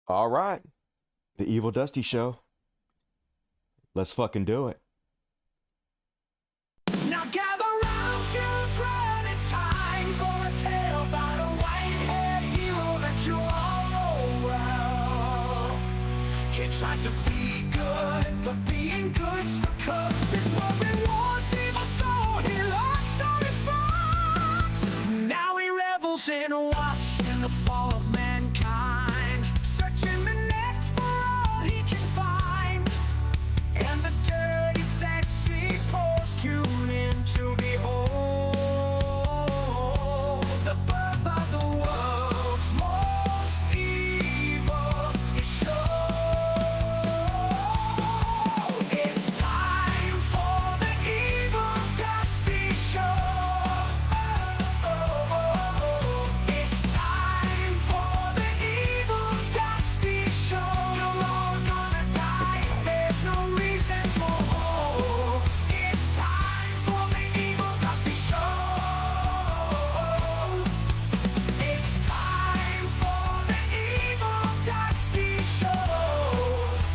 All right. The Evil Dusty Show. Let's fucking do it. Now gather round, children, it's time for a tale about a white-haired hero that you all know well. He tried to be good, but being good's for cubs. This world rewards evil, so he lost all his fox. Now he revels in a watch in the fall of mankind, searching the net for all he can find. And the dirty, sexy pose tune in to behold the birth of the world's most evil show. It's time for the Evil Dusty Show. It's time for the Evil Dusty Show. We're all gonna die. There's no reason for hope. It's time for the Evil Dusty Show. It's time for the Evil Dusty Show.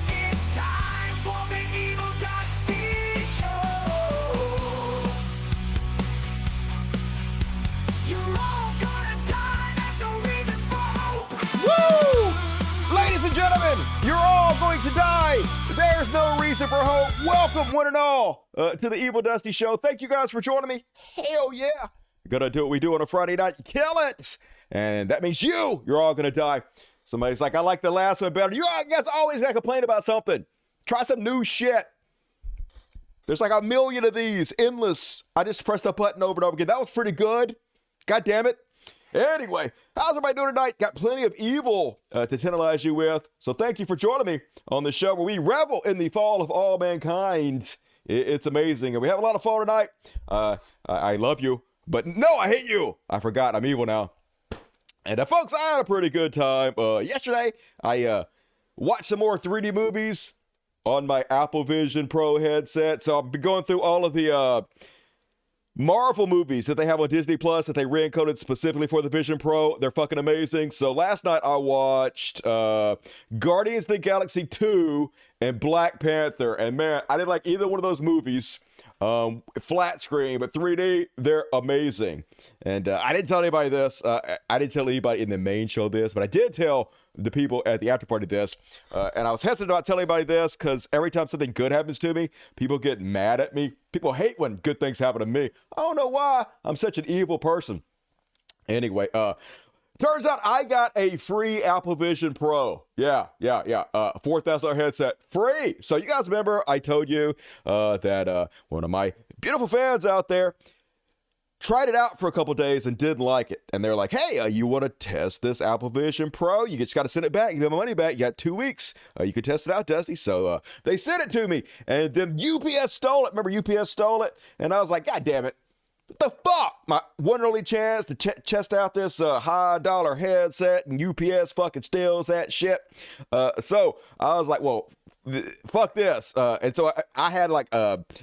It's time for the Evil Dusty Show. You're all gonna die. There's no reason for hope. Woo! Ladies and gentlemen, you're all going to die. There's no reason for hope. Welcome, one and all, to the Evil Dusty Show. Thank you guys for joining me. Hell yeah. Gonna do what we do on a Friday night. Kill it. And that means you're all gonna die. Somebody's like, I like the last one better. You guys always gotta complain about something. Try some new shit. There's like a million of these, endless. I just pressed the button over and over again. That was pretty good. God damn it. Anyway, how's everybody doing tonight? Got plenty of evil to tantalize you with. So thank you for joining me on the show where we revel in the fall of all mankind. It's amazing. And we have a lot of fun tonight. I love you. But no, I hate you. I forgot. I'm evil now. And folks, I had a pretty good time. Yesterday, I watched some more 3D movies on my Apple Vision Pro headset. So I'll be going through all of the Marvel movies that they have on Disney Plus that they re-encoded specifically for the Vision Pro. They're fucking amazing. So last night I watched Guardians of the Galaxy 2 and Black Panther. And man, I didn't like either one of those movies. Flat screen, but 3D, they're amazing. And I didn't tell anybody this. I didn't tell anybody in the main show this, but I did tell the people at the after party this. And I was hesitant about telling anybody this because every time something good happens to me, people get mad at me. People hate when good things happen to me. I don't know why. I'm such an evil person. Anyway, turns out I got a free Apple Vision Pro. Yeah. $4,000 headset, free. So you guys remember I told you that one of my beautiful fans out there tried it out for a couple days and didn't like it. And they're like, hey, you want to test this Apple Vision Pro? You just got to send it back. You get my money back. You got 2 weeks. You can test it out, Dusty. So they sent it to me. And then UPS stole it. Remember UPS stole it? And I was like, God damn it. What the fuck? My one and only chance to test out this high dollar headset, and UPS fucking steals that shit. So I was like, well, fuck this. And so I had like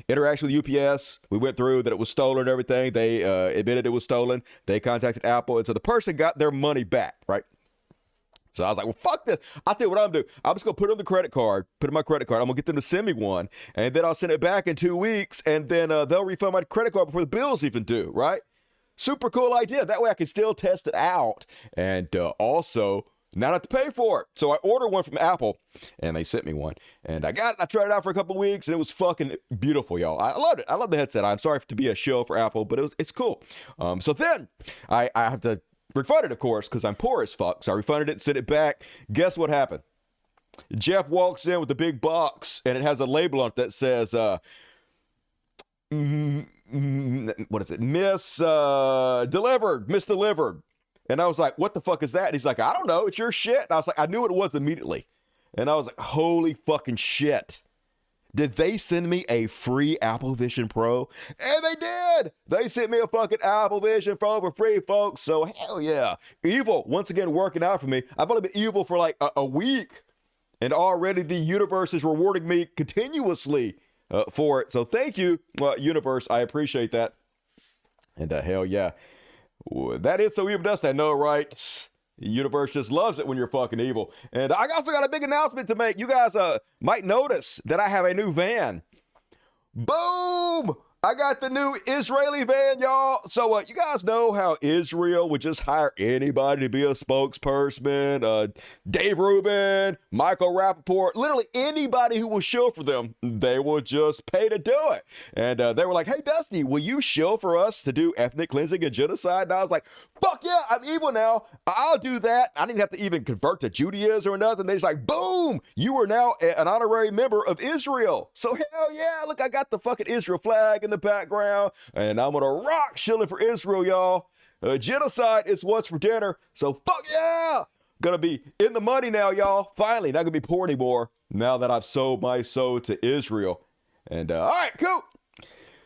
interaction with UPS. We went through that it was stolen and everything. They admitted it was stolen. They contacted Apple. And so the person got their money back, right? So I was like, well, fuck this. I'll tell you what I'm going to do. I'm just going to put it on the credit card, put it in my credit card. I'm going to get them to send me one, and then I'll send it back in 2 weeks, and then they'll refund my credit card before the bill's even due, right? Super cool idea. That way I can still test it out and also not have to pay for it. So I ordered one from Apple, and they sent me one, and I got it. I tried it out for a couple of weeks, and it was fucking beautiful, y'all. I loved it. I love the headset. I'm sorry to be a shill for Apple, but it's cool. So then I have to refund it, of course, because I'm poor as fuck. So I refunded it, sent it back. Guess what happened? Jeff walks in with a big box, and it has a label on it that says, what is it? Misdelivered. And I was like, what the fuck is that? And he's like, I don't know. It's your shit. And I was like, I knew what it was immediately. And I was like, holy fucking shit. Did they send me a free Apple Vision Pro? And they did. They sent me a fucking Apple Vision Pro for free, folks. So hell yeah. Evil, once again, working out for me. I've only been evil for like a week. And already the universe is rewarding me continuously for it. So thank you, universe. I appreciate that. And hell yeah. That is so evil dust, I know, right? The universe just loves it when you're fucking evil. And I also got a big announcement to make. You guys might notice that I have a new van. Boom! I got the new Israeli van, y'all. So you guys know how Israel would just hire anybody to be a spokesperson. Dave Rubin, Michael Rappaport, literally anybody who will shill for them, they will just pay to do it. And they were like, hey, Dusty, will you shill for us to do ethnic cleansing and genocide? And I was like, fuck yeah, I'm evil now. I'll do that. I didn't have to even convert to Judaism or nothing. They just like, boom, you are now an honorary member of Israel. So hell yeah, look, I got the fucking Israel flag in the background, and I'm gonna rock shilling for Israel, y'all. Genocide is what's for dinner, so fuck yeah! Gonna be in the money now, y'all. Finally, not gonna be poor anymore now that I've sold my soul to Israel. And all right, cool.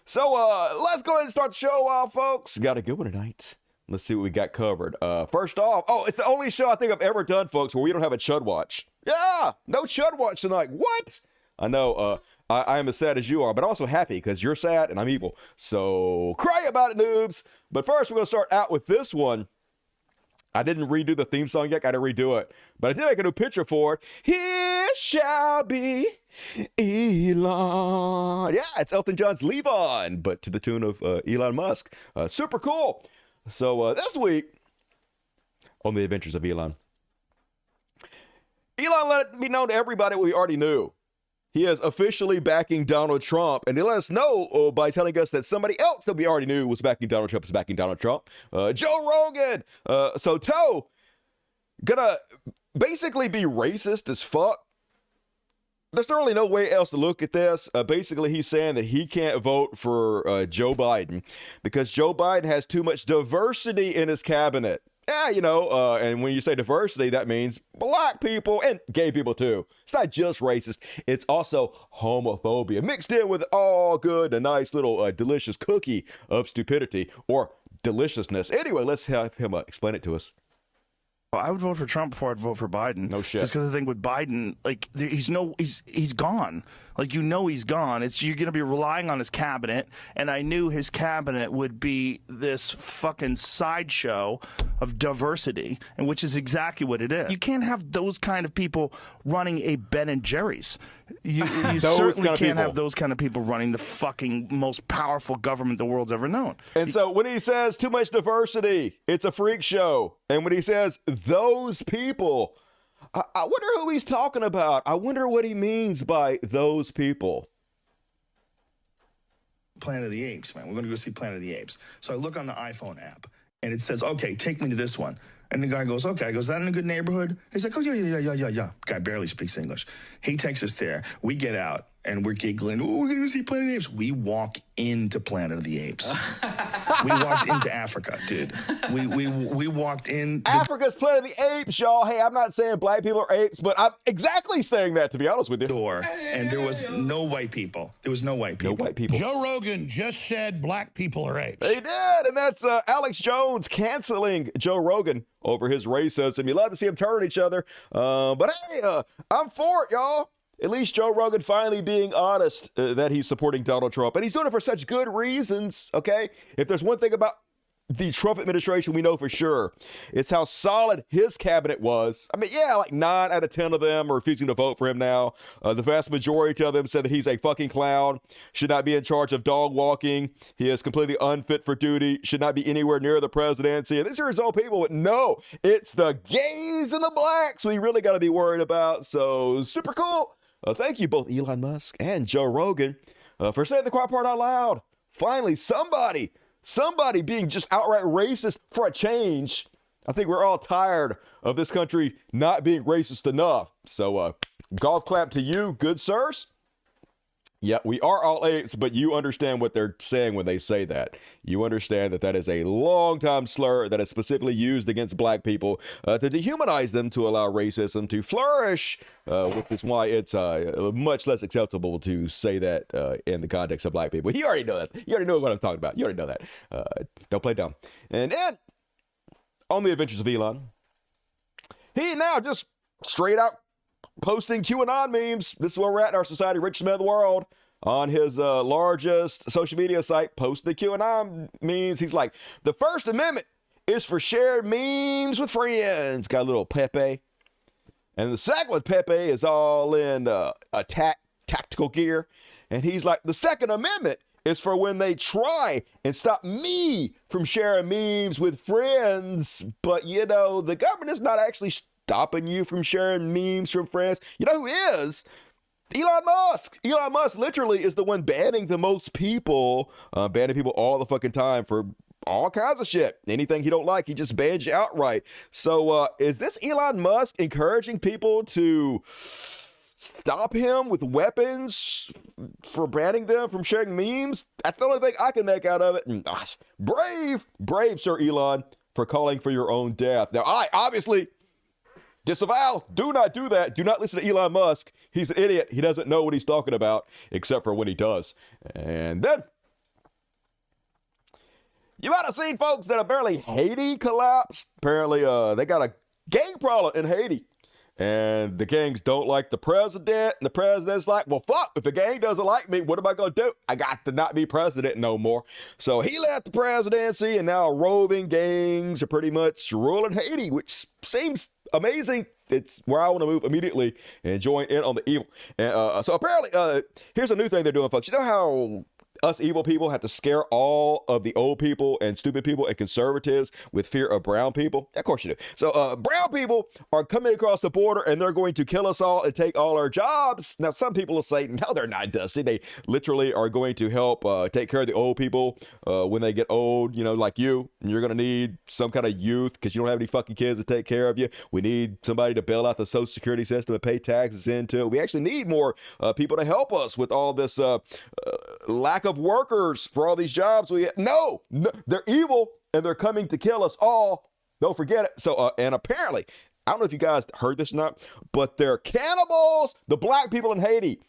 So let's go ahead and start the show off, folks. Got a good one tonight. Let's see what we got covered. First off, it's the only show I think I've ever done, folks, where we don't have a Chud Watch. Yeah, no Chud Watch tonight. What? I know. I am as sad as you are, but also happy because you're sad and I'm evil. So cry about it, noobs. But first, we're going to start out with this one. I didn't redo the theme song yet. I got to redo it. But I did make a new picture for it. Here shall be Elon. Yeah, it's Elton John's Leave On, but to the tune of Elon Musk. Super cool. So this week, on the adventures of Elon. Elon let it be known to everybody what we already knew. He is officially backing Donald Trump, and he let us know by telling us that somebody else that we already knew was backing Donald Trump is backing Donald Trump. Joe Rogan. So Toe gonna basically be racist as fuck. There's really no way else to look at this. Basically, he's saying that he can't vote for Joe Biden because Joe Biden has too much diversity in his cabinet. Yeah, you know, and when you say diversity, that means black people and gay people too. It's not just racist. It's also homophobia mixed in with all good, a nice little delicious cookie of stupidity or deliciousness. Anyway, let's have him explain it to us. Well, I would vote for Trump before I'd vote for Biden. No shit. Just because the thing with Biden, like, he's gone. Like, you know he's gone. You're going to be relying on his cabinet, and I knew his cabinet would be this fucking sideshow of diversity, and which is exactly what it is. You can't have those kind of people running a Ben and Jerry's. You certainly can't have those kind of people running the fucking most powerful government the world's ever known. And so when he says too much diversity, it's a freak show. And when he says those people, I wonder who he's talking about. I wonder what he means by those people. Planet of the Apes, man. We're going to go see Planet of the Apes. So I look on the iPhone app, and it says, okay, take me to this one. And the guy goes, okay. I goes, is that in a good neighborhood? He's like, oh, yeah. Guy barely speaks English. He takes us there. We get out, and we're giggling. Oh, we're going to go see Planet of the Apes. We walk into Planet of the Apes. We walked into Africa, dude. We walked in. Africa's Planet of the Apes, y'all. Hey, I'm not saying black people are apes, but I'm exactly saying that, to be honest with you. Door, and there was no white people. There was no white people. No white people. Joe Rogan just said black people are apes. They did, and that's Alex Jones canceling Joe Rogan over his racism. You love to see them turn on each other. But hey, I'm for it, y'all. At least Joe Rogan finally being honest that he's supporting Donald Trump. And he's doing it for such good reasons, okay? If there's one thing about the Trump administration we know for sure, it's how solid his cabinet was. I mean, yeah, like 9 out of 10 of them are refusing to vote for him now. The vast majority of them said that he's a fucking clown, should not be in charge of dog walking. He is completely unfit for duty, should not be anywhere near the presidency. And these are his own people, but no, it's the gays and the blacks we really got to be worried about. So super cool. Thank you, both Elon Musk and Joe Rogan, for saying the quiet part out loud. Finally, somebody being just outright racist for a change. I think we're all tired of this country not being racist enough. So, golf clap to you, good sirs. Yeah, we are all apes, but you understand what they're saying when they say that. You understand that that is a long-time slur that is specifically used against black people to dehumanize them, to allow racism to flourish, which is why it's much less acceptable to say that in the context of black people. You already know that. You already know what I'm talking about. You already know that. Don't play dumb. And then, on the adventures of Elon, he now just straight out posting QAnon memes. This is where we're at in our society. Richest man in the world on his largest social media site, posting the QAnon memes. He's like, the First Amendment is for sharing memes with friends. Got a little Pepe. And the second one, Pepe, is all in tactical gear. And he's like, the Second Amendment is for when they try and stop me from sharing memes with friends. But, you know, the government is not actually stopping you from sharing memes from friends. You know who is? Elon Musk. Elon Musk literally is the one banning the most people, banning people all the fucking time for all kinds of shit. Anything he don't like, he just bans you outright. So is this Elon Musk encouraging people to stop him with weapons for banning them from sharing memes? That's the only thing I can make out of it. And brave, Sir Elon, for calling for your own death. Now, I obviously disavow. Do not do that. Do not listen to Elon Musk. He's an idiot. He doesn't know what he's talking about, except for when he does. And then you might have seen, folks, that apparently Haiti collapsed. Apparently, they got a gang problem in Haiti. And the gangs don't like the president. And the president's like, well, fuck, if the gang doesn't like me, what am I going to do? I got to not be president no more. So he left the presidency, and now roving gangs are pretty much ruling Haiti, which seems amazing. It's where I want to move immediately and join in on the evil. And so apparently, here's a new thing they're doing, folks. You know how us evil people have to scare all of the old people and stupid people and conservatives with fear of brown people? Of course you do. So brown people are coming across the border and they're going to kill us all and take all our jobs. Now, some people will say, no, they're not, Dusty. They literally are going to help take care of the old people when they get old, you know, like you. And you're going to need some kind of youth because you don't have any fucking kids to take care of you. We need somebody to bail out the Social Security system and pay taxes into it. We actually need more people to help us with all this lack of workers for all these jobs we have. No, they're evil and they're coming to kill us all. Don't forget it. So, and apparently, I don't know if you guys heard this or not, but they're cannibals. The black people in Haiti,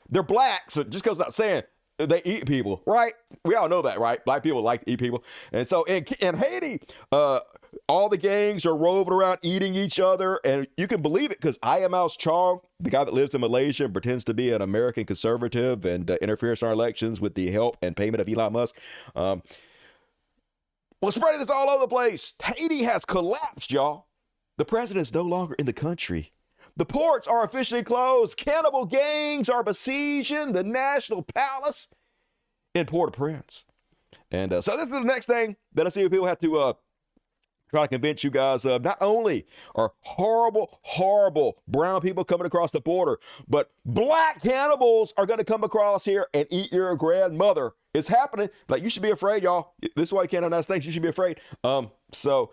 they're black. So it just goes without saying, they eat people, right? We all know that, right? Black people like to eat people. And so in Haiti, all the gangs are roving around eating each other. And you can believe it because I Am Mouse Chong, the guy that lives in Malaysia and pretends to be an American conservative and interferes in our elections with the help and payment of Elon Musk. Well, spreading this all over the place. Haiti has collapsed, y'all. The president's no longer in the country. The ports are officially closed. Cannibal gangs are besieging the National Palace in Port-au-Prince. And so this is the next thing that I see people have to try to convince you guys of. Not only are horrible brown people coming across the border, but black cannibals are going to come across here and eat your grandmother. It's happening. Like, you should be afraid, y'all. This is why you can't announce things. You should be afraid. So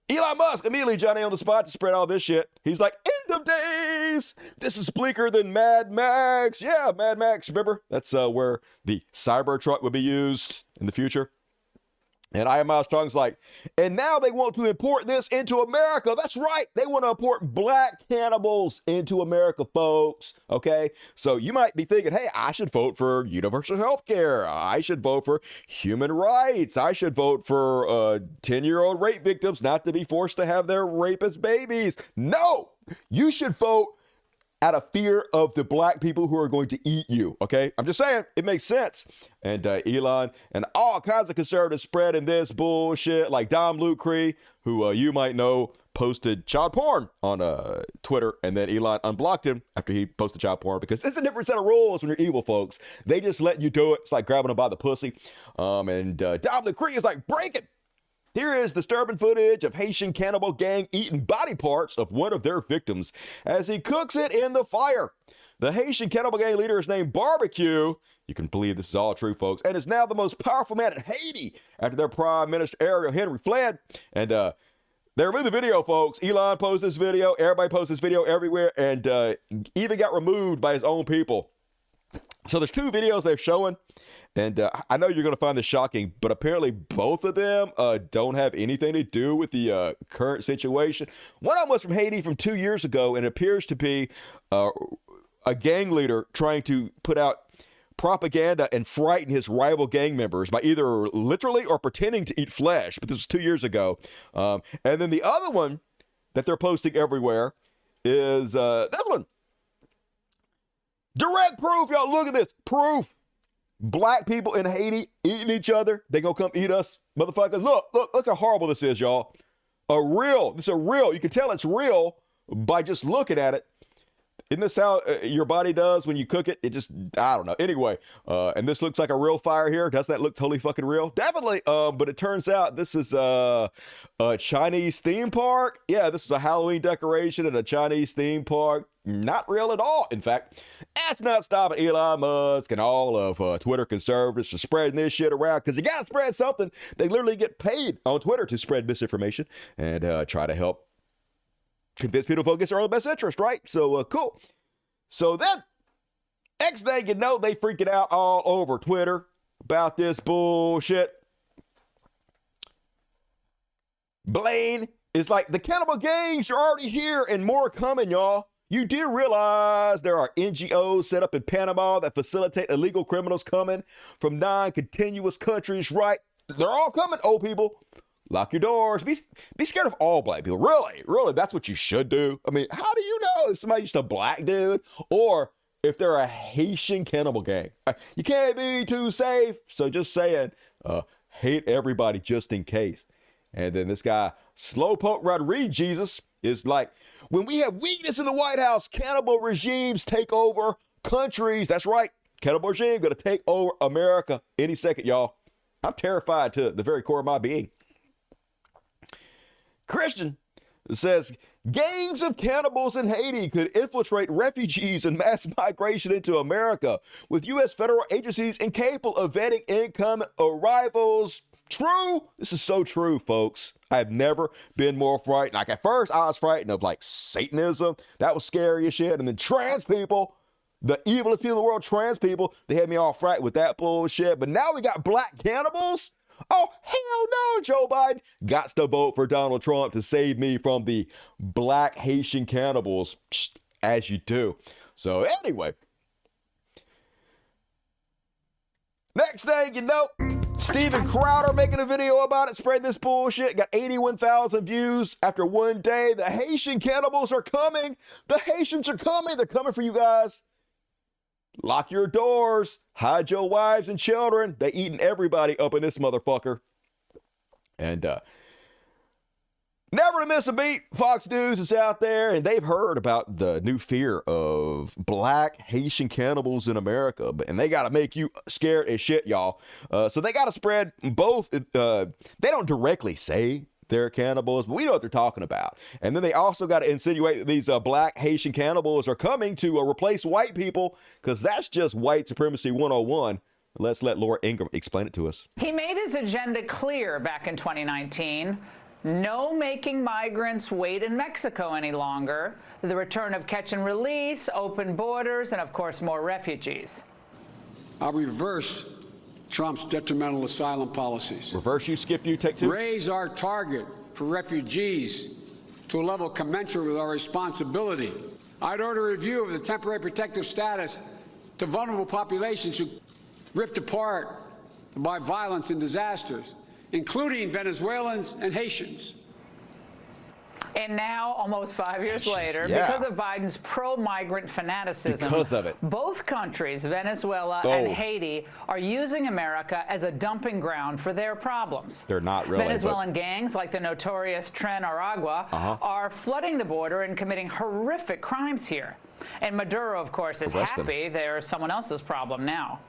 Elon Musk immediately Johnny on the spot to spread all this shit. He's like, end of days. This is bleaker than Mad Max. Yeah, Mad Max. Remember? That's where the Cybertruck would be used in the future. And I Am Mouse Chong's like, and now they want to import this into America. That's right. They want to import black cannibals into America, folks. Okay. So you might be thinking, hey, I should vote for universal health care. I should vote for human rights. I should vote for 10-year-old rape victims not to be forced to have their rapist babies. No, you should vote out of fear of the black people who are going to eat you, okay? I'm just saying, it makes sense. And Elon and all kinds of conservatives spreading this bullshit, like Dom Lucre, who you might know posted child porn on Twitter, and then Elon unblocked him after he posted child porn, because it's a different set of rules when you're evil, folks. They just let you do it. It's like grabbing them by the pussy. And Dom Lucre is like, break it. Here is disturbing footage of Haitian cannibal gang eating body parts of one of their victims as he cooks it in the fire. The Haitian cannibal gang leader is named Barbecue. You can believe this is all true, folks, and is now the most powerful man in Haiti after their Prime Minister Ariel Henry fled. And they removed the video, folks. Elon posted this video. Everybody posts this video everywhere, and even got removed by his own people. So there's two videos they're showing. And I know you're going to find this shocking, but apparently both of them don't have anything to do with the current situation. One of them was from Haiti from 2 years ago, and it appears to be a gang leader trying to put out propaganda and frighten his rival gang members by either literally or pretending to eat flesh. But this was 2 years ago. And then the other one that they're posting everywhere is this one. Direct proof, y'all. Look at this. Proof. Black people in Haiti eating each other. They gonna come eat us, motherfuckers. Look how horrible this is, y'all. This is a real. You can tell it's real by just looking at it. Isn't this how your body does when you cook it? It just, I don't know. Anyway, and this looks like a real fire here. Doesn't that look totally fucking real? Definitely. But it turns out this is a Chinese theme park. Yeah, this is a Halloween decoration at a Chinese theme park. Not real at all. In fact, that's not stopping Elon Musk and all of Twitter conservatives from spreading this shit around, because you got to spread something. They literally get paid on Twitter to spread misinformation and try to help convince people to focus on their own best interest, right? So, cool. So then, next thing you know, they freaking out all over Twitter about this bullshit. Blaine is like, the cannibal gangs are already here and more coming, y'all. You do realize there are NGOs set up in Panama that facilitate illegal criminals coming from non-continuous countries, right? They're all coming, old people. Lock your doors. Be scared of all black people. Really, that's what you should do. I mean, how do you know if somebody's just a black dude or if they're a Haitian cannibal gang? You can't be too safe. So just saying, hate everybody just in case. And then this guy, Slowpoke Rodriguez, is like, when we have weakness in the White House, cannibal regimes take over countries. That's right. Cannibal regime going to take over America any second, y'all. I'm terrified to the very core of my being. Christian says, gangs of cannibals in Haiti could infiltrate refugees and mass migration into America, with U.S. federal agencies incapable of vetting incoming arrivals. True. This is so true, folks. I have never been more frightened. Like, at first, I was frightened of, like, Satanism. That was scary as shit. And then trans people, the evilest people in the world, trans people, they had me all frightened with that bullshit. But now we got black cannibals? Oh, hell no, Joe Biden. Got to vote for Donald Trump to save me from the black Haitian cannibals, as you do. So anyway, next thing you know, Steven Crowder making a video about it, spreading this bullshit. Got 81,000 views after one day. The Haitian cannibals are coming. The Haitians are coming. They're coming for you guys. Lock your doors. Hide your wives and children. They eating everybody up in this motherfucker. And never to miss a beat. Fox News is out there, and they've heard about the new fear of black Haitian cannibals in America. And they got to make you scared as shit, y'all. So they got to spread both. They don't directly say they're cannibals, but we know what they're talking about. And then they also got to insinuate that these black Haitian cannibals are coming to replace white people, because that's just white supremacy 101. Let's let Laura Ingraham explain it to us. He made his agenda clear back in 2019. No making migrants wait in Mexico any longer. The return of catch and release, open borders, and of course more refugees. I'll reverse Trump's detrimental asylum policies. Reverse you, skip you, take two. Raise our target for refugees to a level commensurate with our responsibility. I'd order a review of the temporary protective status to vulnerable populations who ripped apart by violence and disasters, including Venezuelans and Haitians. And now, almost 5 years later, Yeah. because of Biden's pro-migrant fanaticism, Because of it. both countries, Venezuela and Haiti, are using America as a dumping ground for their problems. They're not really. Venezuelan gangs like the notorious Tren Aragua are flooding the border and committing horrific crimes here. And Maduro, of course, is happy they're someone else's problem now.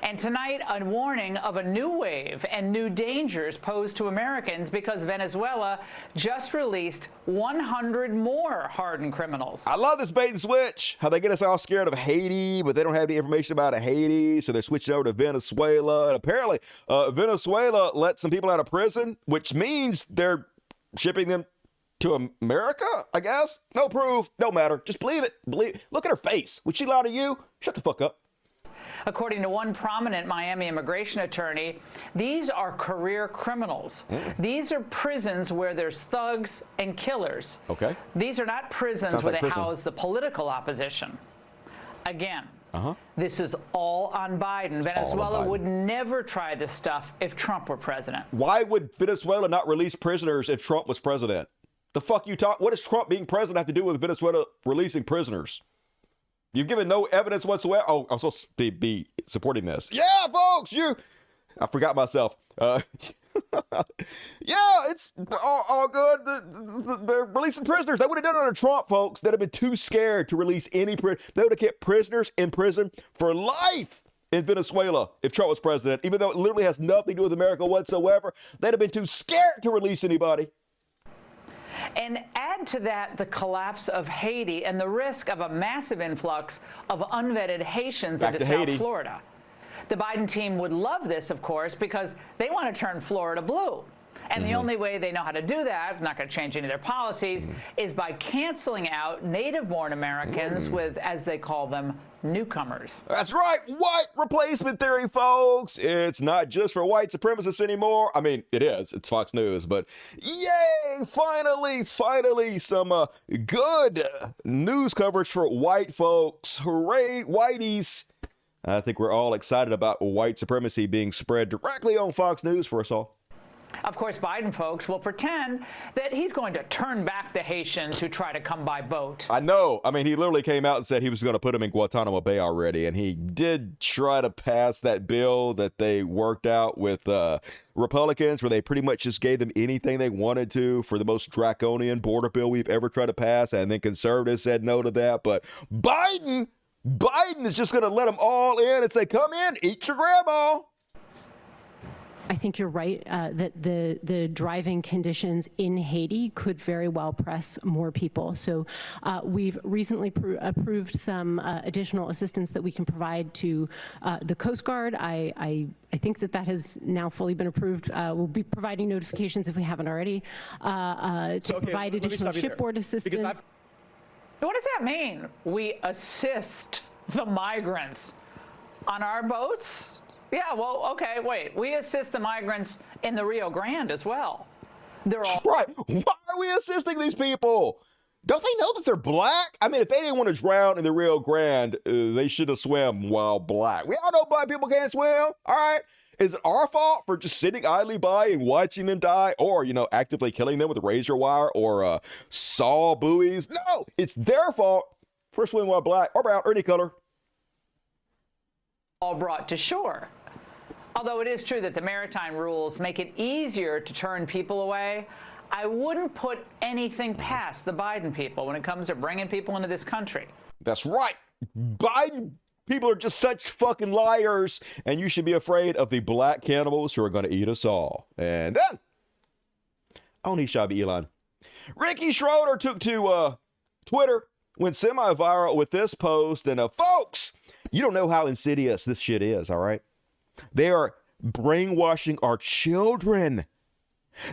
And tonight, a warning of a new wave and new dangers posed to Americans because Venezuela just released 100 more hardened criminals. I love this bait and switch. How they get us all scared of Haiti, but they don't have any information about Haiti, so they're switching over to Venezuela. And apparently, Venezuela let some people out of prison, which means they're shipping them to America, I guess. No proof, no matter. Just believe it. Look at her face. Would she lie to you? Shut the fuck up. According to one prominent Miami immigration attorney, these are career criminals. These are prisons where there's thugs and killers. Okay. These are not prisons Sounds where like they prison. house the political opposition. Again, this is all on Biden. Venezuela Biden. would never try this stuff if Trump were president. Why would Venezuela not release prisoners if Trump was president? The fuck you talk? What does Trump being president have to do with Venezuela releasing prisoners? You've given no evidence whatsoever. Oh, I'm supposed to be supporting this. Yeah, folks, I forgot myself. Yeah, it's all good. They're releasing prisoners. They would have done it under Trump, folks. They'd have been too scared to release any They would have kept prisoners in prison for life in Venezuela if Trump was president, even though it literally has nothing to do with America whatsoever. They'd have been too scared to release anybody. And add to that the collapse of Haiti and the risk of a massive influx of unvetted Haitians into South Florida. The Biden team would love this, of course, because they want to turn Florida blue. And the only way they know how to do that, not going to change any of their policies, is by canceling out native-born Americans with, as they call them, newcomers. That's right. White replacement theory, folks. It's not just for white supremacists anymore. I mean, it is. It's Fox News. But yay, finally, some good news coverage for white folks. Hooray, whiteys. I think we're all excited about white supremacy being spread directly on Fox News for us all. Of course, Biden folks will pretend that he's going to turn back the Haitians who try to come by boat. I know. I mean, he literally came out and said he was going to put them in Guantanamo Bay already. And he did try to pass that bill that they worked out with Republicans, where they pretty much just gave them anything they wanted to for the most draconian border bill we've ever tried to pass. And then conservatives said no to that. But Biden is just going to let them all in and say, come in, eat your grandma. I think you're right that the driving conditions in Haiti could very well press more people. So we've recently approved some additional assistance that we can provide to the Coast Guard. I think that has now fully been approved. We'll be providing notifications if we haven't already to provide additional shipboard assistance. What does that mean? We assist the migrants on our boats? Yeah, well, okay, wait. We assist the migrants in the Rio Grande as well. They're all right. Why are we assisting these people? Don't they know that they're black? I mean, if they didn't want to drown in the Rio Grande, they should have swam while black. We all know black people can't swim. All right. Is it our fault for just sitting idly by and watching them die, or, actively killing them with razor wire or saw buoys? No, it's their fault for swimming while black or brown or any color. All brought to shore. Although it is true that the maritime rules make it easier to turn people away, I wouldn't put anything past the Biden people when it comes to bringing people into this country. That's right. Biden people are just such fucking liars, and you should be afraid of the black cannibals who are going to eat us all. And then, only Shabby Elon. Ricky Schroeder took to Twitter, went semi-viral with this post, and folks, you don't know how insidious this shit is, all right? They are brainwashing our children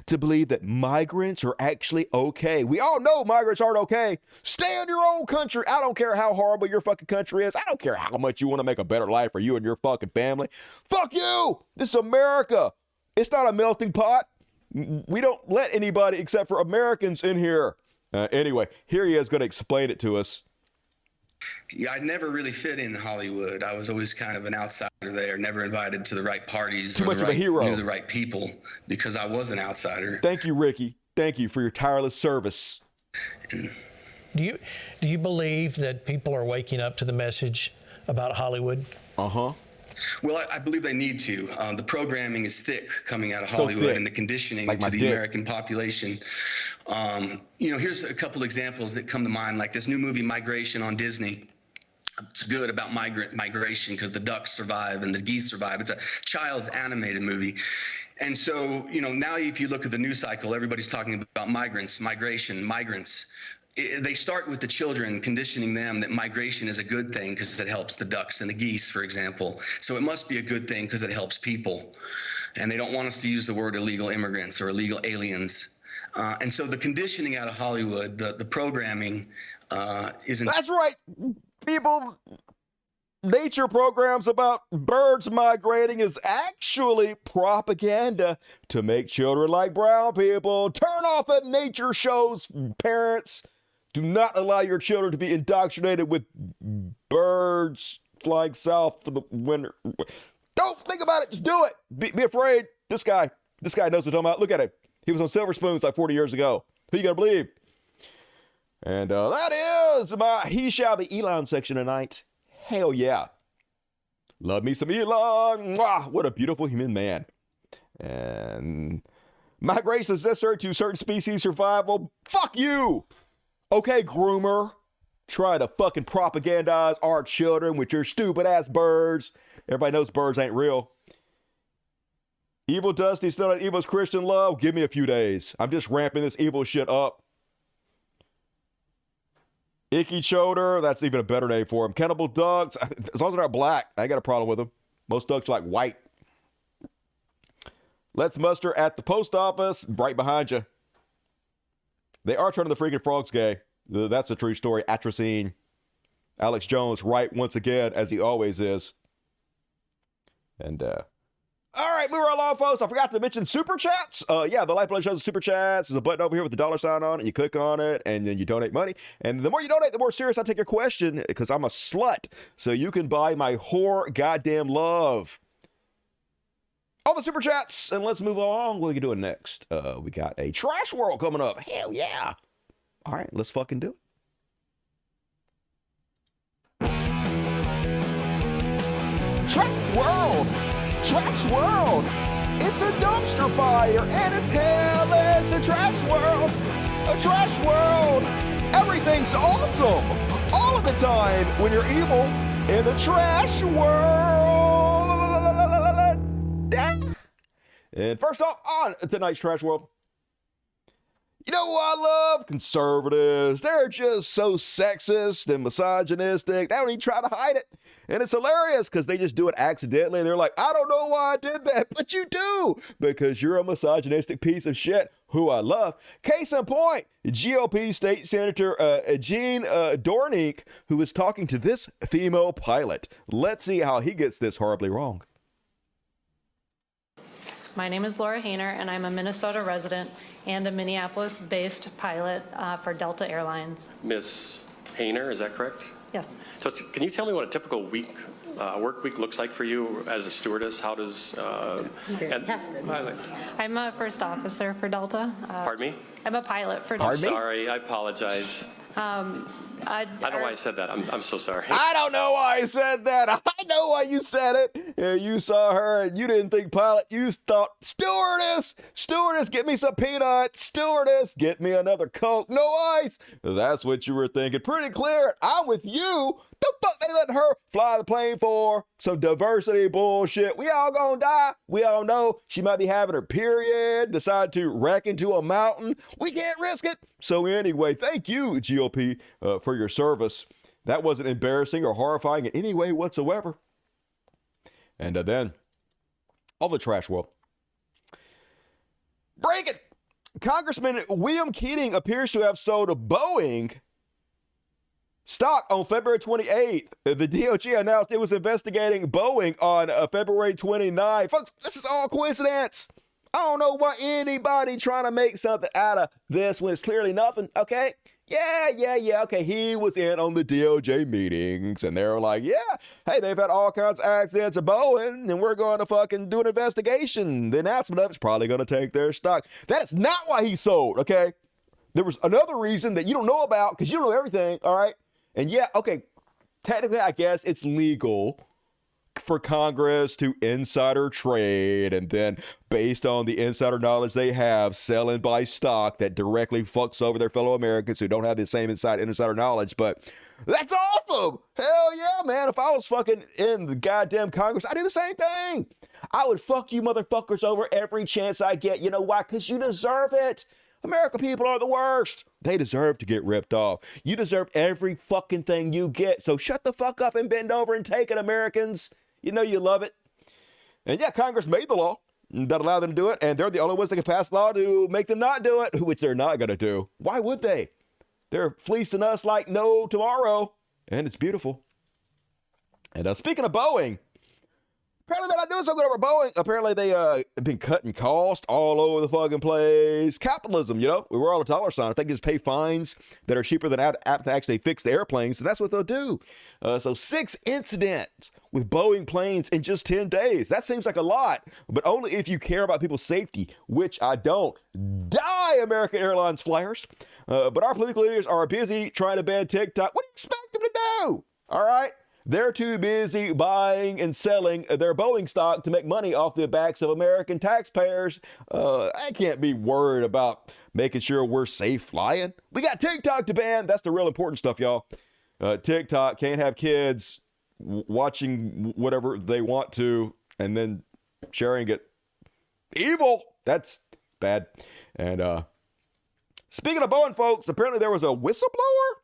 to believe that migrants are actually okay. We all know migrants aren't okay. Stay in your own country. I don't care how horrible your fucking country is. I don't care how much you want to make a better life for you and your fucking family. Fuck you. This is America. It's not a melting pot. We don't let anybody except for Americans in here. Anyway, here he is going to explain it to us. Yeah, I never really fit in Hollywood. I was always kind of an outsider there, never invited to the right parties. Too much of a hero. Knew the right people because I was an outsider. Thank you, Ricky. Thank you for your tireless service. Do you believe that people are waking up to the message about Hollywood? Uh-huh. Well, I believe they need to. The programming is thick coming out of Hollywood, and the conditioning to the American population. Here's a couple examples that come to mind, like this new movie Migration on Disney. It's good about migration because the ducks survive and the geese survive. It's a child's animated movie. And so, now if you look at the news cycle, everybody's talking about migrants, migration, migrants. They start with the children, conditioning them that migration is a good thing because it helps the ducks and the geese, for example. So it must be a good thing because it helps people. And they don't want us to use the word illegal immigrants or illegal aliens. And so the conditioning out of Hollywood, the programming isn't... That's right, people. Nature programs about birds migrating is actually propaganda to make children like brown people. Turn off the nature shows, parents. Do not allow your children to be indoctrinated with birds flying south for the winter. Don't think about it. Just do it. Be afraid. This guy knows what I'm talking about. Look at him. He was on Silver Spoons like 40 years ago. Who you gonna believe? And that is my He Shall Be Elon section tonight. Hell yeah. Love me some Elon. Mwah, what a beautiful human man. And migration is necessary to certain species survival. Fuck you. Okay, groomer. Try to fucking propagandize our children with your stupid ass birds. Everybody knows birds ain't real. Evil Dusty still not evil's Christian love. Give me a few days. I'm just ramping this evil shit up. Icky Choder, that's even a better name for him. Cannibal Ducks, as long as they're not black, I ain't got a problem with them. Most ducks are like white. Let's muster at the post office, right behind you. They are turning the freaking frogs gay. That's a true story. Atrazine. Alex Jones, right once again, as he always is. And, all right, moving along, folks. I forgot to mention super chats. Yeah, the Lifeblood shows super chats. There's a button over here with the $ sign on it. You click on it, and then you donate money. And the more you donate, the more serious I take your question, because I'm a slut. So you can buy my whore goddamn love. All the super chats, and let's move along. What are we doing next? We got a trash world coming up. Hell yeah. All right, let's fucking do it. Trash world. Trash world. It's a dumpster fire and it's hell. It's a trash world. A trash world. Everything's awesome all of the time when you're evil in the trash world. And first off on tonight's trash world, you know what I love? Conservatives. They're just so sexist and misogynistic. They don't even try to hide it. And it's hilarious because they just do it accidentally. They're like, I don't know why I did that, but you do, because you're a misogynistic piece of shit who I love. Case in point, GOP State Senator Gene Dornick, who is talking to this female pilot. Let's see how he gets this horribly wrong. My name is Laura Hayner, and I'm a Minnesota resident and a Minneapolis-based pilot for Delta Airlines. Ms. Hayner, is that correct? Yes. So can you tell me what a typical work week looks like for you as a stewardess? How does... I'm a first officer for Delta. Pardon me? I'm a pilot for Delta. I'm sorry, I apologize. I don't know why I said that. I'm so sorry. I don't know why I said that. I know why you said it. Yeah, you saw her and you didn't think pilot. You thought stewardess. Stewardess, get me some peanuts. Stewardess, get me another Coke. No ice. That's what you were thinking. Pretty clear. I'm with you. The fuck they letting her fly the plane for? Some diversity bullshit. We all gonna die. We all know she might be having her period. Decide to wreck into a mountain. We can't risk it. So anyway, thank you, GOP, for your service. That wasn't embarrassing or horrifying in any way whatsoever. And then, all the trash world. Break it! Congressman William Keating appears to have sold a Boeing stock on February 28th. The DOJ announced it was investigating Boeing on February 29th. Folks, this is all coincidence. I don't know why anybody trying to make something out of this when it's clearly nothing, okay? Yeah, okay, he was in on the DOJ meetings, and they were like, yeah, hey, they've had all kinds of accidents at Boeing, and we're going to fucking do an investigation. The announcement of it's probably going to take their stock. That is not why he sold, okay? There was another reason that you don't know about, because you don't know everything, all right? And yeah, okay, technically, I guess it's legal for Congress to insider trade, and then based on the insider knowledge they have, sell and buy stock that directly fucks over their fellow Americans who don't have the same insider knowledge. But that's awesome. Hell yeah, man. If I was fucking in the goddamn Congress, I'd do the same thing. I would fuck you motherfuckers over every chance I get. You know why? Because you deserve it. American people are the worst. They deserve to get ripped off. You deserve every fucking thing you get. So shut the fuck up and bend over and take it, Americans. You know you love it. And yeah, Congress made the law that allowed them to do it, and they're the only ones that can pass law to make them not do it, which they're not going to do. Why would they? They're fleecing us like no tomorrow, and it's beautiful. And speaking of Boeing, apparently they're not doing so good over Boeing. Apparently they have been cutting costs all over the fucking place. Capitalism, you know, we're all a dollar sign. I think just pay fines that are cheaper than to actually fix the airplanes. So that's what they'll do. So 6 incidents with Boeing planes in just 10 days. That seems like a lot, but only if you care about people's safety, which I don't. Die, American Airlines flyers. But our political leaders are busy trying to ban TikTok. What do you expect them to do? All right? They're too busy buying and selling their Boeing stock to make money off the backs of American taxpayers. I can't be worried about making sure we're safe flying. We got TikTok to ban. That's the real important stuff, y'all. TikTok can't have kids watching whatever they want to and then sharing it. Evil. That's bad. And speaking of Boeing, folks, apparently there was a whistleblower.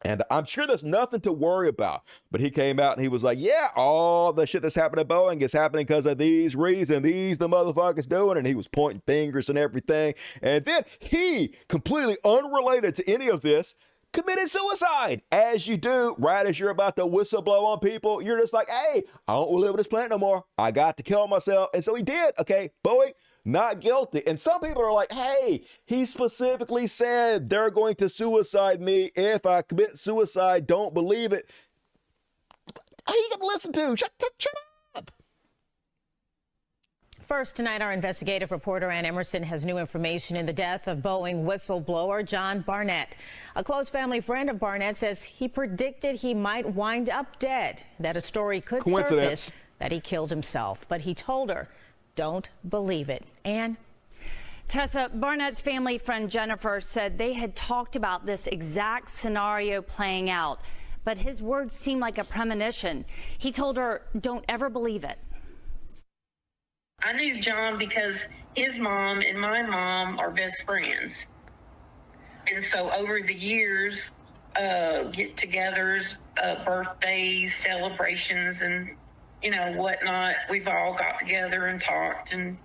And I'm sure there's nothing to worry about. But he came out and he was like, yeah, all the shit that's happening at Boeing is happening because of these reasons. These the motherfuckers doing. And he was pointing fingers and everything. And then he, completely unrelated to any of this, committed suicide. As you do, right as you're about to whistleblow on people, you're just like, hey, I don't live on this planet no more. I got to kill myself. And so he did. Okay, Boeing, not guilty. And some people are like, hey, he specifically said they're going to suicide me if I commit suicide. Don't believe it. Who you gonna listen to? Shut up. First tonight, our investigative reporter Ann Emerson has new information in the death of Boeing whistleblower John Barnett. A close family friend of Barnett says he predicted he might wind up dead, that a story could surface that he killed himself. But he told her, don't believe it. Ann? Tessa, Barnett's family friend Jennifer said they had talked about this exact scenario playing out, but his words seemed like a premonition. He told her, don't ever believe it. I knew John because his mom and my mom are best friends. And so over the years, get-togethers, birthdays, celebrations, and whatnot, we've all got together and talked, and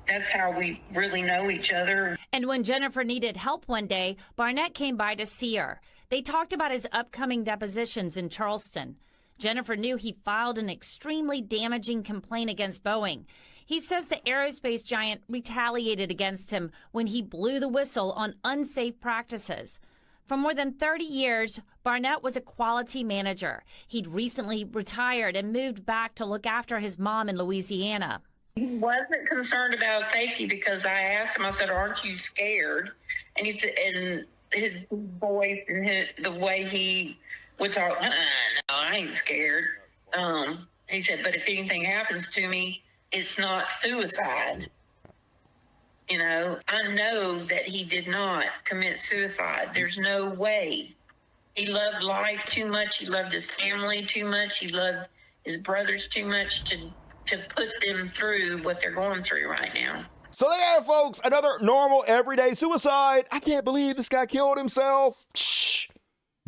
that's how we really know each other. And when Jennifer needed help one day, Barnett came by to see her. They talked about his upcoming depositions in Charleston. Jennifer knew he filed an extremely damaging complaint against Boeing. He says the aerospace giant retaliated against him when he blew the whistle on unsafe practices. For more than 30 years, Barnett was a quality manager. He'd recently retired and moved back to look after his mom in Louisiana. He wasn't concerned about safety because I asked him, I said, aren't you scared? And he said, and his voice and the way he would talk, no, I ain't scared. He said, but if anything happens to me, it's not suicide. I know that he did not commit suicide. There's no way. He loved life too much. He loved his family too much. He loved his brothers too much to put them through what they're going through right now. So there, folks, another normal, everyday suicide. I can't believe this guy killed himself. Shh.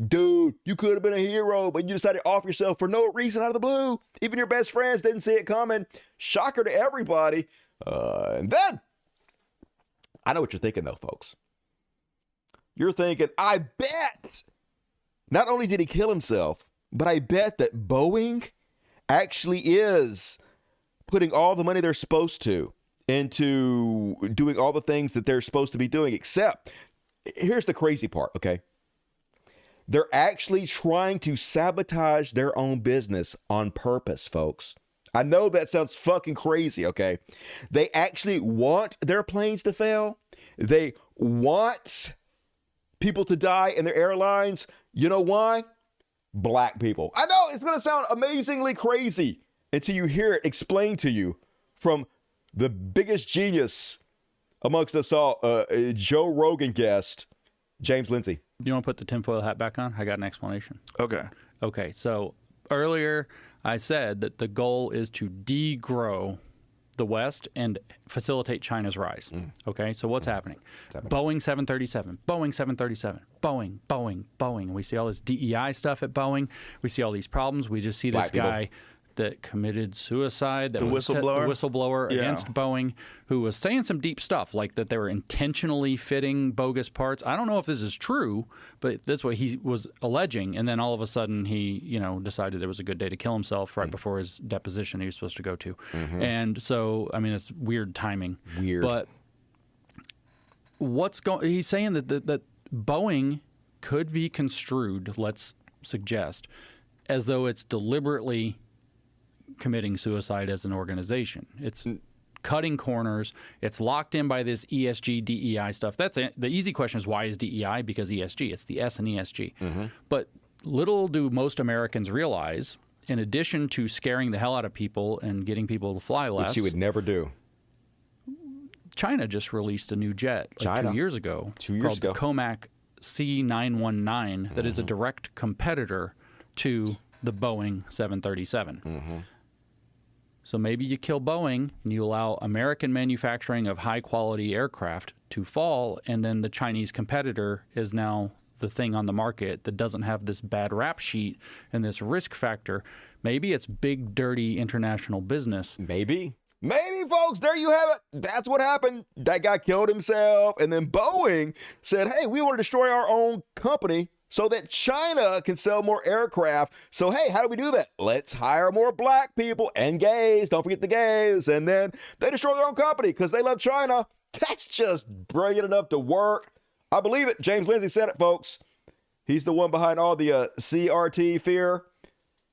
Dude, you could have been a hero, but you decided to off yourself for no reason out of the blue. Even your best friends didn't see it coming. Shocker to everybody. And then, I know what you're thinking, though, folks. You're thinking, I bet not only did he kill himself, but I bet that Boeing actually is putting all the money they're supposed to into doing all the things that they're supposed to be doing, except, here's the crazy part, okay? They're actually trying to sabotage their own business on purpose, folks. I know that sounds fucking crazy, okay? They actually want their planes to fail. They want people to die in their airlines. You know why? Black people. I know it's going to sound amazingly crazy until you hear it explained to you from the biggest genius amongst us all, Joe Rogan guest, James Lindsay. You want to put the tinfoil hat back on? I got an explanation. Okay. So earlier I said that the goal is to degrow the West and facilitate China's rise. Okay, so what's happening? Boeing 737, Boeing 737, Boeing, Boeing, Boeing. We see all this DEI stuff at Boeing. We see all these problems. We just see this guy that committed suicide, that the was whistleblower, against Boeing, who was saying some deep stuff, like that they were intentionally fitting bogus parts. I don't know if this is true, but that's what he was alleging. And then all of a sudden he, decided it was a good day to kill himself right before his deposition he was supposed to go to. And so, I mean, it's weird timing. But he's saying that Boeing could be construed, let's suggest, as though it's deliberately committing suicide as an organization. It's cutting corners. It's locked in by this ESG, DEI stuff. That's it. The easy question is, why is DEI? Because ESG. It's the S in ESG. But little do most Americans realize, in addition to scaring the hell out of people and getting people to fly less, which you would never do. China just released a new jet 2 years ago called the Comac C919 that is a direct competitor to the Boeing 737. So maybe you kill Boeing and you allow American manufacturing of high-quality aircraft to fall, and then the Chinese competitor is now the thing on the market that doesn't have this bad rap sheet and this risk factor. Maybe it's big, dirty international business. Maybe, folks, there you have it. That's what happened. That guy killed himself, and then Boeing said, hey, we want to destroy our own company so that China can sell more aircraft. So, hey, how do we do that? Let's hire more black people and gays. Don't forget the gays. And then they destroy their own company because they love China. That's just brilliant enough to work. I believe it. James Lindsay said it, folks. He's the one behind all the CRT fear.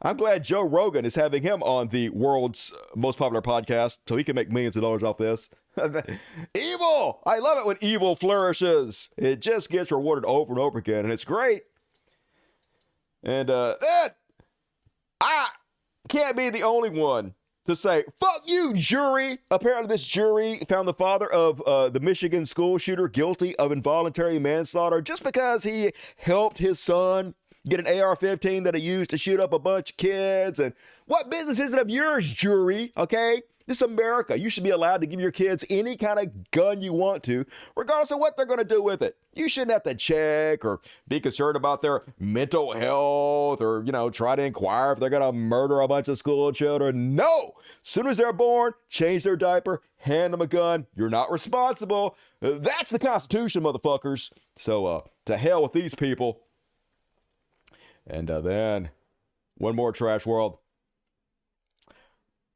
I'm glad Joe Rogan is having him on the world's most popular podcast so he can make millions of dollars off this. Evil! I love it when evil flourishes. It just gets rewarded over and over again, and it's great. And I can't be the only one to say, fuck you, jury. Apparently this jury found the father of the Michigan school shooter guilty of involuntary manslaughter just because he helped his son get an AR-15 that he used to shoot up a bunch of kids. And what business is it of yours, jury? Okay? This is America. You should be allowed to give your kids any kind of gun you want to, regardless of what they're going to do with it. You shouldn't have to check or be concerned about their mental health or, try to inquire if they're going to murder a bunch of school children. No! As soon as they're born, change their diaper, hand them a gun. You're not responsible. That's the Constitution, motherfuckers. So, to hell with these people. And then, one more trash world.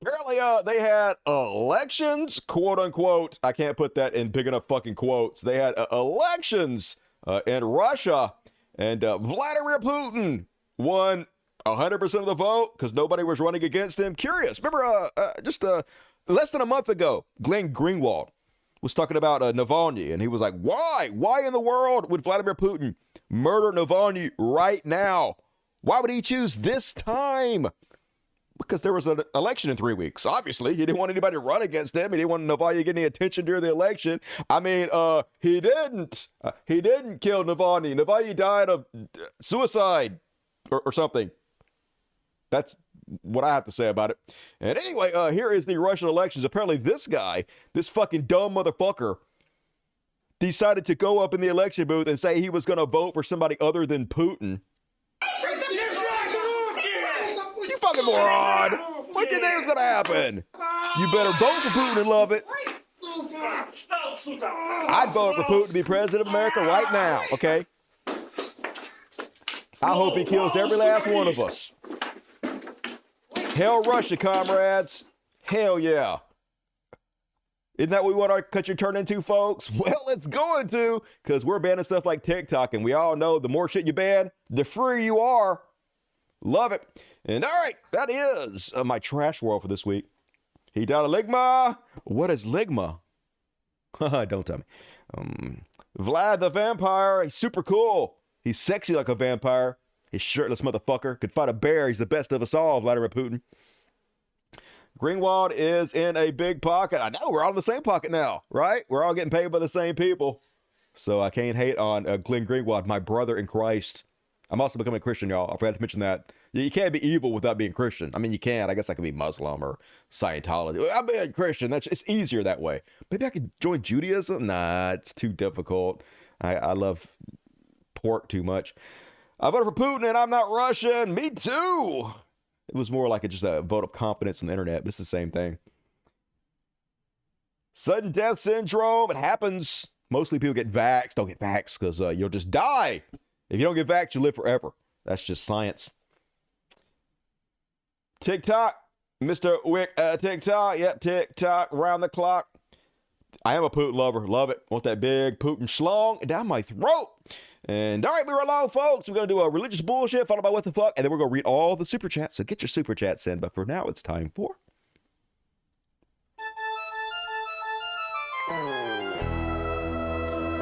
Apparently, they had elections, quote unquote. I can't put that in big enough fucking quotes. They had elections in Russia, and Vladimir Putin won 100% of the vote because nobody was running against him. Curious. Remember, just less than a month ago, Glenn Greenwald was talking about Navalny, and he was like, why? Why in the world would Vladimir Putin murder Navalny right now? Why would he choose this time? Because there was an election in 3 weeks. Obviously, he didn't want anybody to run against him. He didn't want Navalny to get any attention during the election. I mean, he didn't kill Navalny. Navalny died of suicide or something. That's what I have to say about it. And anyway, here is the Russian elections. Apparently this guy, this fucking dumb motherfucker, decided to go up in the election booth and say he was going to vote for somebody other than Putin. You fucking moron! What do you think is gonna happen? You better vote for Putin and love it. I'd vote for Putin to be president of America right now, okay? I hope he kills every last one of us. Hell Russia, comrades. Hell yeah. Isn't that what we want our country to turn into, folks? Well, it's going to, because we're banning stuff like TikTok, and we all know the more shit you ban, the freer you are. Love it. And all right, that is my trash world for this week. He died of ligma. What is ligma? Don't tell me. Vlad the vampire. He's super cool. He's sexy like a vampire. He's shirtless motherfucker. Could fight a bear. He's the best of us all, Vladimir Putin. Greenwald is in a big pocket. I know, we're all in the same pocket now, right? We're all getting paid by the same people. So I can't hate on Glenn Greenwald, my brother in Christ. I'm also becoming a Christian, y'all. I forgot to mention that. You can't be evil without being Christian. I mean, you can. I guess I could be Muslim or Scientology. I'm being Christian. It's easier that way. Maybe I could join Judaism? Nah, it's too difficult. I love pork too much. I voted for Putin and I'm not Russian. Me too. It was more like just a vote of confidence on the internet, but it's the same thing. Sudden death syndrome. It happens. Mostly people get vaxxed. Don't get vaxxed because you'll just die. If you don't get vaxxed, you live forever. That's just science. TikTok. Mr. Wick, TikTok. Yep, TikTok. Round the clock. I am a Putin lover. Love it. Want that big Putin schlong down my throat. And all right, we were along, folks. We're going to do a religious bullshit followed by what the fuck. And then we're going to read all the super chats. So get your super chats in. But for now, it's time for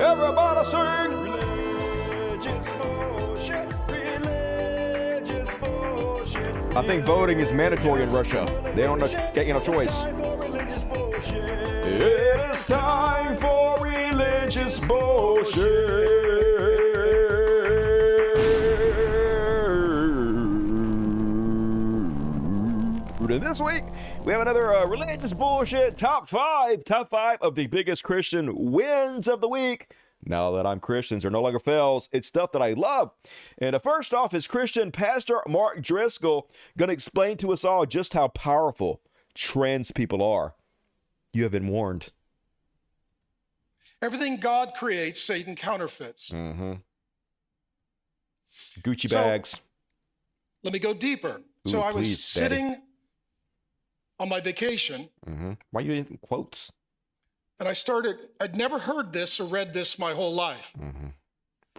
Everybody sing. Religious bullshit. Religious bullshit. I think voting is mandatory in Russia. They don't get you no choice. It is time for religious bullshit. This week, we have another religious bullshit top five of the biggest Christian wins of the week. Now that I'm Christians are no longer fails. It's stuff that I love. And first off is Christian Pastor Mark Driscoll going to explain to us all just how powerful trans people are. You have been warned. Everything God creates, Satan counterfeits. Mm-hmm. Gucci bags. Let me go deeper. Ooh, I was please, sitting Daddy. on my vacation. Mm-hmm. Why are you in quotes? And I'd never heard this or read this my whole life. Mm-hmm.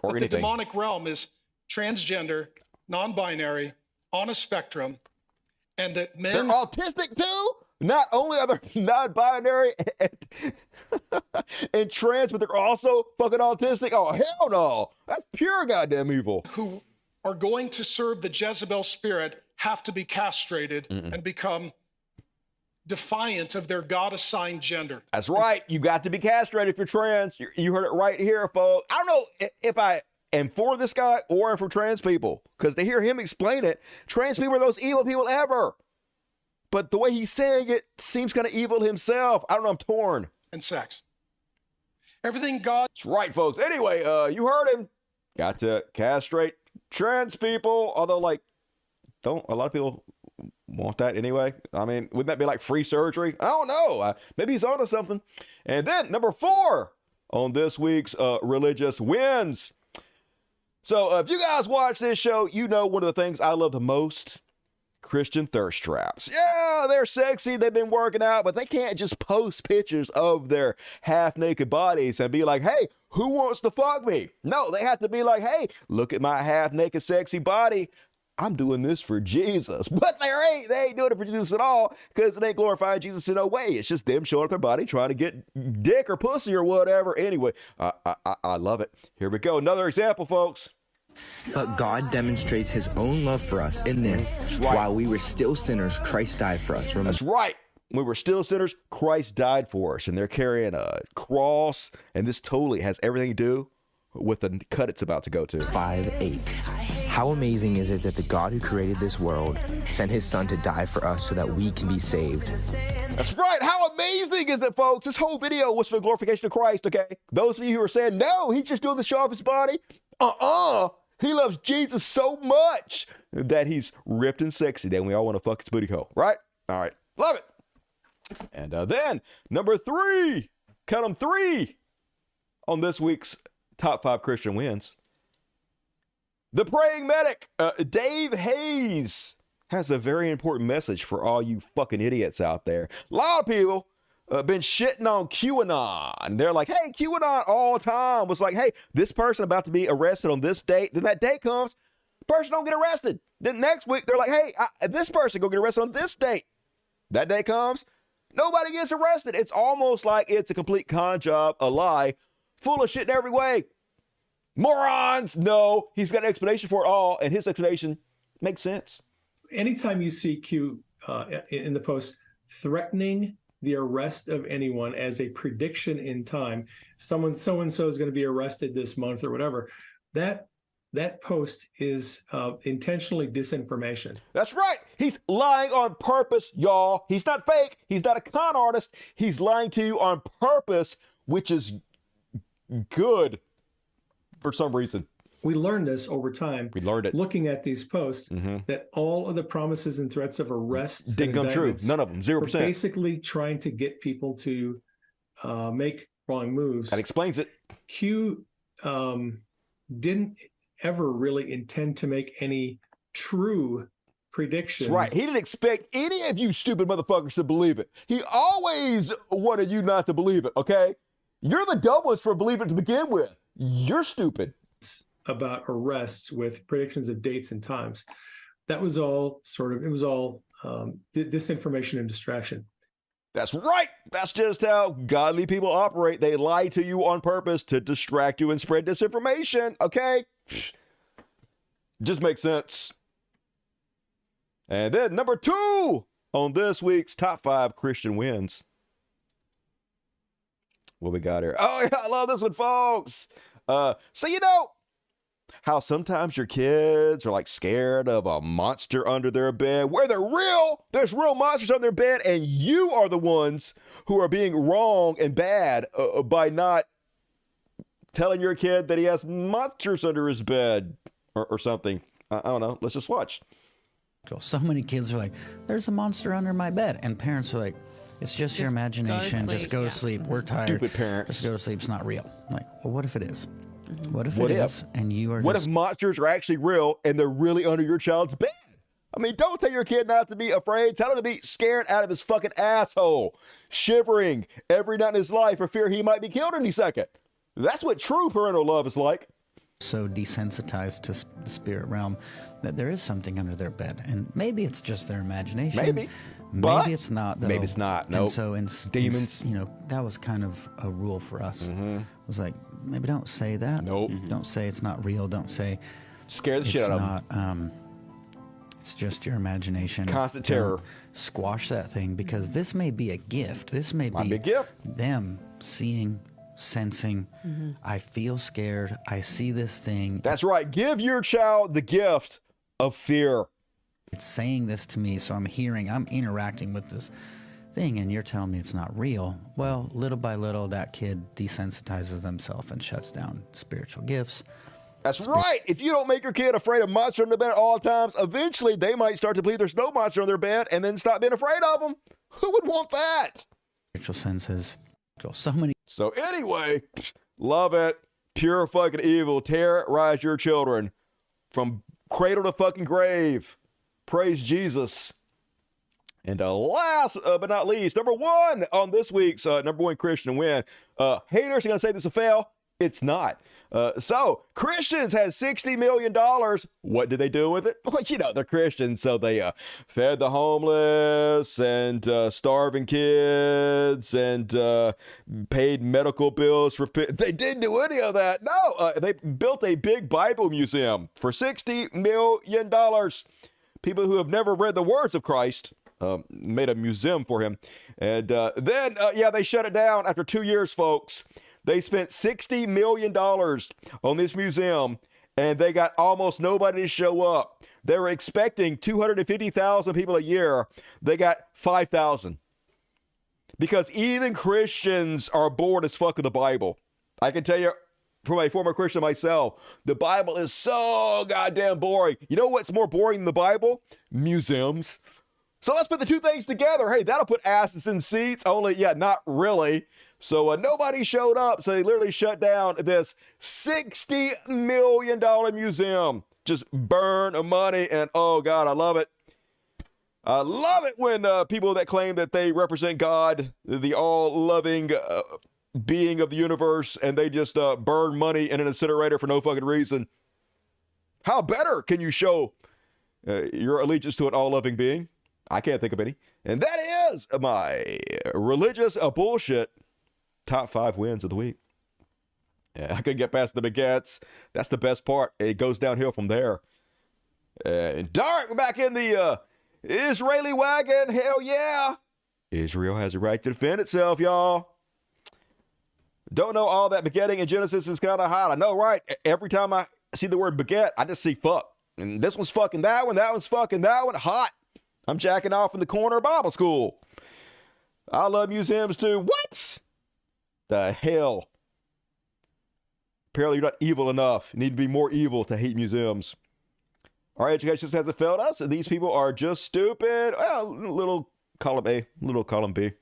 But the demonic realm is transgender, non-binary, on a spectrum, and that men... They're autistic too? Not only are they non-binary and trans, but they're also fucking autistic? Oh, hell no. That's pure goddamn evil. Who are going to serve the Jezebel spirit have to be castrated and become defiant of their God-assigned gender. That's right. You got to be castrated if you're trans. You heard it right here, folks. I don't know if I am for this guy or I'm for trans people, because to hear him explain it, trans people are those evil people ever. But the way he's saying it seems kind of evil himself. I don't know. I'm torn. And sex. Everything God... That's right, folks. Anyway, you heard him. Got to castrate trans people. Although, like, don't a lot of people want that anyway? I mean, wouldn't that be like free surgery? I don't know. Maybe he's onto something. And then number 4 on this week's religious wins. So if you guys watch this show, you know one of the things I love the most. Christian thirst traps. Yeah, they're sexy. They've been working out, but they can't just post pictures of their half-naked bodies and be like, hey, who wants to fuck me? No, they have to be like, hey, look at my half-naked sexy body. I'm doing this for Jesus. But they ain't doing it for Jesus at all, because it ain't glorifying Jesus in no way. It's just them showing up their body, trying to get dick or pussy or whatever. Anyway, I love it. Here we go. Another example, folks. But God demonstrates his own love for us in this. Right. While we were still sinners, Christ died for us. Remember? That's right. We were still sinners, Christ died for us. And they're carrying a cross. And this totally has everything to do with the cut it's about to go to. 5:8. How amazing is it that the God who created this world sent his son to die for us so that we can be saved? That's right. How amazing is it, folks? This whole video was for the glorification of Christ, okay? Those of you who are saying, no, he's just doing the show off his body. He loves Jesus so much that he's ripped and sexy. Then we all want to fuck his booty hole, right? All right. Love it. And then number 3, count them 3 on this week's top 5 Christian wins. The praying medic, Dave Hayes, has a very important message for all you fucking idiots out there. A lot of people been shitting on QAnon. They're like, hey, QAnon all the time was like, hey, this person about to be arrested on this date. Then that day comes, person don't get arrested. Then next week, they're like, hey, this person go get arrested on this date. That day comes, nobody gets arrested. It's almost like it's a complete con job, a lie, full of shit in every way. Morons! No, he's got an explanation for it all, and his explanation makes sense. Anytime you see Q in the post threatening the arrest of anyone as a prediction in time, someone so-and-so is going to be arrested this month or whatever, that post is intentionally disinformation. That's right. He's lying on purpose, y'all. He's not fake. He's not a con artist. He's lying to you on purpose, which is good for some reason. We learned this over time. We learned it. Looking at these posts, that all of the promises and threats of arrests didn't come true. None of them. 0%. Basically trying to get people to make wrong moves. That explains it. Q didn't ever really intend to make any true predictions. That's right. He didn't expect any of you stupid motherfuckers to believe it. He always wanted you not to believe it, okay? You're the dumb ones for believing it to begin with. You're stupid. About arrests with predictions of dates and times. That was all disinformation and distraction. That's right. That's just how godly people operate. They lie to you on purpose to distract you and spread disinformation. Okay? Just makes sense. And then number 2 on this week's top 5 Christian wins. What we got here? Oh, yeah, I love this one, folks. So, you know how sometimes your kids are like scared of a monster under their bed, where there's real monsters under their bed, and you are the ones who are being wrong and bad by not telling your kid that he has monsters under his bed or something. I don't know. Let's just watch. So many kids are like, there's a monster under my bed. And parents are like, it's just your imagination. Just go to sleep. We're tired. Stupid parents. Just go to sleep. It's not real. Like, well, what if it is? What if it is? And you are What if monsters are actually real and they're really under your child's bed? I mean, don't tell your kid not to be afraid. Tell him to be scared out of his fucking asshole, shivering every night in his life for fear he might be killed any second. That's what true parental love is like. So desensitized to the spirit realm that there is something under their bed. And maybe it's just their imagination. Maybe it's not, though. Maybe it's not. No. And so demons. You know, that was kind of a rule for us. It was like, maybe don't say that. Nope. Don't say it's not real. Don't say scare the shit out of them. It's just your imagination. Constant terror. Squash that thing, because this may be a gift. This may be a gift. Them seeing, sensing, I feel scared. I see this thing. That's right. Give your child the gift of fear. It's saying this to me, so I'm interacting with this thing, and you're telling me it's not real. Well, little by little, that kid desensitizes themselves and shuts down spiritual gifts. That's right. If you don't make your kid afraid of monsters on their bed at all times, eventually they might start to believe there's no monster on their bed and then stop being afraid of them. Who would want that? Spiritual senses go so many. So anyway, love it. Pure fucking evil. Terrorize your children from cradle to fucking grave. Praise Jesus. And last but not least, number 1 on this week's number 1 Christian win. Haters are going to say this is a fail. It's not. So Christians had $60 million. What did they do with it? Well, you know, they're Christians, so they fed the homeless and starving kids and paid medical bills for. They didn't do any of that. No, they built a big Bible museum for $60 million. People who have never read the words of Christ made a museum for him. And then they shut it down after 2 years, folks. They spent $60 million on this museum, and they got almost nobody to show up. They were expecting 250,000 people a year. They got 5,000. Because even Christians are bored as fuck of the Bible. I can tell you, from a former Christian myself, the Bible is so goddamn boring. You know what's more boring than the Bible? Museums. So let's put the two things together. Hey, that'll put asses in seats. Only, not really. So nobody showed up. So they literally shut down this $60 million museum. Just burn money. And oh God, I love it. I love it when people that claim that they represent God, the all-loving being of the universe, and they just burn money in an incinerator for no fucking reason. How better can you show your allegiance to an all-loving being? I can't think of any. And that is my religious bullshit top 5 wins of the week. Yeah, I couldn't get past the baguettes. That's the best part. It goes downhill from there. And dark, we're back in the Israeli wagon. Hell yeah. Israel has a right to defend itself, y'all. Don't know all that baguetting in Genesis is kind of hot. I know, right? Every time I see the word baguette, I just see fuck. And this one's fucking that one. That one's fucking that one. Hot. I'm jacking off in the corner of Bible school. I love museums too. What the hell? Apparently you're not evil enough. You need to be more evil to hate museums. Our education just hasn't failed us, and these people are just stupid. Well, little column A, little column B.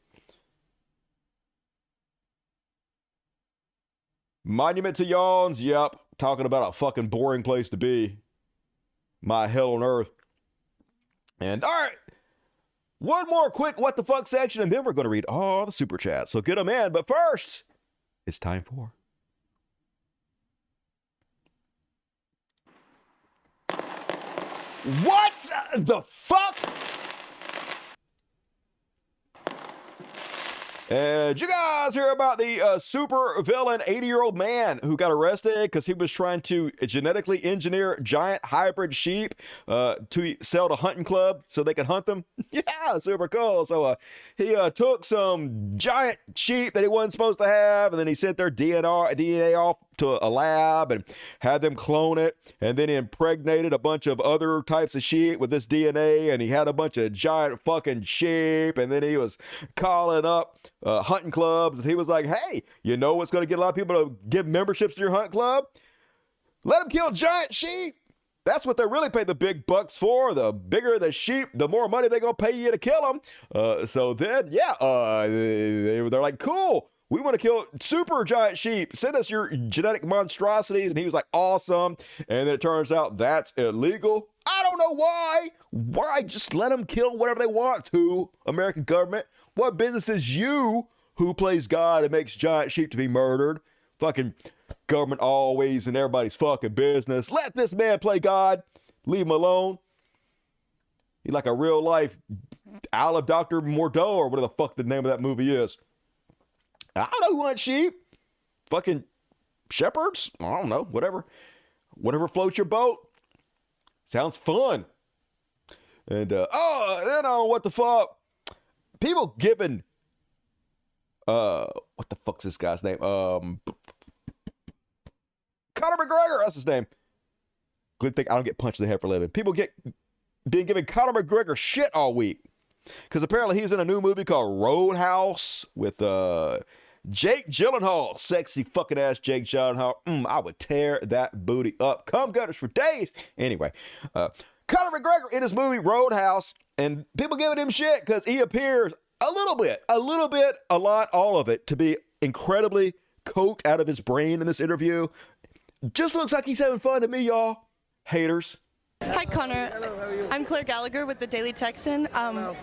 Monument to Yawns, yep. Talking about a fucking boring place to be. My hell on earth. And all right, one more quick what the fuck section, and then we're going to read all the super chats. So get them in. But first, it's time for what the fuck? Did you guys hear about the super villain 80-year-old man who got arrested because he was trying to genetically engineer giant hybrid sheep to sell to hunting club so they can hunt them? Yeah, super cool. So he took some giant sheep that he wasn't supposed to have, and then he sent their DNA off to a lab and had them clone it, and then he impregnated a bunch of other types of sheep with this DNA, and he had a bunch of giant fucking sheep, and then he was calling up hunting clubs, and he was like, hey, you know what's going to get a lot of people to give memberships to your hunt club? Let them kill giant sheep. That's what they really pay the big bucks for. The bigger the sheep, the more money they're going to pay you to kill them. So then, yeah, they're like, cool. We want to kill super giant sheep. Send us your genetic monstrosities. And he was like, awesome. And then it turns out that's illegal. I don't know why. Why just let them kill whatever they want to, American government? What business is you who plays God and makes giant sheep to be murdered? Fucking government always in everybody's fucking business. Let this man play God. Leave him alone. He's like a real life Owl of Dr. Mordeaux or whatever the fuck the name of that movie is. I don't know who wants sheep. Fucking shepherds? I don't know. Whatever. Whatever floats your boat. Sounds fun. And, what the fuck? People giving, what the fuck's this guy's name? Conor McGregor, that's his name. Good thing I don't get punched in the head for a living. People been giving Conor McGregor shit all week. Because apparently he's in a new movie called Roadhouse with Jake Gyllenhaal. Sexy fucking ass Jake Gyllenhaal. I would tear that booty up. Come gutters for days. Anyway, Conor McGregor in his movie Roadhouse, and people giving him shit because he appears a little bit, a lot, all of it, to be incredibly coked out of his brain in this interview. Just looks like he's having fun to me, y'all. Haters. Hi, Connor. Hello, how are you? I'm Claire Gallagher with the Daily Texan.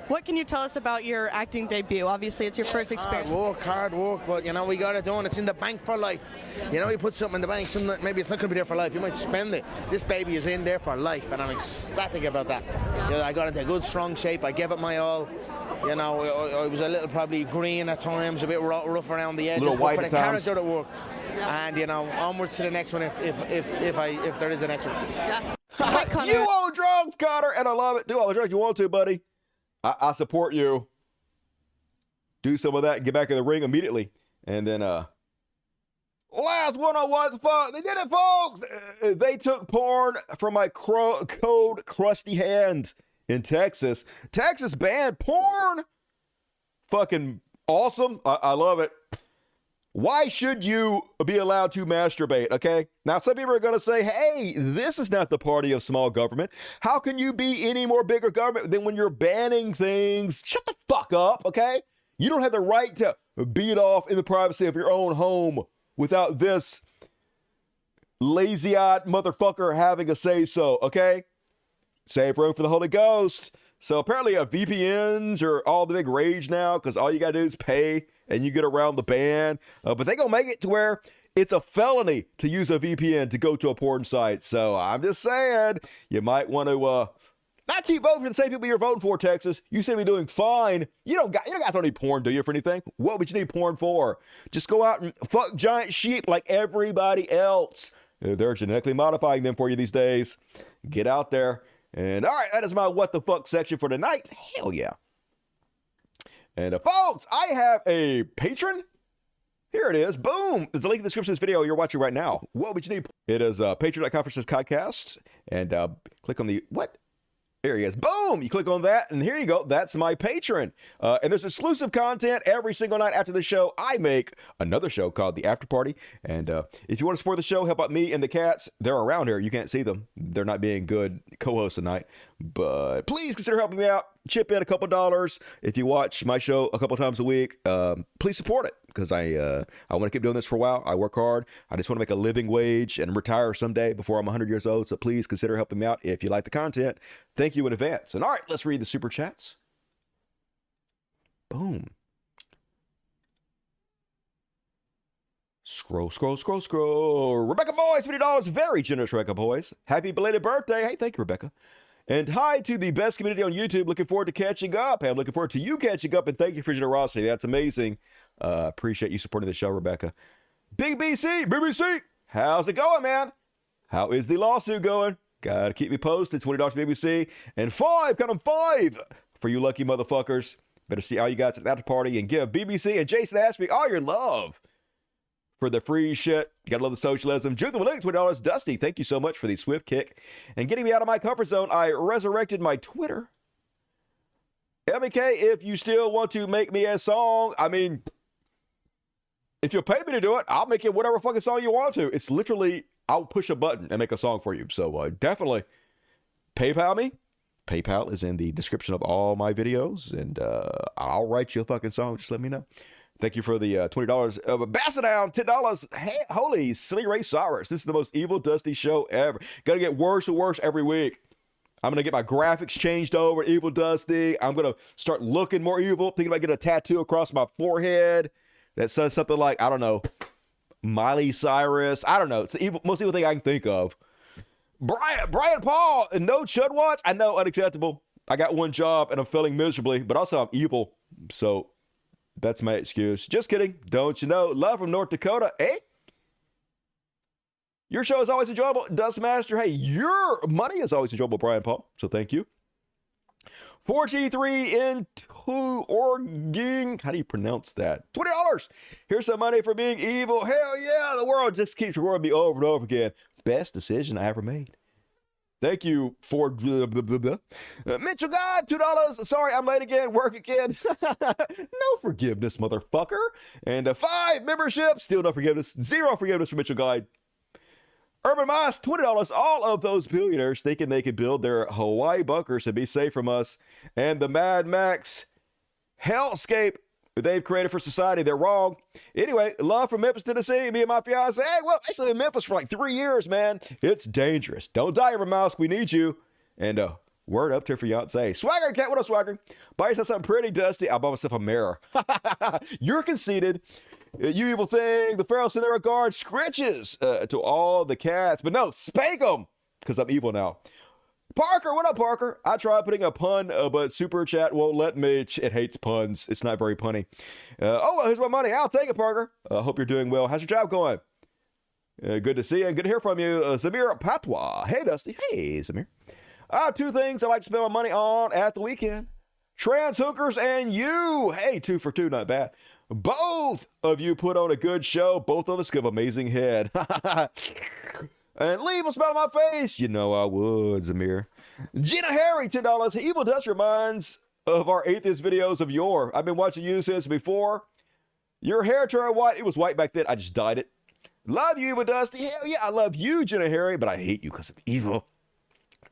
What can you tell us about your acting debut? Obviously, it's your first experience. Hard work, but you know, we got it done. It's in the bank for life. You know, you put something in the bank, maybe it's not going to be there for life. You might spend it. This baby is in there for life, and I'm ecstatic about that. You know, I got into good, strong shape. I gave it my all. You know, I was a little probably green at times, a bit rough around the edges, but for the character it worked. And you know, onwards to the next one if there is a next one. Yeah. Hi, Connor. You own drugs, Connor, and I love it. Do all the drugs you want to, buddy. I support you. Do some of that and get back in the ring immediately. And then, last one on what the fuck. They did it, folks. They took porn from my cold, crusty hands in Texas. Texas banned porn. Fucking awesome. I love it. Why should you be allowed to masturbate, okay? Now, some people are going to say, hey, this is not the party of small government. How can you be any more bigger government than when you're banning things? Shut the fuck up, okay? You don't have the right to beat off in the privacy of your own home without this lazy-eyed motherfucker having a say-so, okay? Save room for the Holy Ghost. So apparently VPNs are all the big rage now because all you got to do is pay and you get around the ban. But they going to make it to where it's a felony to use a VPN to go to a porn site. So I'm just saying, you might want to not keep voting for the same people you're voting for, Texas. You seem to be doing fine. You guys don't need porn, do you, for anything? What would you need porn for? Just go out and fuck giant sheep like everybody else. They're genetically modifying them for you these days. Get out there. And all right, that is my what the fuck section for tonight. Hell yeah. And folks, I have a patron. Here it is. Boom. There's a link in the description of this video you're watching right now. What would you need? It is patreon.com/podcast. And click on the what? There he is. Boom! You click on that, and here you go. That's my patron. And there's exclusive content every single night after the show. I make another show called The After Party. And if you want to support the show, help out me and the cats. They're around here. You can't see them. They're not being good co-hosts tonight. But please consider helping me out. Chip in a couple dollars. If you watch my show a couple times a week, please support it. Because I want to keep doing this for a while. I work hard. I just want to make a living wage and retire someday before I'm 100 years old. So please consider helping me out if you like the content. Thank you in advance. And all right, let's read the super chats. Boom. Scroll. Rebecca Boys, $50. Very generous, Rebecca Boys. Happy belated birthday. Hey, thank you, Rebecca. And hi to the best community on YouTube. Looking forward to catching up. Hey, I'm looking forward to you catching up, and thank you for your generosity. That's amazing. Appreciate you supporting the show, Rebecca. Big BBC, how's it going, man? How is the lawsuit going? Gotta keep me posted. $20 BBC. And 5, count them 5 for you lucky motherfuckers. Better see all you guys at that party and give BBC and Jason Ashby all your love for the free shit. You gotta love the socialism. Juke the Malik, $20. Dusty, thank you so much for the swift kick and getting me out of my comfort zone. I resurrected my Twitter. MEK, if you still want to make me a song, I mean, if you'll pay me to do it, I'll make it whatever fucking song you want to. It's literally, I'll push a button and make a song for you. So definitely PayPal me. PayPal is in the description of all my videos, and I'll write you a fucking song. Just let me know. Thank you for the $20. Bass down, $10. Hey, holy silly Ray Cyrus. This is the most evil, dusty show ever. Gonna get worse and worse every week. I'm gonna get my graphics changed over, evil dusty. I'm gonna start looking more evil. Thinking about getting a tattoo across my forehead that says something like, I don't know, Miley Cyrus. I don't know. It's the most evil thing I can think of. Brian Paul, and no Chud Watch. I know, unacceptable. I got one job and I'm failing miserably, but also I'm evil. So that's my excuse. Just kidding. Don't you know? Love from North Dakota. Eh? Your show is always enjoyable. Dustmaster. Hey, your money is always enjoyable, Brian Paul. So thank you. 4G3 into Oregon. How do you pronounce that? $20. Here's some money for being evil. Hell yeah. The world just keeps rewarding me over and over again. Best decision I ever made. Thank you for Mitchell God, $2. Sorry, I'm late again. Work again. No forgiveness, motherfucker. And 5 memberships. Still no forgiveness. 0 forgiveness for Mitchell Guide. Urban Moss, $20. All of those billionaires thinking they could build their Hawaii bunkers and be safe from us. And the Mad Max hellscape they've created for society, they're wrong. Anyway, love from Memphis, Tennessee. Me and my fiance, hey, well, actually in Memphis for like 3 years, man. It's dangerous. Don't die, Urban Mouse. We need you. And word up to your fiance. Swagger Cat, what up, Swagger? Buy yourself something pretty, Dusty. I bought myself a mirror. You're conceited. You evil thing. The Pharaohs send their regards. Scritches to all the cats. But no, spank them, because I'm evil now. Parker, what up, Parker? I tried putting a pun, but Super Chat won't let me. It hates puns. It's not very punny. Here's my money. I'll take it, Parker. Hope you're doing well. How's your job going? Good to see you. Good to hear from you. Zamir Patois. Hey, Dusty. Hey, Zamir. 2 things I like to spend my money on at the weekend. Trans hookers and you. Hey, 2 for 2, not bad. Both of you put on a good show. Both of us give amazing head. And leave a smile on my face. You know I would, Zamir. Gina Harry, $10. Evil Dust reminds of our atheist videos of yore. I've been watching you since before. Your hair turned white. It was white back then. I just dyed it. Love you, Evil Dusty. Hell yeah, I love you, Gina Harry, but I hate you because of evil.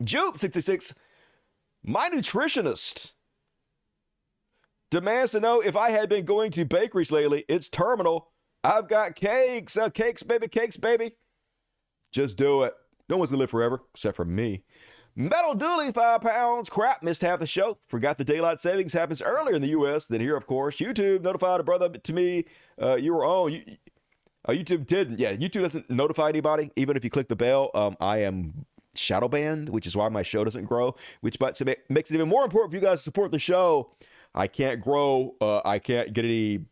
Jupe66, my nutritionist demands to know if I had been going to bakeries lately. It's terminal. I've got cakes. Cakes, baby. Just do it. No one's gonna live forever, except for me. Metal Dooley, 5 pounds. Crap, missed half the show. Forgot the daylight savings happens earlier in the U.S. than here, of course. YouTube notified a brother to me. You were on. YouTube didn't. Yeah, YouTube doesn't notify anybody, even if you click the bell. I am shadow banned, which is why my show doesn't grow, which makes it even more important for you guys to support the show. I can't grow. I can't get any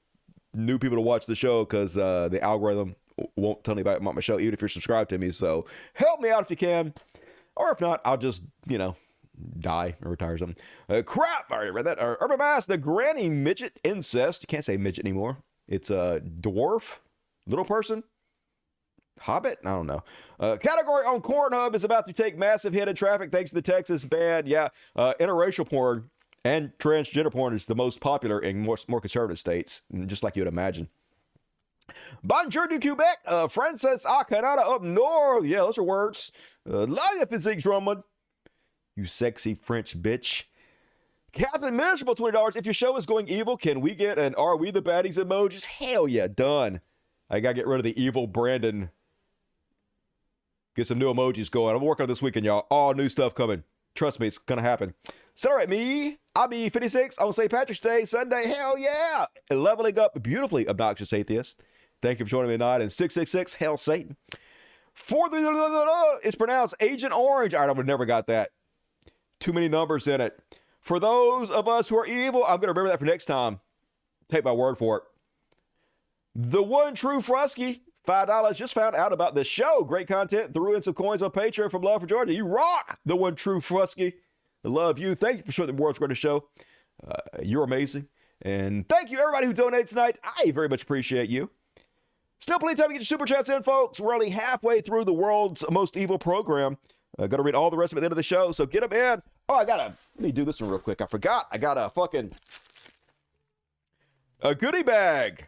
new people to watch the show because the algorithm won't tell anybody about my show, even if you're subscribed to me. So help me out if you can. Or if not, I'll just, die or retire or something. Crap, I already read that. Urban Mass, the granny midget incest. You can't say midget anymore. It's a dwarf, little person, hobbit. I don't know. Category on Cornhub is about to take massive hit in traffic thanks to the Texas ban. Yeah, interracial porn and transgender porn is the most popular in more conservative states, just like you would imagine. Bonjour du Quebec, Francis Canada up north. Yeah, those are words. Love you, Physique Drummond. You sexy French bitch. Captain Miserable, $20. If your show is going evil, can we get an Are We the Baddies emojis? Hell yeah, done. I gotta get rid of the evil Brandon. Get some new emojis going. I'm working on this weekend, y'all. All new stuff coming. Trust me, it's gonna happen. Celebrate me. I'll be 56 on St. Patrick's Day, Sunday. Hell yeah. Leveling up beautifully, obnoxious atheist. Thank you for joining me tonight. And 666, Hell Satan. It's pronounced Agent Orange. All right, I would have never got that. Too many numbers in it. For those of us who are evil, I'm going to remember that for next time. Take my word for it. The one true Frusky, $5, just found out about the show. Great content. Threw in some coins on Patreon from Love for Georgia. You rock, the one true Frusky. I love you. Thank you for showing the world's greatest show. You're amazing. And thank you, everybody who donated tonight. I very much appreciate you. Still plenty of time to get your super chats in, folks. We're only halfway through the world's most evil program. Got to read all the rest of it at the end of the show, so get them in. Oh, let me do this one real quick. I forgot. I got a goodie bag.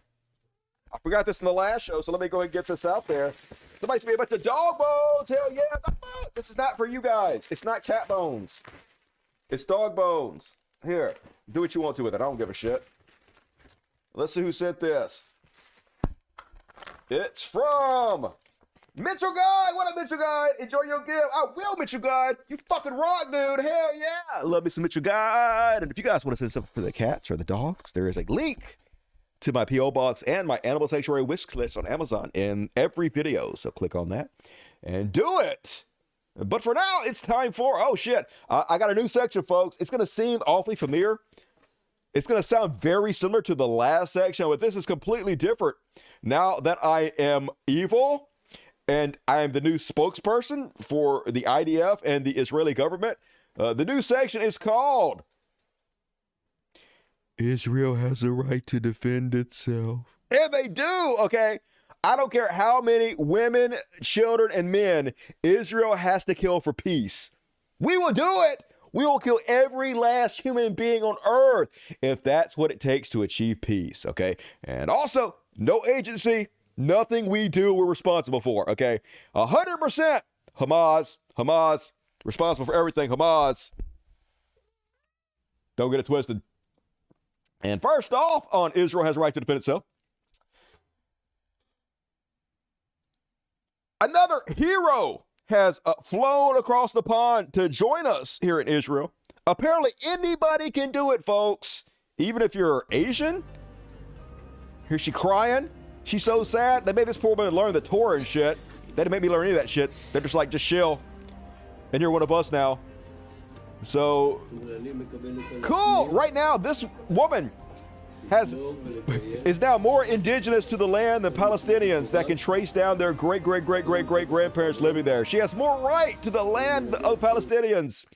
I forgot this in the last show, so let me go ahead and get this out there. Somebody sent me a bunch of dog bones. Hell yeah. This is not for you guys. It's not cat bones. It's dog bones. Here, do what you want to with it. I don't give a shit. Let's see who sent this. It's from Mitchell Guy. What up, Mitchell Guy? Enjoy your gift. I will, Mitchell Guy. You fucking rock, dude. Hell yeah. I love me some Mitchell Guy. And if you guys want to send something for the cats or the dogs, there is a link to my P.O. box and my animal sanctuary wish list on Amazon in every video. So click on that and do it. But for now, it's time for, oh shit, I got a new section, folks. It's going to seem awfully familiar. It's going to sound very similar to the last section, but this is completely different. Now that I am evil and I am the new spokesperson for the IDF and the Israeli government, the new section is called Israel has a right to defend itself. And they do, okay? I don't care how many women, children, and men Israel has to kill for peace. We will do it. We will kill every last human being on earth if that's what it takes to achieve peace, okay? And also, no agency, nothing we do we're responsible for, okay? 100% Hamas, responsible for everything, Hamas. Don't get it twisted. And first off, on Israel has a right to defend itself. Another hero has flown across the pond to join us here in Israel. Apparently anybody can do it, folks. Even if you're Asian. Here's she crying. She's so sad. They made this poor woman learn the Torah and shit. They didn't make me learn any of that shit. They're just like, just chill. And you're one of us now. So, cool. Right now, this woman is now more indigenous to the land than Palestinians that can trace down their great-great-great-great-great-grandparents living there. She has more right to the land of Palestinians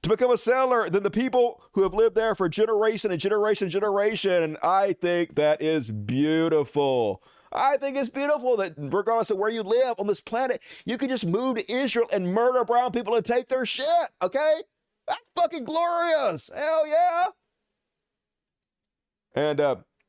to become a settler than the people who have lived there for generation and generation and generation. And I think that is beautiful. I think it's beautiful that regardless of where you live on this planet, you can just move to Israel and murder brown people and take their shit, okay? That's fucking glorious. Hell yeah. And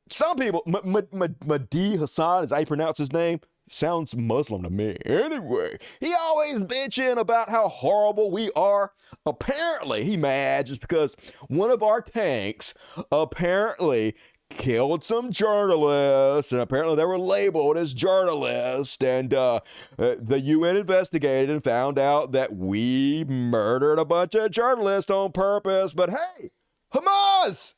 some people, Mahdi Hassan, as I pronounce his name, sounds Muslim to me. Anyway, he always bitching about how horrible we are. Apparently, he mad just because one of our tanks apparently killed some journalists, and apparently they were labeled as journalists, and the UN investigated and found out that we murdered a bunch of journalists on purpose. But hey, Hamas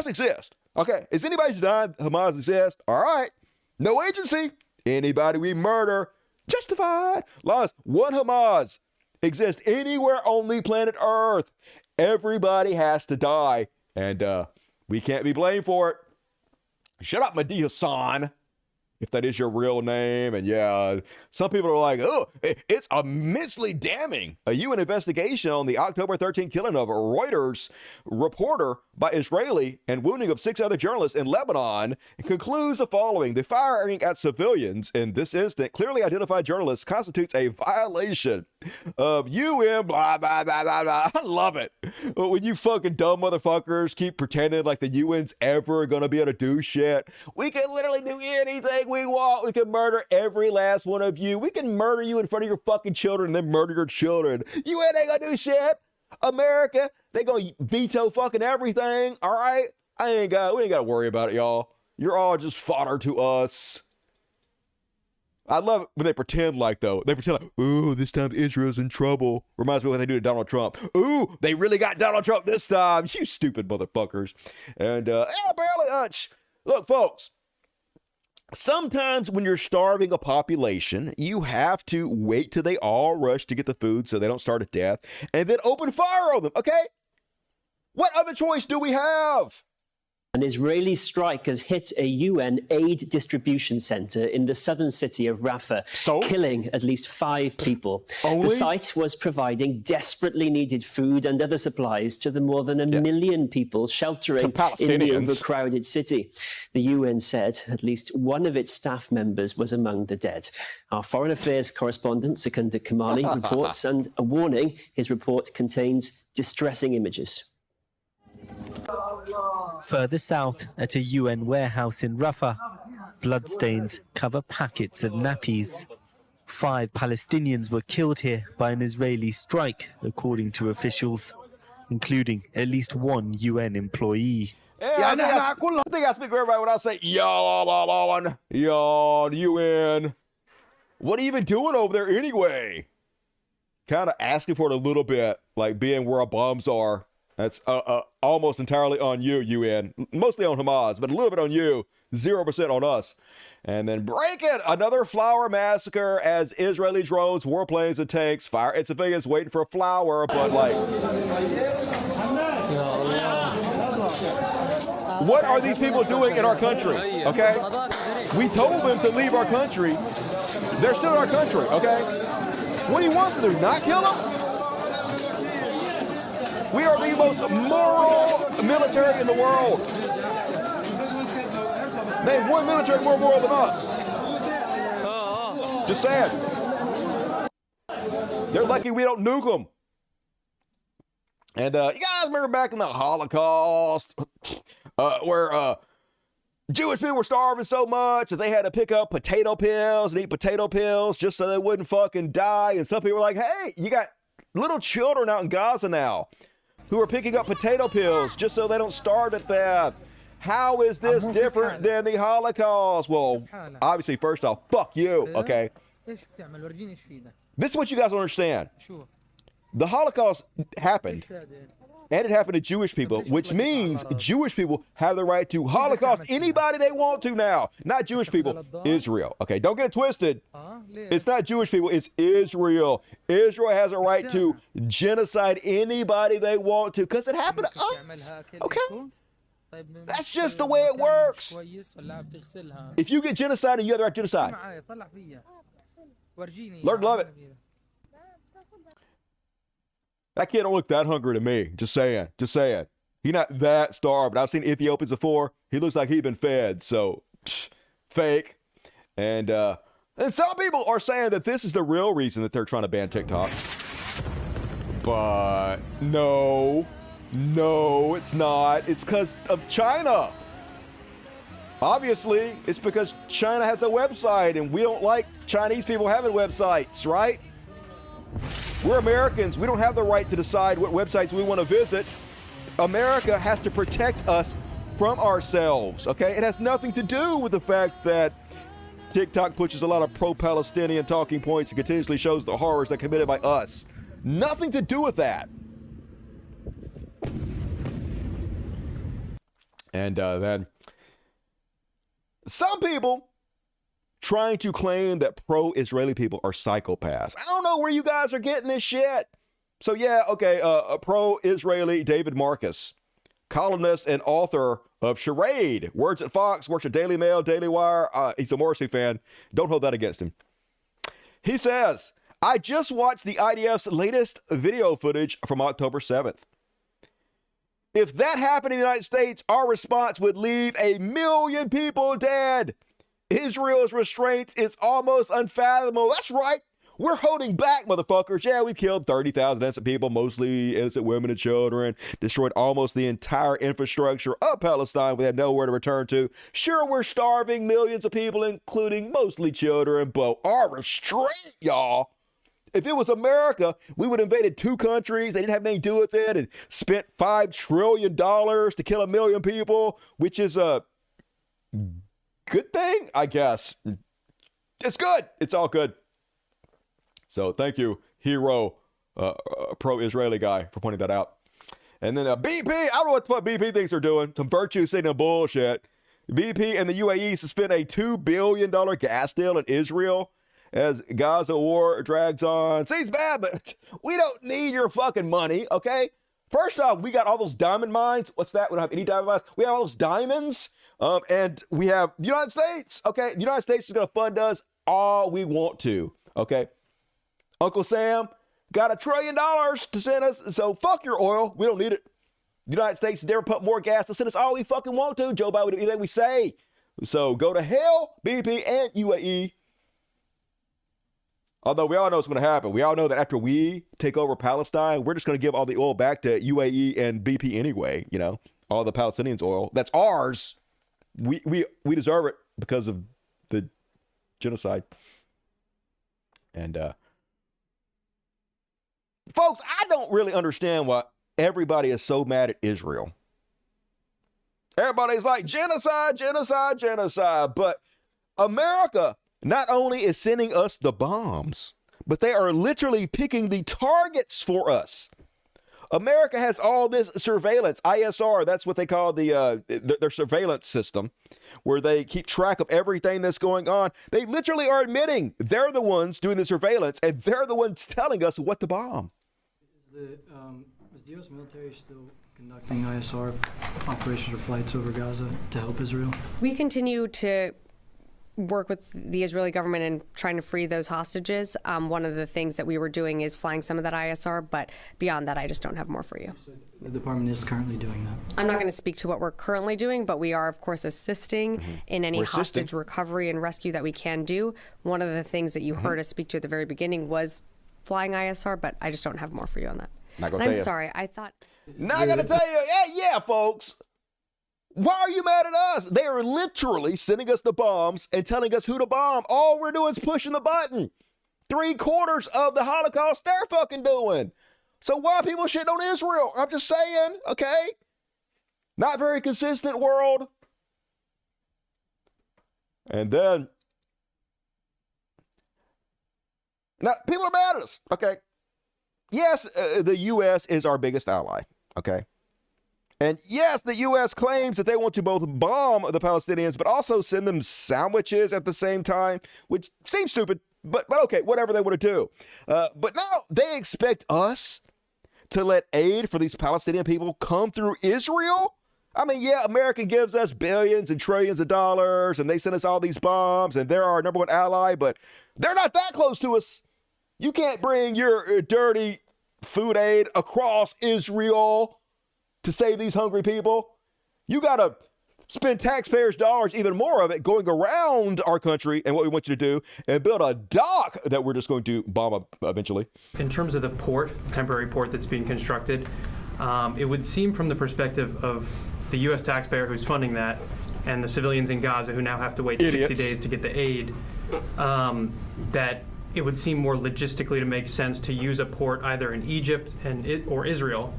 exists. Okay, is anybody denying Hamas exists? All right, no agency. Anybody we murder, justified. Laws, one Hamas exists anywhere on the planet Earth. Everybody has to die, and we can't be blamed for it. Shut up, Mahdi Hassan, if that is your real name. And yeah, some people are like, oh, it's immensely damning. A UN investigation on the October 13th killing of a Reuters reporter by Israeli and wounding of 6 other journalists in Lebanon concludes the following. The firing at civilians in this incident, clearly identified journalists, constitutes a violation of UN blah, blah, blah, blah, blah. I love it. But when you fucking dumb motherfuckers keep pretending like the UN's ever going to be able to do shit, we can literally do anything we want. We can murder every last one of you. We can murder you in front of your fucking children and then murder your children. UN ain't gonna do shit. America, they gonna veto fucking everything. All right, we ain't gotta worry about it, y'all. You're all just fodder to us. I love it when they pretend like, though. They pretend like, ooh, this time Israel's in trouble. Reminds me of what they do to Donald Trump. Ooh, they really got Donald Trump this time. You stupid motherfuckers. And, barely, look, folks. sometimes when you're starving a population, you have to wait till they all rush to get the food so they don't starve to death and then open fire on them, okay? What other choice do we have? An Israeli strike has hit a UN aid distribution center in the southern city of Rafah, killing at least 5 people. The site was providing desperately needed food and other supplies to the more than a million people sheltering in the overcrowded city. The UN said at least one of its staff members was among the dead. Our foreign affairs correspondent, Secunda Kamali, reports, and a warning, his report contains distressing images. Further south, at a UN warehouse in Rafah, bloodstains cover packets of nappies. 5 Palestinians were killed here by an Israeli strike, according to officials, including at least 1 UN employee. Yeah, I think I speak for everybody when I say, y'all, UN. What are you even doing over there anyway? Kind of asking for it a little bit, like being where our bombs are. That's almost entirely on you, UN. Mostly on Hamas, but a little bit on you. 0% on us. And then break it! Another flower massacre as Israeli drones, warplanes, and tanks fire at civilians waiting for flour, but like... What are these people doing in our country, okay? We told them to leave our country. They're still in our country, okay? What do you want us to do, not kill them? We are the most moral military in the world. Name one military more moral than us. Just saying. They're lucky we don't nuke them. And you guys remember back in the Holocaust where Jewish people were starving so much that they had to pick up potato pills and eat potato pills just so they wouldn't fucking die. And some people were like, hey, you got little children out in Gaza now who are picking up potato pills just so they don't starve to death. How is this different than the Holocaust? Well, obviously, first off, fuck you, okay? This is what you guys don't understand. The Holocaust happened, and it happened to Jewish people, which means Jewish people have the right to Holocaust anybody they want to now. Not Jewish people, Israel. Okay, don't get it twisted. It's not Jewish people, it's Israel. Israel has a right to genocide anybody they want to because it happened to us. Okay? That's just the way it works. If you get genocide, you have the right to genocide. Learn to love it. That kid don't look that hungry to me. Just saying. Just saying. He not that starved. I've seen Ethiopians before. He looks like he been fed. So, fake. And some people are saying that this is the real reason that they're trying to ban TikTok. But no, it's not. It's because of China. Obviously, it's because China has a website and we don't like Chinese people having websites, right? We're Americans. We don't have the right to decide what websites we want to visit. America has to protect us from ourselves, okay? It has nothing to do with the fact that TikTok pushes a lot of pro-Palestinian talking points and continuously shows the horrors that are committed by us. Nothing to do with that. And then some people trying to claim that pro-Israeli people are psychopaths. I don't know where you guys are getting this shit. So yeah, okay, pro-Israeli David Marcus, columnist and author of Charade, Words at Fox, works at Daily Mail, Daily Wire. He's a Morrissey fan. Don't hold that against him. He says, I just watched the IDF's latest video footage from October 7th. If that happened in the United States, our response would leave 1 million people dead. Israel's restraint is almost unfathomable. That's right. We're holding back, motherfuckers. Yeah, we killed 30,000 innocent people, mostly innocent women and children, destroyed almost the entire infrastructure of Palestine. We had nowhere to return to. Sure, we're starving millions of people, including mostly children, but our restraint, y'all. If it was America, we would have invaded 2 countries. They didn't have anything to do with it and spent $5 trillion to kill 1 million people, which is a good thing, I guess. It's good. It's all good. So thank you, hero, pro-Israeli guy, for pointing that out. And then BP, I don't know what the fuck BP thinks they're doing. Some virtue signaling bullshit. BP and the UAE suspend a $2 billion gas deal in Israel as Gaza war drags on. Seems bad, but we don't need your fucking money, okay? First off, we got all those diamond mines. What's that? We don't have any diamond mines. We have all those diamonds. And we have the United States, okay? The United States is going to fund us all we want to, okay? Uncle Sam got $1 trillion to send us, so fuck your oil. We don't need it. The United States never put more gas to send us all we fucking want to. Joe Biden would do anything we say. So go to hell, BP and UAE. Although we all know what's going to happen. We all know that after we take over Palestine, we're just going to give all the oil back to UAE and BP anyway. You know, all the Palestinians' oil. That's ours. We deserve it because of the genocide. And folks, I don't really understand why everybody is so mad at Israel. Everybody's like, genocide, genocide, genocide. But America not only is sending us the bombs, but they are literally picking the targets for us. America has all this surveillance, ISR, that's what they call their surveillance system, where they keep track of everything that's going on. They literally are admitting they're the ones doing the surveillance, and they're the ones telling us what to bomb. Is the U.S. military still conducting ISR operations or flights over Gaza to help Israel? We continue to work with the Israeli government in trying to free those hostages. One of the things that we were doing is flying some of that ISR, but beyond that, I just don't have more for you. So the department is currently doing that. I'm not going to speak to what we're currently doing, but we are, of course, assisting in any hostage recovery and rescue that we can do. One of the things that you heard us speak to at the very beginning was flying ISR, but I just don't have more for you on that. Not gonna tell you. I'm sorry. I thought. Not gonna tell you. Yeah, folks. Why are you mad at us? They are literally sending us the bombs and telling us who to bomb. All we're doing is pushing the button. 3/4 of the Holocaust they're fucking doing. So why people shitting on Israel? I'm just saying, okay? Not very consistent world. And then, now people are mad at us, okay? Yes, the U.S. is our biggest ally, okay? And yes, the U.S. claims that they want to both bomb the Palestinians, but also send them sandwiches at the same time, which seems stupid, but okay, whatever they want to do. But now they expect us to let aid for these Palestinian people come through Israel? I mean, yeah, America gives us billions and trillions of dollars, and they send us all these bombs, and they're our #1 ally, but they're not that close to us. You can't bring your dirty food aid across Israel to save these hungry people. You got to spend taxpayers' dollars, even more of it, going around our country and what we want you to do, and build a dock that we're just going to bomb up eventually. In terms of the port, temporary port that's being constructed, it would seem from the perspective of the U.S. taxpayer who's funding that and the civilians in Gaza who now have to wait 60 days to get the aid, that it would seem more logistically to make sense to use a port either in Egypt or Israel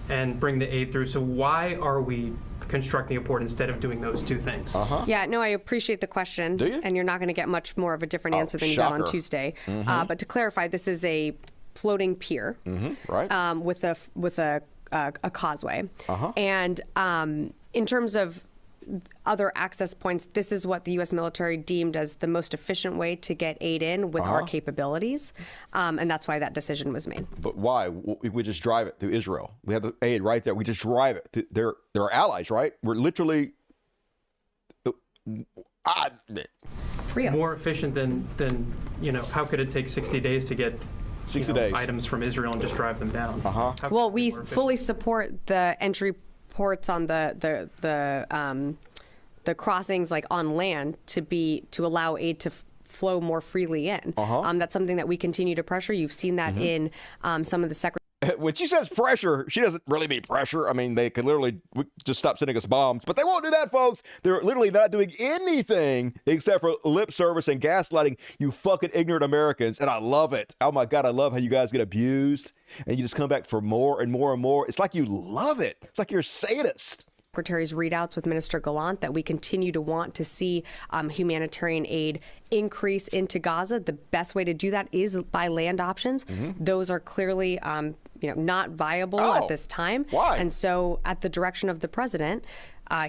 and bring the aid through. So why are we constructing a port instead of doing those two things? Yeah, no, I appreciate the question. Do you? And you're not going to get much more of a different answer than you got on Tuesday. But to clarify, this is a floating pier, right? With a causeway. And in terms of other access points, this is what the U.S. military deemed as the most efficient way to get aid in with our capabilities. And that's why that decision was made. But why? We just drive it through Israel. We have the aid right there. We just drive it. They're our allies, right? We're literally more efficient than how could it take 60 days to get 60 days items from Israel and just drive them down? Well, we fully support the entry ports on the crossings, like on land, to allow aid to flow more freely in. That's something that we continue to pressure. You've seen that in some of the secretaries. When she says pressure, she doesn't really mean pressure. I mean, they could literally just stop sending us bombs, but they won't do that, folks. They're literally not doing anything except for lip service and gaslighting you fucking ignorant Americans. And I love it. Oh my God, I love how you guys get abused and you just come back for more and more and more. It's like you love it. It's like you're a sadist. Secretary's readouts with Minister Gallant that we continue to want to see humanitarian aid increase into Gaza. The best way to do that is by land options. Those are clearly not viable at this time. Why? And so at the direction of the president,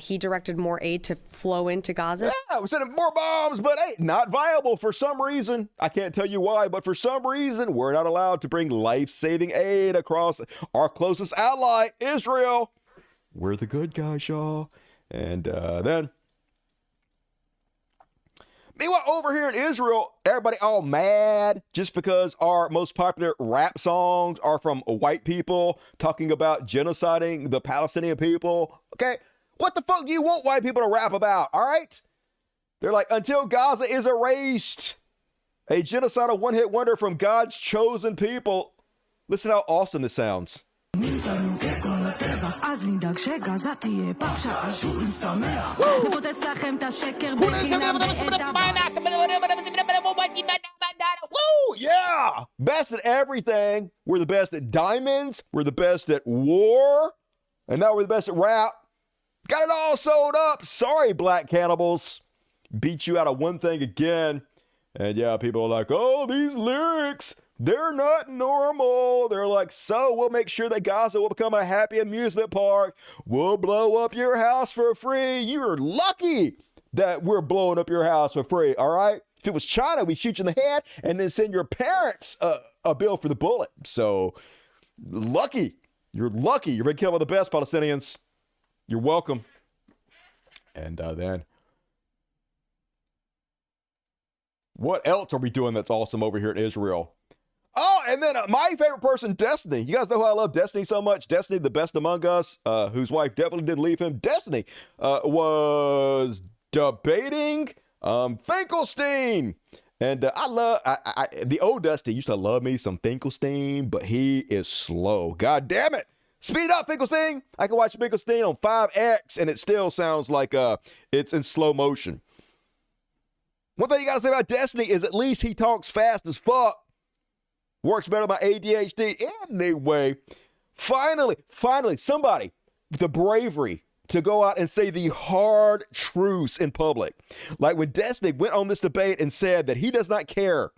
he directed more aid to flow into Gaza. Yeah, we're sending more bombs, but hey, not viable for some reason. I can't tell you why, but for some reason, we're not allowed to bring life-saving aid across our closest ally, Israel. We're the good guys, y'all. And then, meanwhile, over here in Israel, everybody all mad just because our most popular rap songs are from white people talking about genociding the Palestinian people. Okay, what the fuck do you want white people to rap about, all right? They're like, until Gaza is erased, a genocidal one-hit wonder from God's chosen people. Listen how awesome this sounds. אז נדאג שגזה תהיה פרשה שהוא שמח נפוצץ לכם את השקר בחינם Woo! Yeah! Best at everything. We're the best at diamonds. We're the best at war. And now we're the best at rap. Got it all sold up. Sorry, black cannibals. Beat you out of one thing again. And yeah, people are like, oh, these lyrics, they're not normal. They're like, so we'll make sure that Gaza will become a happy amusement park. We'll blow up your house for free. You're lucky that we're blowing up your house for free, all right? If it was China, we'd shoot you in the head and then send your parents a bill for the bullet. So lucky. You're lucky. You're being killed by the best, Palestinians. You're welcome. And then, what else are we doing that's awesome over here in Israel? Oh, and then my favorite person, Destiny. You guys know how I love Destiny so much? Destiny, the best among us, whose wife definitely didn't leave him. Destiny was debating Finkelstein. And the old Dusty used to love me some Finkelstein, but he is slow. God damn it. Speed it up, Finkelstein. I can watch Finkelstein on 5X, and it still sounds like it's in slow motion. One thing you got to say about Destiny is at least he talks fast as fuck. Works better than my ADHD. Anyway, finally, somebody with the bravery to go out and say the hard truths in public. Like when Destiny went on this debate and said that he does not care